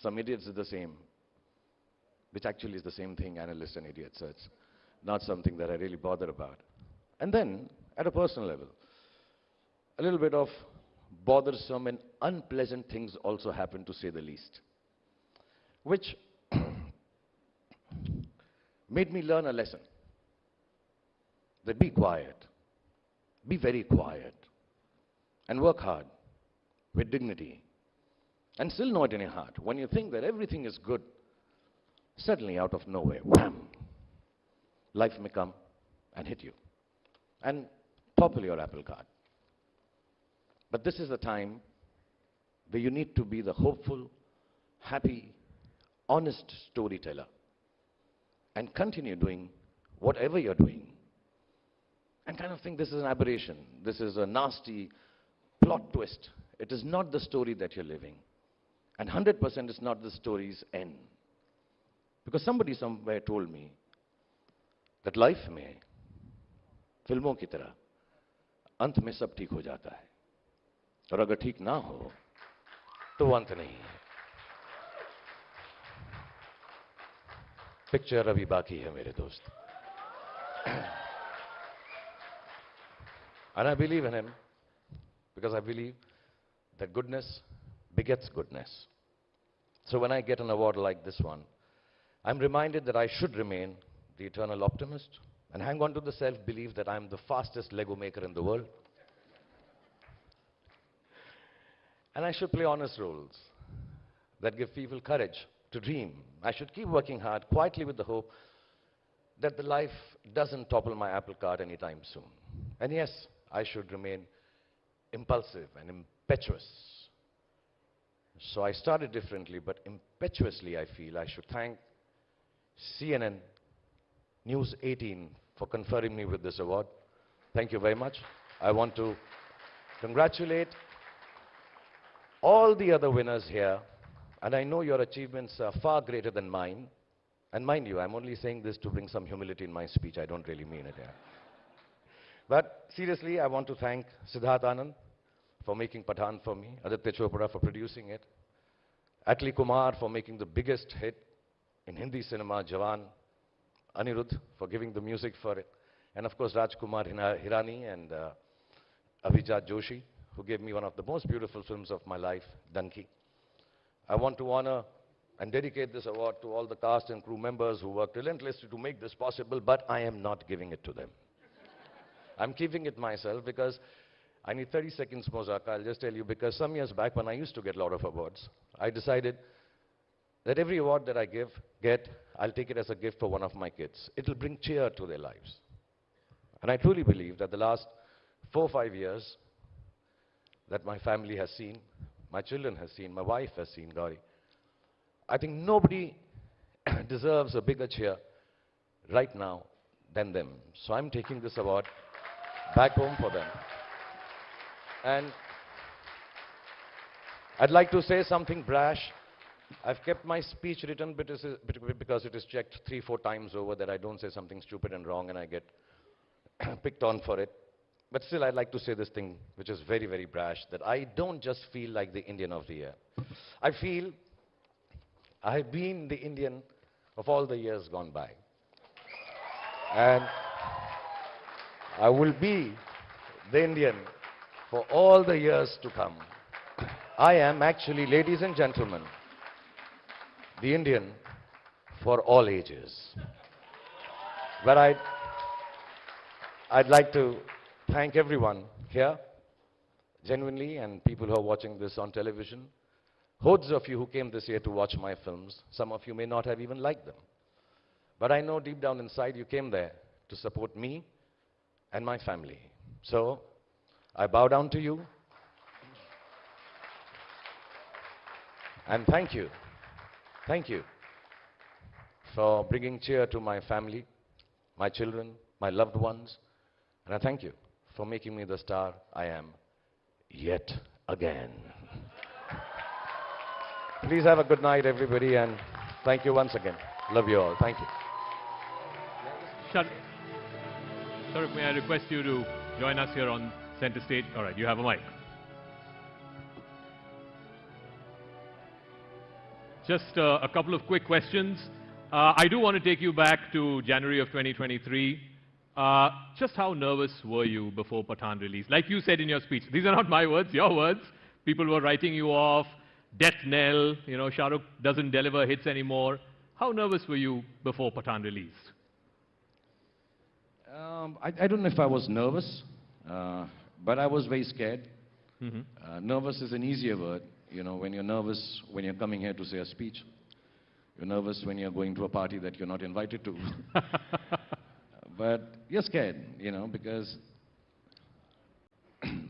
Some idiots did the same, which actually is the same thing, analysts and idiots, so it's not something that I really bother about. And then, at a personal level, a little bit of bothersome and unpleasant things also happened, to say the least, which made me learn a lesson. That be quiet, be very quiet, and work hard, with dignity, and still know it in your heart. When you think that everything is good, suddenly out of nowhere, wham, life may come and hit you, and topple your apple cart. But this is the time where you need to be the hopeful, happy, honest storyteller, and continue doing whatever you're doing. And kind of think this is an aberration, this is a nasty plot twist. It is not the story that you're living. And 100% is not the story's end. Because somebody somewhere told me that life में फिल्मों की तरह अंत में सब ठीक हो जाता है, और अगर ठीक ना हो तो अंत नहीं है. पिक्चर अभी बाकी है मेरे दोस्त. And I believe in him because I believe that goodness begets goodness. So when I get an award like this one, I'm reminded that I should remain the eternal optimist and hang on to the self-belief that I'm the fastest Lego maker in the world. And I should play honest roles that give people courage to dream. I should keep working hard, quietly with the hope that the life doesn't topple my apple cart anytime soon. And yes, I should remain impulsive and impetuous. So I started differently, but impetuously I feel I should thank CNN News 18 for conferring me with this award. Thank you very much. I want to congratulate all the other winners here, and I know your achievements are far greater than mine. And mind you, I'm only saying this to bring some humility in my speech. I don't really mean it here. But seriously, I want to thank Siddharth Anand for making Pathaan for me, Aditya Chopra for producing it, Atli Kumar for making the biggest hit in Hindi cinema, Jawan, Anirudh for giving the music for it, and of course Rajkumar Hirani and Abhijat Joshi, who gave me one of the most beautiful films of my life, Danki. I want to honor and dedicate this award to all the cast and crew members who worked relentlessly to make this possible, but I am not giving it to them. I'm keeping it myself because I need 30 seconds, Mozak. I'll just tell you, because some years back when I used to get a lot of awards, I decided that every award that I get, I'll take it as a gift for one of my kids. It'll bring cheer to their lives. And I truly believe that the last 4 or 5 years that my family has seen, my children has seen, my wife has seen, Gauri, I think nobody deserves a bigger cheer right now than them. So I'm taking this award back home for them. And I'd like to say something brash. I've kept my speech written because it is checked 3 or 4 times over that I don't say something stupid and wrong and I get picked on for it. But still, I'd like to say this thing, which is very, very brash, that I don't just feel like the Indian of the year. I feel I have been the Indian of all the years gone by. And I will be the Indian for all the years to come. I am actually, ladies and gentlemen, the Indian for all ages. But I'd like to thank everyone here, genuinely, and people who are watching this on television. Hordes of you who came this year to watch my films. Some of you may not have even liked them. But I know deep down inside you came there to support me and my family. So, I bow down to you. And thank you for bringing cheer to my family, my children, my loved ones. And I thank you for making me the star I am yet again. Please have a good night, everybody, and thank you once again. Love you all. Thank you. Shah Rukh, may I request you to join us here on center stage? All right, you have a mic. Just a couple of quick questions. I do want to take you back to January of 2023. Just how nervous were you before Pathaan release? Like you said in your speech, these are not my words, your words. People were writing you off, death knell, Shah Rukh doesn't deliver hits anymore. How nervous were you before Pathaan released? I don't know if I was nervous, but I was very scared. Nervous is an easier word. When you're nervous when you're coming here to say a speech. You're nervous when you're going to a party that you're not invited to. But you're scared, because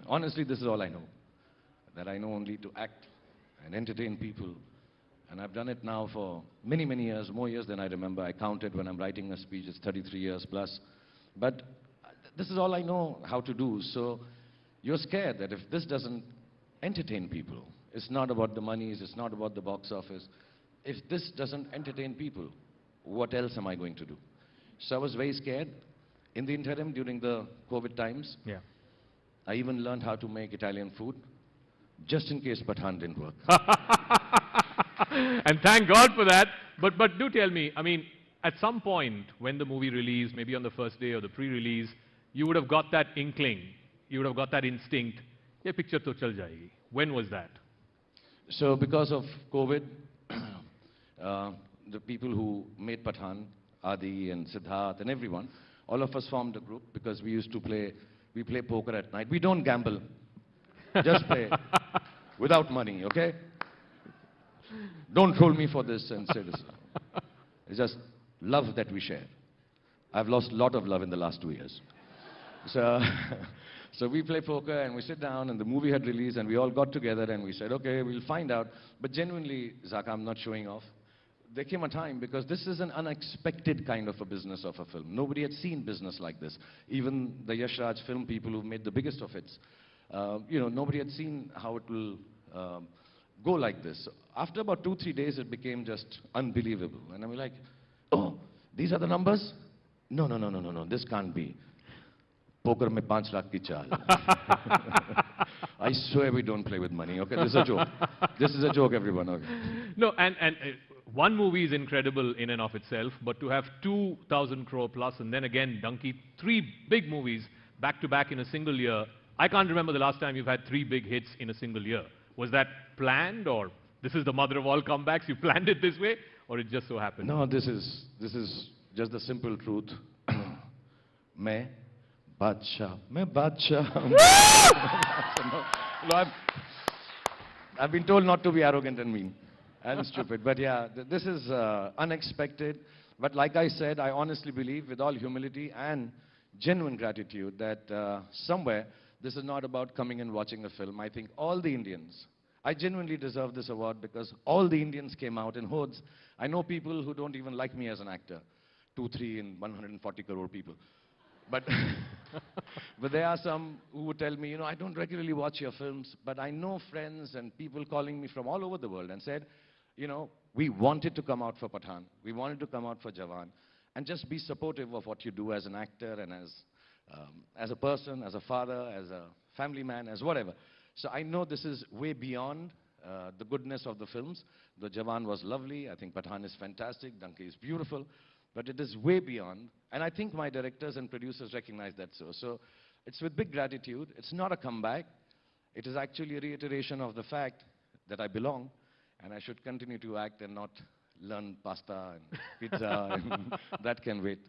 honestly, this is all I know. That I know only to act and entertain people. And I've done it now for many, many years, more years than I remember. I counted when I'm writing a speech, it's 33 years plus. But this is all I know how to do. So you're scared that if this doesn't entertain people, it's not about the monies, it's not about the box office. If this doesn't entertain people, what else am I going to do? So I was very scared. In the interim, during the COVID times, I even learned how to make Italian food, just in case Pathaan didn't work. And thank God for that. But do tell me, at some point when the movie released, maybe on the first day or the pre-release, you would have got that inkling, you would have got that instinct, ye picture to chal jayegi. When was that? So because of COVID, the people who made Pathaan, Adi and Siddharth and everyone, all of us formed a group because we used to play poker at night. We don't gamble, just play without money, okay? Don't troll me for this and say this. It's just love that we share. I've lost a lot of love in the last 2 years. So we play poker and we sit down and the movie had released and we all got together and we said, okay, we'll find out. But genuinely, Zaka, I'm not showing off. There came a time because this is an unexpected kind of a business of a film. Nobody had seen business like this. Even the Yash Raj film people who've made the biggest of hits, nobody had seen how it will go like this. After about 2-3 days, it became just unbelievable. And I'm like, oh, these are the numbers? No, this can't be. Poker mein 5 lakh ki chal. I swear we don't play with money, okay? This is a joke. This is a joke, everyone, okay? No, and one movie is incredible in and of itself, but to have 2,000 crore plus and then again, Donkey, 3 big movies back to back in a single year. I can't remember the last time you've had 3 big hits in a single year. Was that planned, or this is the mother of all comebacks? You planned it this way, or it just so happened? No, this is just the simple truth. Main Badshah. No, I've been told not to be arrogant and mean and stupid. But yeah, this is unexpected. But like I said, I honestly believe with all humility and genuine gratitude that somewhere this is not about coming and watching a film. I think all the Indians, I genuinely deserve this award because all the Indians came out in hordes. I know people who don't even like me as an actor. 2, 3 and 140 crore people. But there are some who would tell me, I don't regularly watch your films, but I know friends and people calling me from all over the world and said, we wanted to come out for Pathaan. We wanted to come out for Jawan. And just be supportive of what you do as an actor and as a person, as a father, as a family man, as whatever. So I know this is way beyond the goodness of the films. The Jawan was lovely. I think Pathaan is fantastic. Donkey is beautiful. But it is way beyond. And I think my directors and producers recognize that so. So it's with big gratitude. It's not a comeback. It is actually a reiteration of the fact that I belong and I should continue to act and not learn pasta and pizza and that can wait.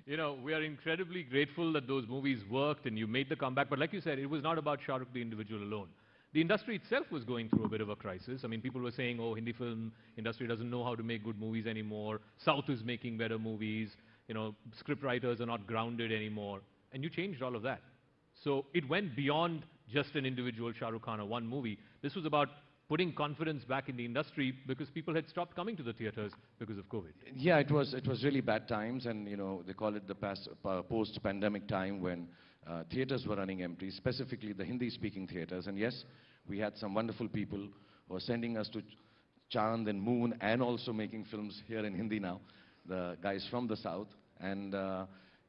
We are incredibly grateful that those movies worked and you made the comeback. But like you said, it was not about Shah Rukh, the individual alone. The industry itself was going through a bit of a crisis. People were saying, oh, Hindi film industry doesn't know how to make good movies anymore. South is making better movies. Script writers are not grounded anymore. And you changed all of that. So it went beyond just an individual Shah Rukh Khan or one movie. This was about putting confidence back in the industry because people had stopped coming to the theaters because of COVID. Yeah, it was really bad times, and you know, they call it the post-pandemic time when theaters were running empty, specifically the Hindi-speaking theaters. And yes, we had some wonderful people who were sending us to Chand and Moon, and also making films here in Hindi now, the guys from the South. And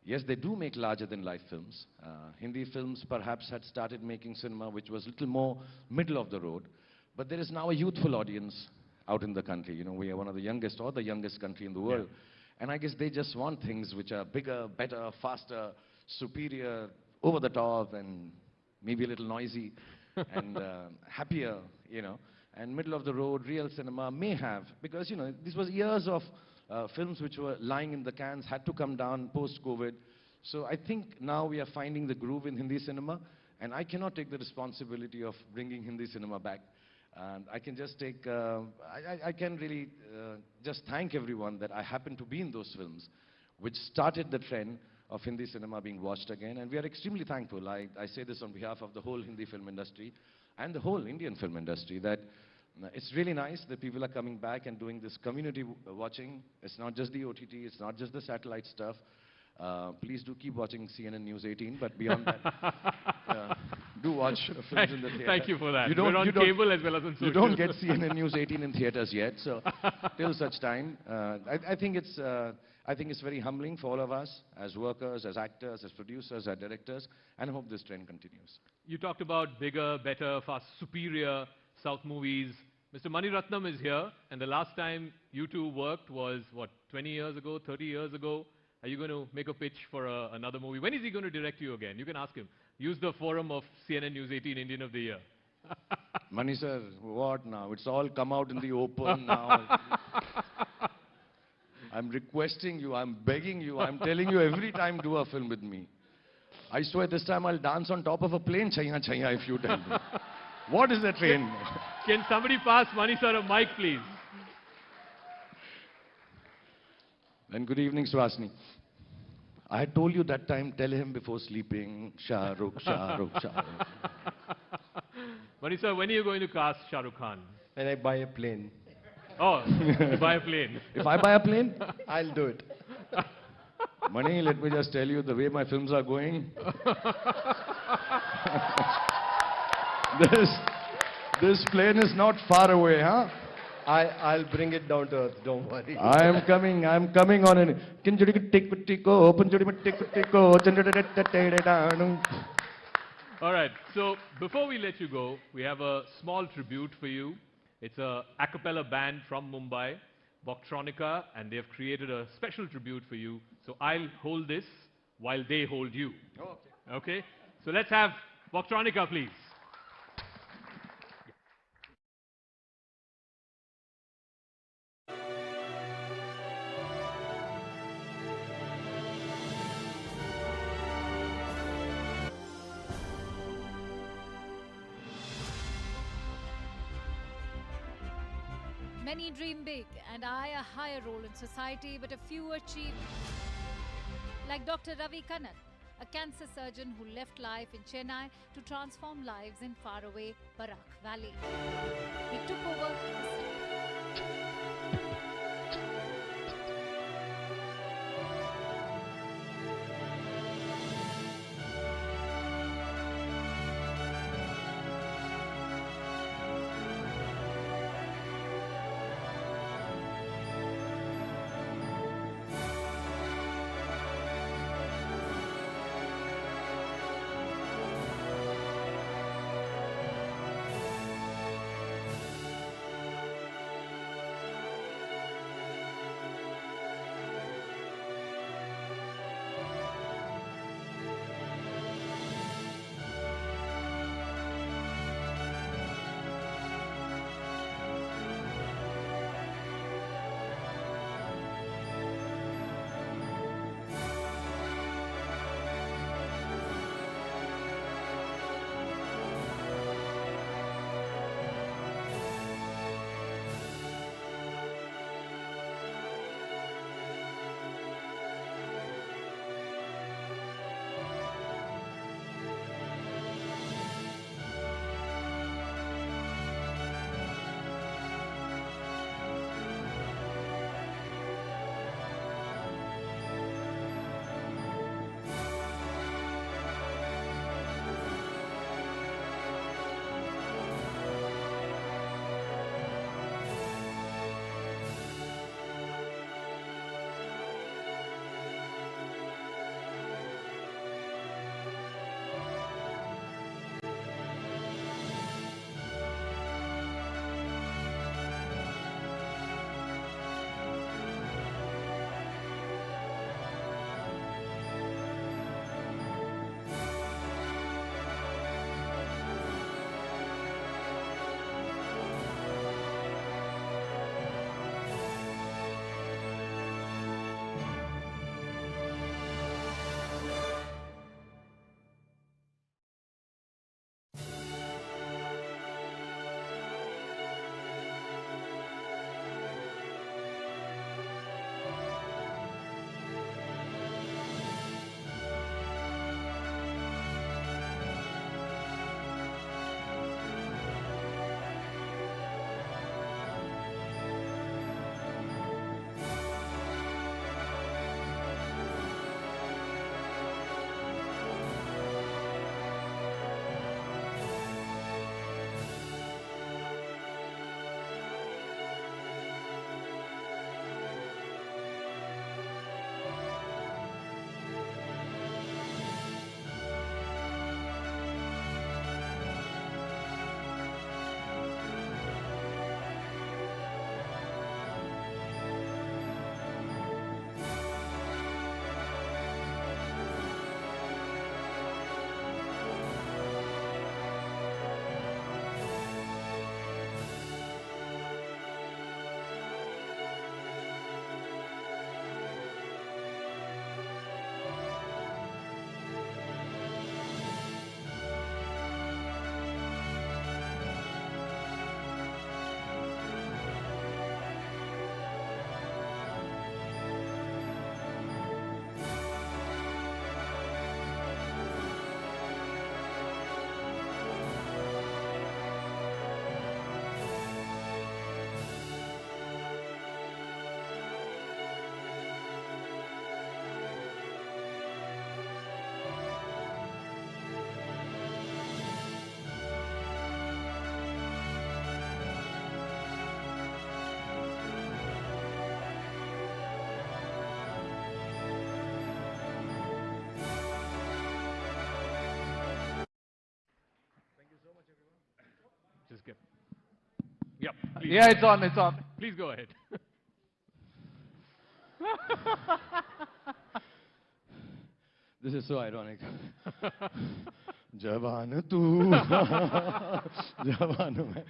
yes, they do make larger-than-life films. Hindi films perhaps had started making cinema which was a little more middle of the road. But there is now a youthful audience out in the country. You know, we are one of the youngest or the youngest country in the world. Yeah. And I guess they just want things which are bigger, better, faster, superior, over the top, and maybe a little noisy and happier, you know. And middle of the road, real cinema may have, because, you know, this was years of films which were lying in the cans, had to come down post-COVID. So I think now we are finding the groove in Hindi cinema, and I cannot take the responsibility of bringing Hindi cinema back. And I can just take, I can really just thank everyone that I happened to be in those films, which started the trend of Hindi cinema being watched again. And we are extremely thankful. I say this on behalf of the whole Hindi film industry and the whole Indian film industry, that it's really nice that people are coming back and doing this community watching. It's not just the OTT, it's not just the satellite stuff. Please do keep watching CNN News 18, but beyond that, do watch films in the theater. Thank you for that. We're on cable as well as on social. You don't get CNN News 18 in theaters yet, so till such time. I think it's very humbling for all of us as workers, as actors, as producers, as directors, and I hope this trend continues. You talked about bigger, better, fast, superior South movies. Mr. Mani Ratnam is here, and the last time you two worked was, what, 20 years ago, 30 years ago? Are you going to make a pitch for another movie? When is he going to direct you again? You can ask him. Use the forum of CNN News 18 Indian of the Year. Mani sir, what now? It's all come out in the open now. I'm requesting you, I'm begging you, I'm telling you every time do a film with me. I swear this time I'll dance on top of a plane, chaiya chaiya, if you tell me. What is the train? Can somebody pass Mani sir a mic, please? And good evening, Swasni. I had told you that time, tell him before sleeping, Shah Rukh, Shah Rukh, Shah Rukh. Mani sir, when are you going to cast Shah Rukh Khan? When I buy a plane. Oh, you buy a plane. If I buy a plane? I'll do it. Mani, let me just tell you, the way my films are going, this plane is not far away, huh? I'll bring it down to earth, don't worry. I'm coming on it. All right, so before we let you go, we have a small tribute for you. It's a a cappella band from Mumbai, Voktronika, and they've created a special tribute for you. So I'll hold this while they hold you. Okay. Okay? So let's have Voktronika, please. Many dream big and eye a higher role in society, but a few achieve. Like Dr. Ravichander, a cancer surgeon who left life in Chennai to transform lives in faraway Barak Valley. He took over Yeah, it's on, it's on. Please go ahead. This is so ironic. Jawan tu, Jawan mein.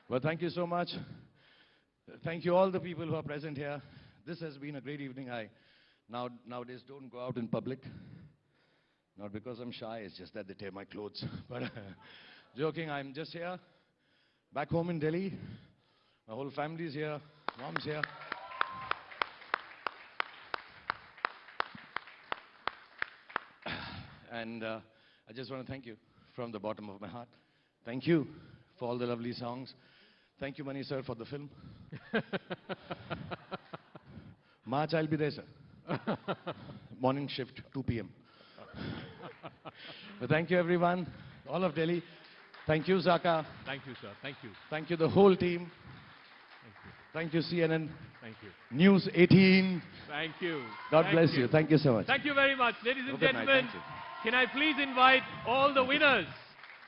But thank you so much. Thank you all the people who are present here. This has been a great evening. I nowadays don't go out in public. Not because I'm shy, it's just that they tear my clothes. But joking, I'm just here, back home in Delhi. My whole family is here, mom's here. And I just want to thank you from the bottom of my heart. Thank you for all the lovely songs. Thank you, Mani sir, for the film. March, I'll be there, sir. Morning shift, 2 p.m. But thank you, everyone, all of Delhi. Thank you, Zaka. Thank you, sir. Thank you. Thank you, the whole team. Thank you. Thank you, CNN. Thank you. News 18. Thank you. God Thank bless you. Thank you so much. Thank you very much. Ladies and Good night. gentlemen, Thank you. can I please invite all the winners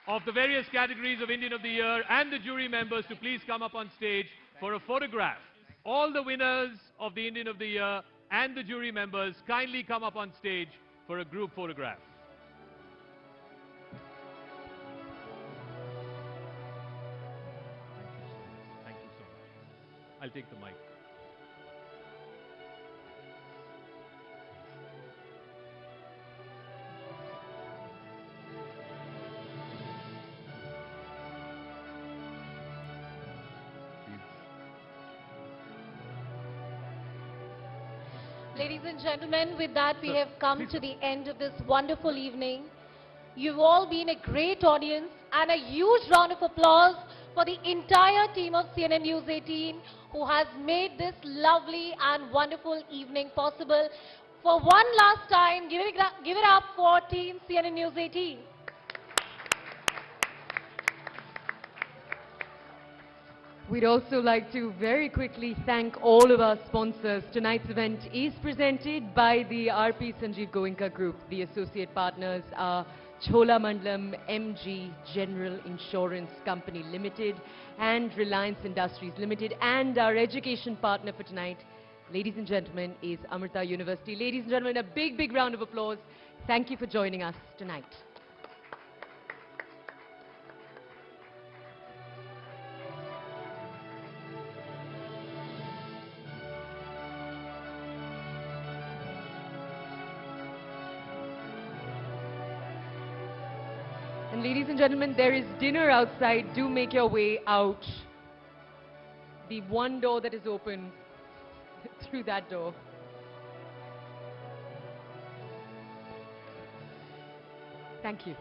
of the various categories of Indian of the Year and the jury members to please come up on stage for a photograph. All the winners of the Indian of the Year and the jury members kindly come up on stage for a group photograph. Thank you so much. I'll take the mic. Ladies and gentlemen, with that we have come to the end of this wonderful evening. You've all been a great audience, and a huge round of applause for the entire team of CNN News 18 who has made this lovely and wonderful evening possible. For one last time, give it up for Team CNN News 18. We'd also like to very quickly thank all of our sponsors. Tonight's event is presented by the RP Sanjeev Goenka Group. The associate partners are Cholamandalam MG General Insurance Company Limited and Reliance Industries Limited. And our education partner for tonight, ladies and gentlemen, is Amrita University. Ladies and gentlemen, a big, big round of applause. Thank you for joining us tonight. And ladies and gentlemen, there is dinner outside. Do make your way out. The one door that is open, through that door. Thank you.